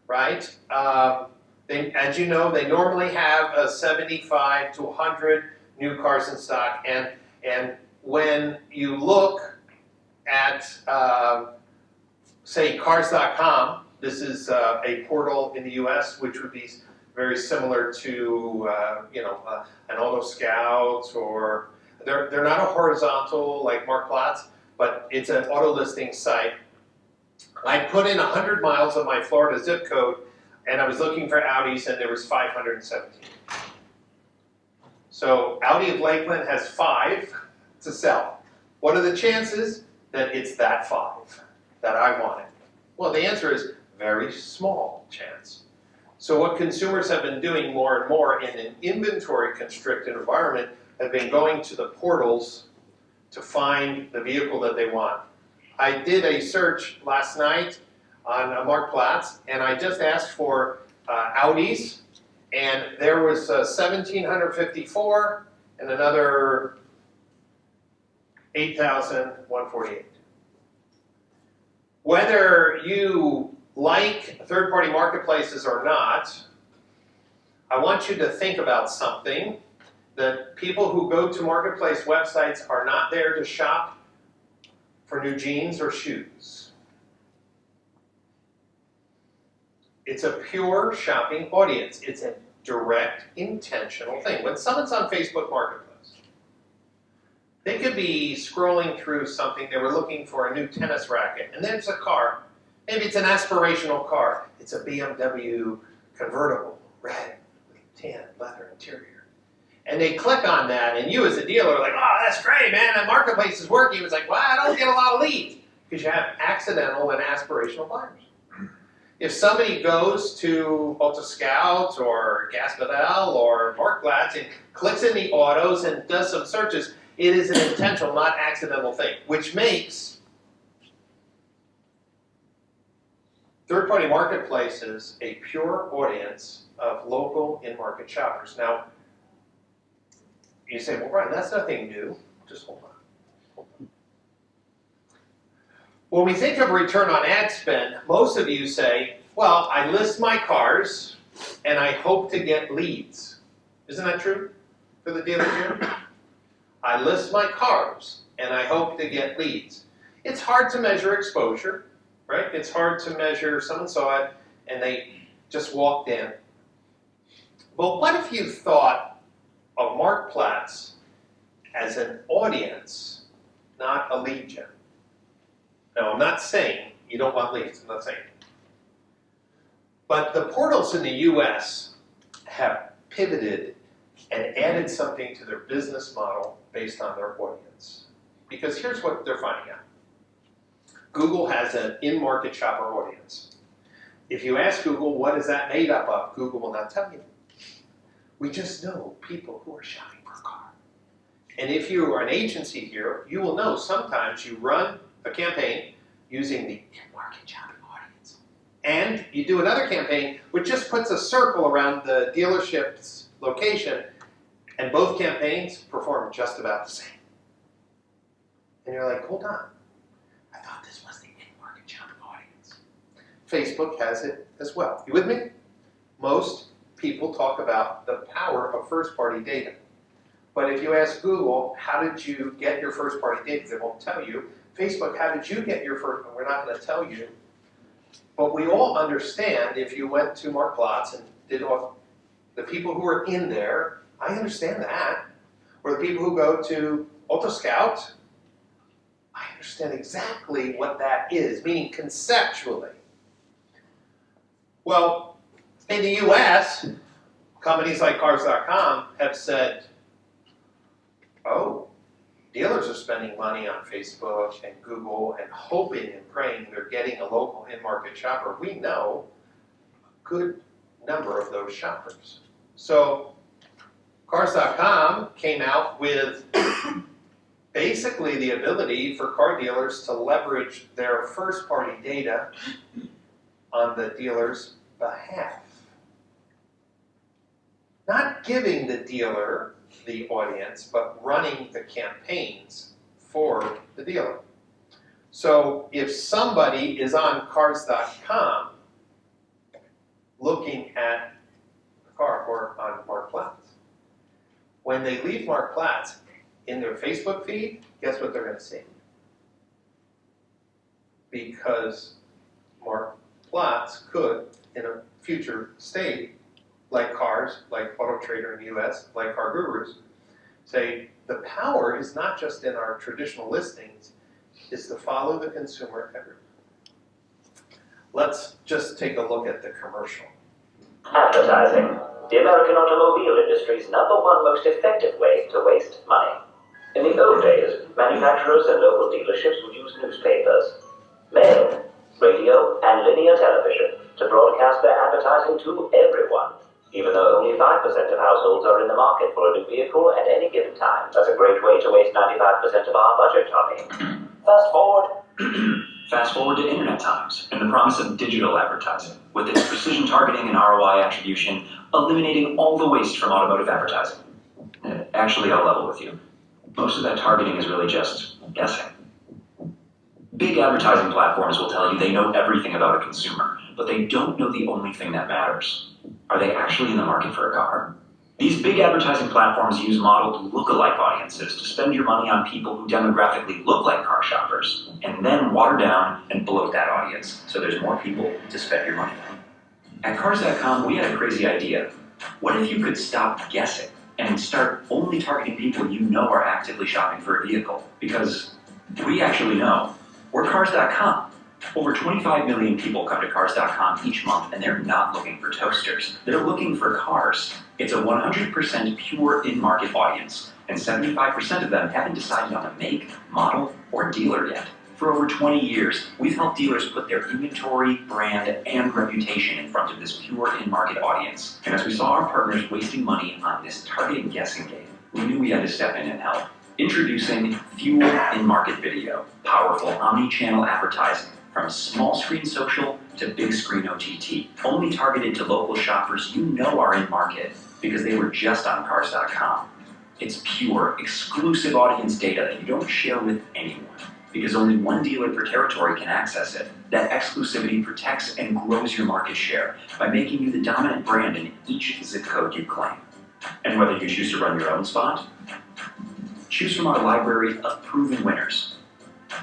right? As you know, they normally have 75 to 100 new cars in stock, and when you look at, say, cars.com, this is a portal in the U.S. which would be very similar to, an Auto Scout, or they're not a horizontal like Mark Platz, but it's an auto listing site. I put in 100 miles of my Florida zip code, and I was looking for Audis, and there was 517. So Audi of Lakeland has 5 to sell. What are the chances that it's that 5 that I wanted? Well, the answer is very small chance. So what consumers have been doing more and more in an inventory-constricted environment have been going to the portals to find the vehicle that they want. I did a search last night on Mark Platz, and I just asked for Audis, and there was 1,754 and another 8,148. Whether you like third-party marketplaces or not, I want you to think about something, that people who go to marketplace websites are not there to shop for new jeans or shoes. It's a pure shopping audience. It's a direct, intentional thing. When someone's on Facebook Marketplace, they could be scrolling through something, they were looking for a new tennis racket, and there's a car. Maybe it's an aspirational car. It's a BMW convertible, red, with tan leather interior. And they click on that, and you as a dealer are like, oh, that's great, man, that marketplace is working. It's like, well, I don't get a lot of leads, because you have accidental and aspirational buyers. If somebody goes to Auto Scout or Gaspedal or Mark Platz and clicks in the autos and does some searches, it is an intentional, not accidental thing, which makes third-party marketplaces a pure audience of local in-market shoppers. Now, you say, well, Brian, that's nothing new. Just hold on. When we think of return on ad spend, most of you say, well, I list my cars and I hope to get leads. Isn't that true for the dealer here? I list my cars and I hope to get leads. It's hard to measure exposure, right? It's hard to measure, someone saw it and they just walked in. But what if you thought of Mark Platz as an audience, not a lead gen? Now, I'm not saying you don't want leads, I'm not saying it. But the portals in the US have pivoted and added something to their business model based on their audience. Because here's what they're finding out. Google has an in-market shopper audience. If you ask Google, what is that made up of? Google will not tell you. We just know people who are shopping for a car. And if you are an agency here, you will know sometimes you run a campaign using the in-market shopping audience. And you do another campaign which just puts a circle around the dealership's location, and both campaigns perform just about the same. And you're like, hold on, I thought this was the in-market shopping audience. Facebook has it as well. You with me? Most people talk about the power of first-party data. But if you ask Google, how did you get your first-party data? They won't tell you. Facebook, how did you get your first? We're not going to tell you. But we all understand, if you went to Mark Platz and did all the people who are in there, I understand that. Or the people who go to Auto Scout, I understand exactly what that is, meaning conceptually. Well, in the US, companies like Cars.com have said, oh, dealers are spending money on Facebook and Google and hoping and praying they're getting a local in-market shopper. We know a good number of those shoppers. So Cars.com came out with basically the ability for car dealers to leverage their first-party data on the dealer's behalf. Not giving the dealer the audience, but running the campaigns for the dealer. So if somebody is on cars.com looking at a car or on Mark Platts, when they leave Mark Platts in their Facebook feed, guess what they're going to see? Because Mark Platts could, in a future state, like Cars, like Auto Trader in the US, like Car Gurus, say the power is not just in our traditional listings, is to follow the consumer everywhere. Let's just take a look at the commercial. Advertising. The American automobile industry's #1 most effective way to waste money. In the old days, manufacturers and local dealerships would use newspapers, mail, radio, and linear television to broadcast their advertising to everyone, even though only 5% of households are in the market for a new vehicle at any given time. That's a great way to waste 95% of our budget, Tommy. Fast forward. Fast forward to internet times and the promise of digital advertising, with its precision targeting and ROI attribution, eliminating all the waste from automotive advertising. Actually, I'll level with you. Most of that targeting is really just guessing. Big advertising platforms will tell you they know everything about a consumer, but they don't know the only thing that matters. Are they actually in the market for a car? These big advertising platforms use modeled lookalike audiences to spend your money on people who demographically look like car shoppers, and then water down and bloat that audience so there's more people to spend your money on. At Cars.com, we had a crazy idea. What if you could stop guessing and start only targeting people you know are actively shopping for a vehicle? Because we actually know. We're Cars.com. Over 25 million people come to Cars.com each month, and they're not looking for toasters. They're looking for cars. It's a 100% pure in-market audience, and 75% of them haven't decided on a make, model, or dealer yet. For over 20 years, we've helped dealers put their inventory, brand, and reputation in front of this pure in-market audience. And as we saw our partners wasting money on this targeted guessing game, we knew we had to step in and help. Introducing Fuel in-market video, powerful omni-channel advertising, from small screen social to big screen OTT, only targeted to local shoppers you know are in market because they were just on Cars.com. It's pure, exclusive audience data that you don't share with anyone, because only one dealer per territory can access it. That exclusivity protects and grows your market share by making you the dominant brand in each zip code you claim. And whether you choose to run your own spot, choose from our library of proven winners,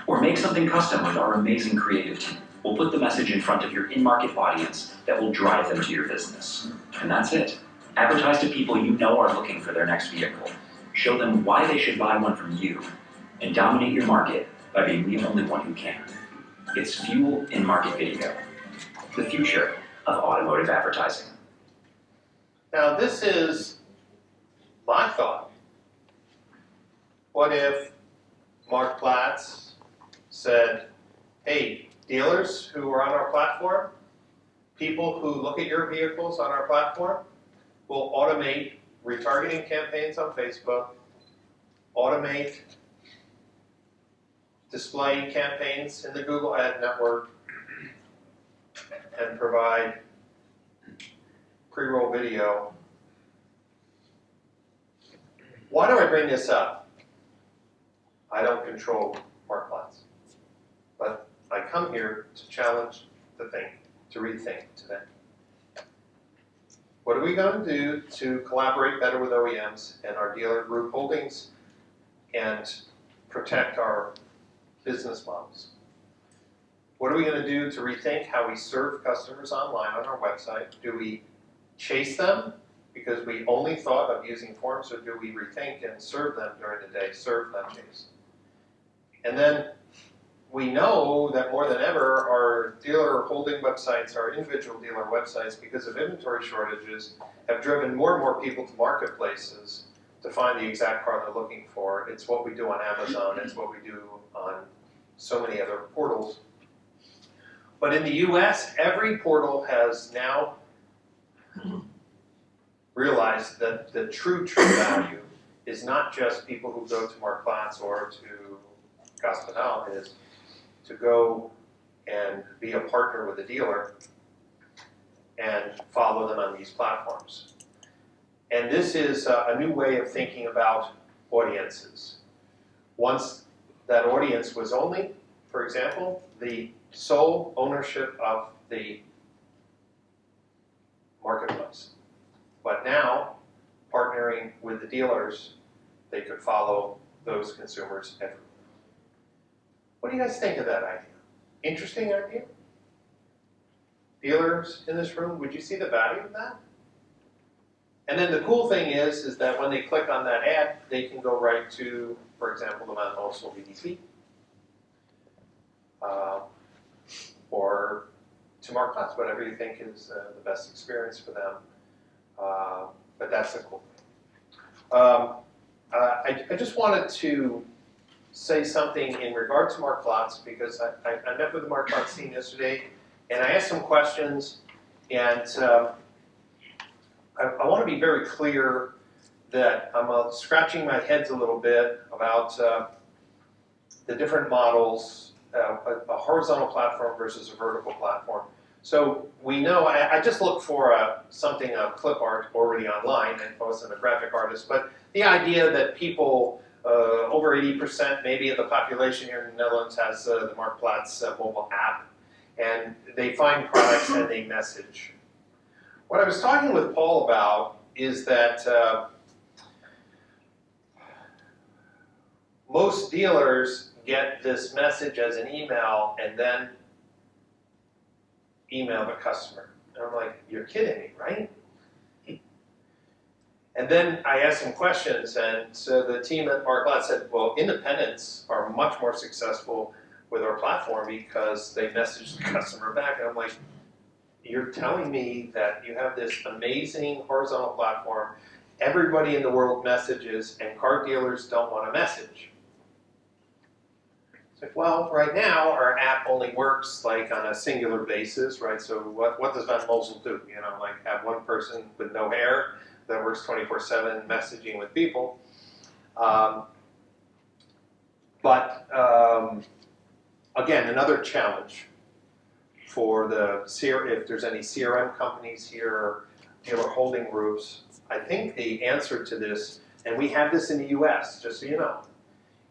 or make something custom with our amazing creative team. We'll put the message in front of your in-market audience that will drive them to your business. And that's it. Advertise to people you know are looking for their next vehicle. Show them why they should buy one from you, and dominate your market by being the only one who can. It's Fuel in-market video, the future of automotive advertising. Now this is my thought. What if Mark Platts said, hey, dealers who are on our platform, people who look at your vehicles on our platform, will automate retargeting campaigns on Facebook, automate display campaigns in the Google Ad Network, and provide pre-roll video. Why do I bring this up? I don't control Mark Platts. But I come here to challenge the think, to rethink today. What are we going to do to collaborate better with OEMs and our dealer group holdings and protect our business models? What are we going to do to rethink how we serve customers online on our website? Do we chase them because we only thought of using forms, or do we rethink and serve them during the day, serve, not chase? And then we know that more than ever, our dealer holding websites, our individual dealer websites, because of inventory shortages, have driven more and more people to marketplaces to find the exact car they're looking for. It's what we do on Amazon, it's what we do on so many other portals. But in the US, every portal has now realized that the true value is not just people who go to Mark Platts or to Gospedal, is to go and be a partner with a dealer and follow them on these platforms. And this is a new way of thinking about audiences. Once that audience was only for example, the sole ownership of the marketplace. But now, partnering with the dealers, they could follow those consumers everywhere. What do you guys think of that idea? Interesting idea? Dealers in this room, would you see the value of that? And then the cool thing is that when they click on that ad, they can go right to, for example, the Van Mossel VDC, or to Mark Platz, whatever you think is the best experience for them. But that's the cool thing. I just wanted to say something in regard to Mark Platz, because I met with the Mark Platz team yesterday, and I asked some questions, and I want to be very clear that I'm scratching my heads a little bit about the different models, a horizontal platform versus a vertical platform. So we know, I just looked for a clip art already online, and I wasn't a graphic artist, but the idea that people, over 80% maybe of the population here in the Netherlands has the Mark Platz mobile app, and they find products and they message. What I was talking with Paul about is that most dealers get this message as an email and then email the customer. And I'm like, you're kidding me, right? And then I asked some questions, and so the team at Mark Platz said, well, independents are much more successful with our platform because they message the customer back. And I'm like, you're telling me that you have this amazing horizontal platform, everybody in the world messages, and car dealers don't want to message. It's like, well, right now our app only works like on a singular basis, right? So what does Van Mossel do? You know, like have one person with no hair that works 24/7 messaging with people. Again, another challenge for if there's any CRM companies here, dealer holding groups, I think the answer to this, and we have this in the US, just so you know,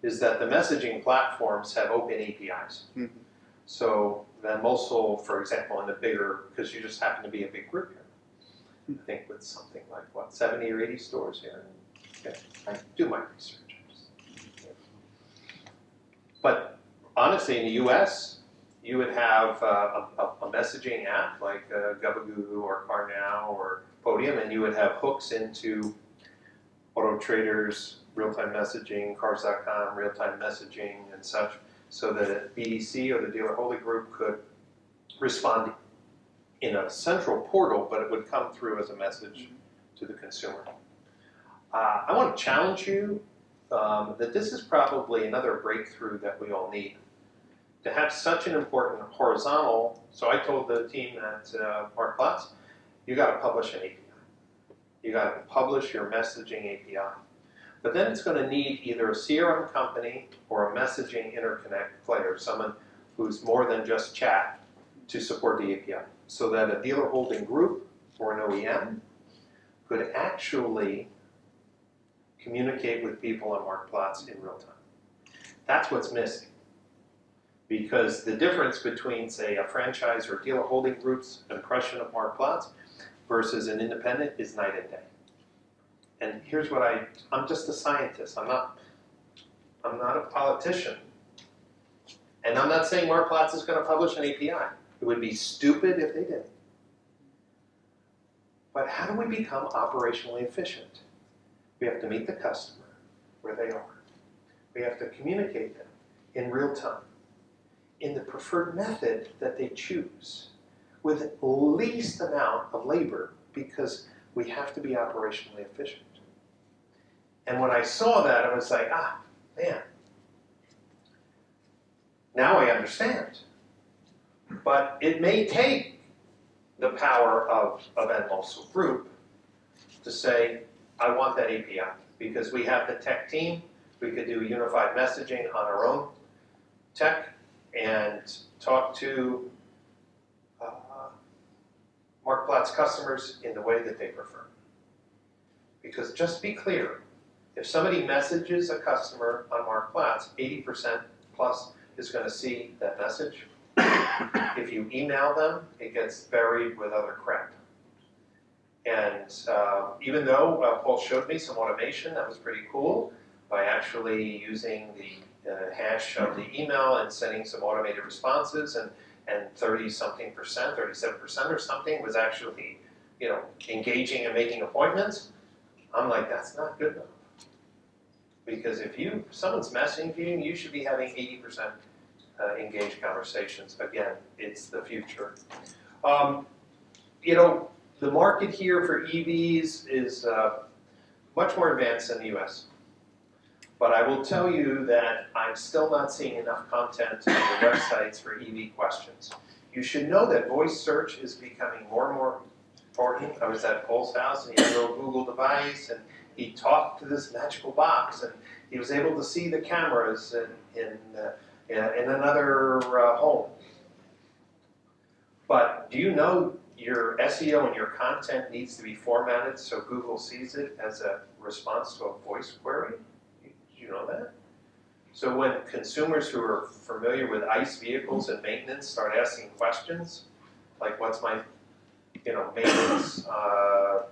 is that the messaging platforms have open APIs. Mm-hmm. So Van Mossel, for example, in the bigger, because you just happen to be a big group here, I think with something like, what, 70 or 80 stores here. Okay. I do my research. But honestly, in the US, you would have a messaging app like Gabagoo or CarNow or Podium, and you would have hooks into Auto Trader's real-time messaging, Cars.com, real-time messaging, and such, so that BDC or the dealer holding group could respond in a central portal, but it would come through as a message to the consumer. I want to challenge you that this is probably another breakthrough that we all need. To have such an important horizontal, so I told the team at Mark Platz, you got to publish an API. You got to publish your messaging API. But then it's going to need either a CRM company or a messaging interconnect player, someone who's more than just chat, to support the API, so that a dealer holding group or an OEM could actually communicate with people on Mark Platz in real time. That's what's missing. Because the difference between, say, a franchise or dealer holding group's impression of Mark Platz versus an independent is night and day. And here's what I'm just a scientist. I'm not a politician. And I'm not saying Mark Platz is going to publish an API. It would be stupid if they did. But how do we become operationally efficient? We have to meet the customer where they are. We have to communicate them in real time, in the preferred method that they choose, with least amount of labor, because we have to be operationally efficient. And when I saw that, I was like, man, now I understand. But it may take the power of a Van Mossel group to say, I want that API, because we have the tech team, we could do unified messaging on our own tech, and talk to Mark Platz customers in the way that they prefer. Because just be clear, if somebody messages a customer on Mark Platz, 80% plus is going to see that message. If you email them, it gets buried with other crap. And even though Paul showed me some automation that was pretty cool by actually using the hash of the email and sending some automated responses, and 30-something percent, 37% or something was actually, you know, engaging and making appointments, I'm like, that's not good enough. Because if someone's messaging you, you should be having 80% engaged conversations. Again, it's the future. You know, the market here for EVs is much more advanced than the US. But I will tell you that I'm still not seeing enough content on the websites for EV questions. You should know that voice search is becoming more and more important. I was at Paul's house and he had a little Google device and he talked to this magical box and he was able to see the cameras in another home. But do you know your SEO and your content needs to be formatted so Google sees it as a response to a voice query? Did you know that? So when consumers who are familiar with ICE vehicles and maintenance start asking questions, like what's my maintenance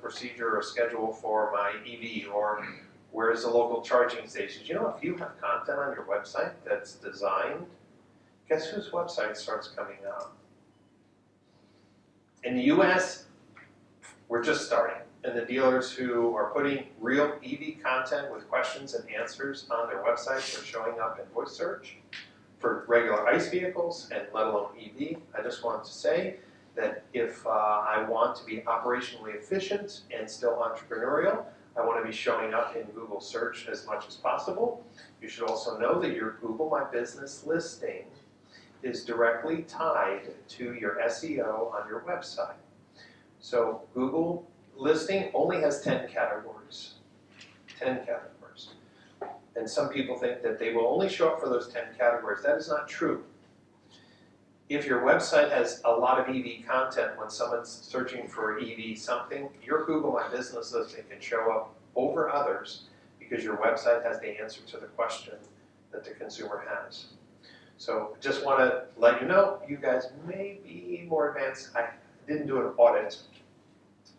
procedure or schedule for my EV, or where's the local charging stations? You know, if you have content on your website that's designed, guess whose website starts coming up? In the US, we're just starting, and the dealers who are putting real EV content with questions and answers on their websites are showing up in voice search for regular ICE vehicles and let alone EV. I just want to say that if I want to be operationally efficient and still entrepreneurial, I want to be showing up in Google search as much as possible. You should also know that your Google My Business listing is directly tied to your SEO on your website. So Google listing only has 10 categories. 10 categories. And some people think that they will only show up for those 10 categories. That is not true. If your website has a lot of EV content, when someone's searching for EV something, your Google My Business listing can show up over others because your website has the answer to the question that the consumer has. So just want to let you know, you guys may be more advanced. I didn't do an audit,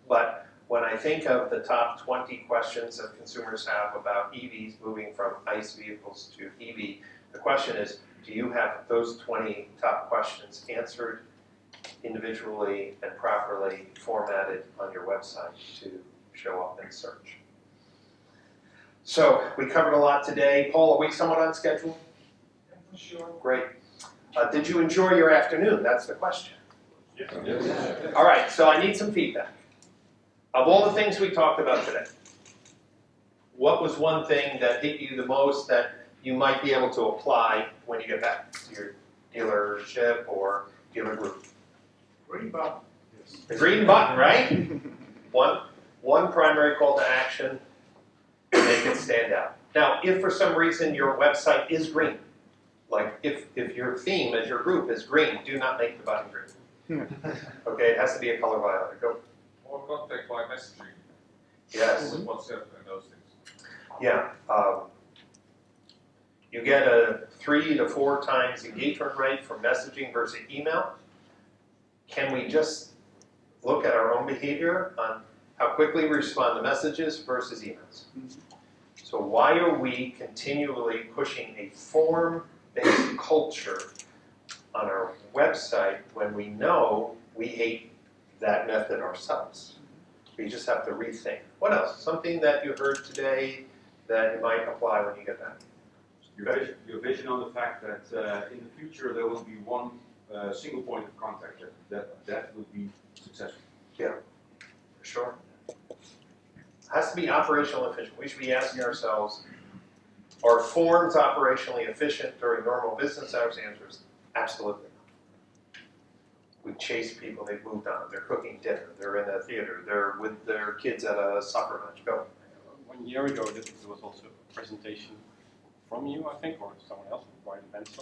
but when I think of the top 20 questions that consumers have about EVs moving from ICE vehicles to EV, the question is, do you have those 20 top questions answered individually and properly formatted on your website to show up in search? So we covered a lot today. Paul, are we somewhat on schedule? Sure. Great. Did you enjoy your afternoon? That's the question. Yes. All right, so I need some feedback. Of all the things we talked about today, what was one thing that hit you the most that you might be able to apply when you get back to your dealership or dealer group? Green button. The green button, right? One primary call to action to make it stand out. Now, if for some reason your website is green, like if your theme as your group is green, do not make the button green. Okay, it has to be a color violet. Go. More contact by messaging. Yes. With WhatsApp and those things. Yeah. You get a 3 to 4 times engagement rate for messaging versus email. Can we just look at our own behavior on how quickly we respond to messages versus emails? So why are we continually pushing a form-based culture on our website when we know we hate that method ourselves? We just have to rethink. What else? Something that you heard today that you might apply when you get back? Your vision on the fact that in the future there will be one single point of contact that will be successful. Yeah, for sure. It has to be operational efficient. We should be asking ourselves, are forms operationally efficient during normal business hours? The answer is absolutely not. We chase people, they've moved on, they're cooking dinner, they're in a theater, they're with their kids at a soccer match. Go. 1 year ago, there was also a presentation from you, I think, or someone else, Brian Pasch,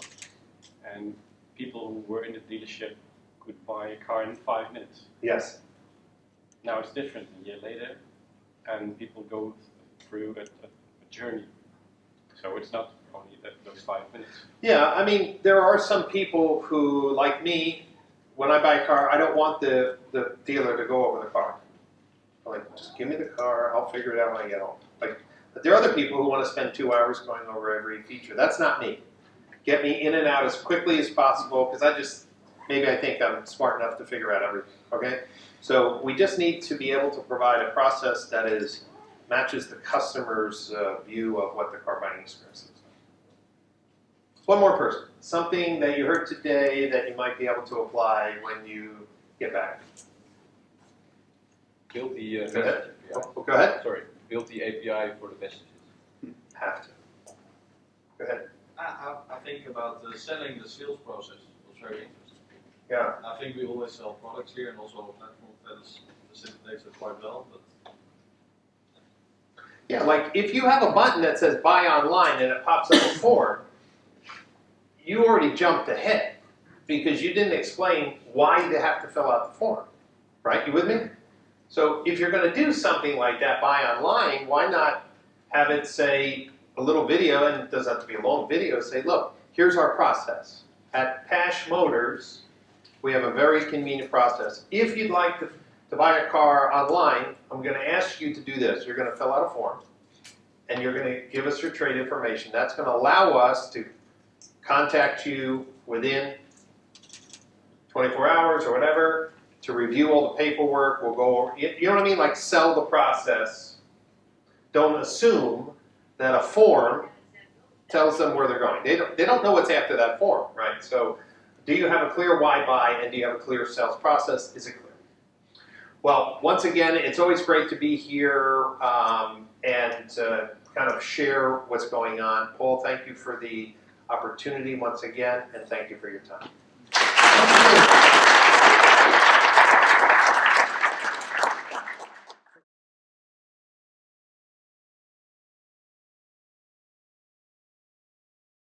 and people who were in the dealership could buy a car in 5 minutes. Yes. Now it's different a year later, and people go through a journey. So it's not only those 5 minutes. Yeah, I mean, there are some people who, like me, when I buy a car, I don't want the dealer to go over the car. I'm like, just give me the car, I'll figure it out when I get home. Like, but there are other people who want to spend 2 hours going over every feature. That's not me. Get me in and out as quickly as possible, because maybe I think I'm smart enough to figure out everything, okay? So we just need to be able to provide a process that matches the customer's view of what the car buying experience is. One more person. Something that you heard today that you might be able to apply when you get back. Build the Go ahead. message API. Oh, go ahead. Sorry, build the API for the messages. Have to. Go ahead. I think about selling the sales process was very interesting. Yeah. I think we always sell products here and also a platform that facilitates it quite well. But Yeah, like if you have a button that says buy online and it pops up a form, you already jumped ahead because you didn't explain why they have to fill out the form, right? You with me? So if you're going to do something like that, buy online, why not have it say a little video, and it doesn't have to be a long video, say, look, here's our process. At Pasch Motors, we have a very convenient process. If you'd like to buy a car online, I'm going to ask you to do this. You're going to fill out a form, and you're going to give us your trade information. That's going to allow us to contact you within 24 hours or whatever to review all the paperwork. We'll go over, you know what I mean? Like sell the process. Don't assume that a form tells them where they're going. They don't know what's after that form, right? So do you have a clear why buy, and do you have a clear sales process? Is it clear? Well, once again, it's always great to be here and kind of share what's going on. Paul, thank you for the opportunity once again, and thank you for your time.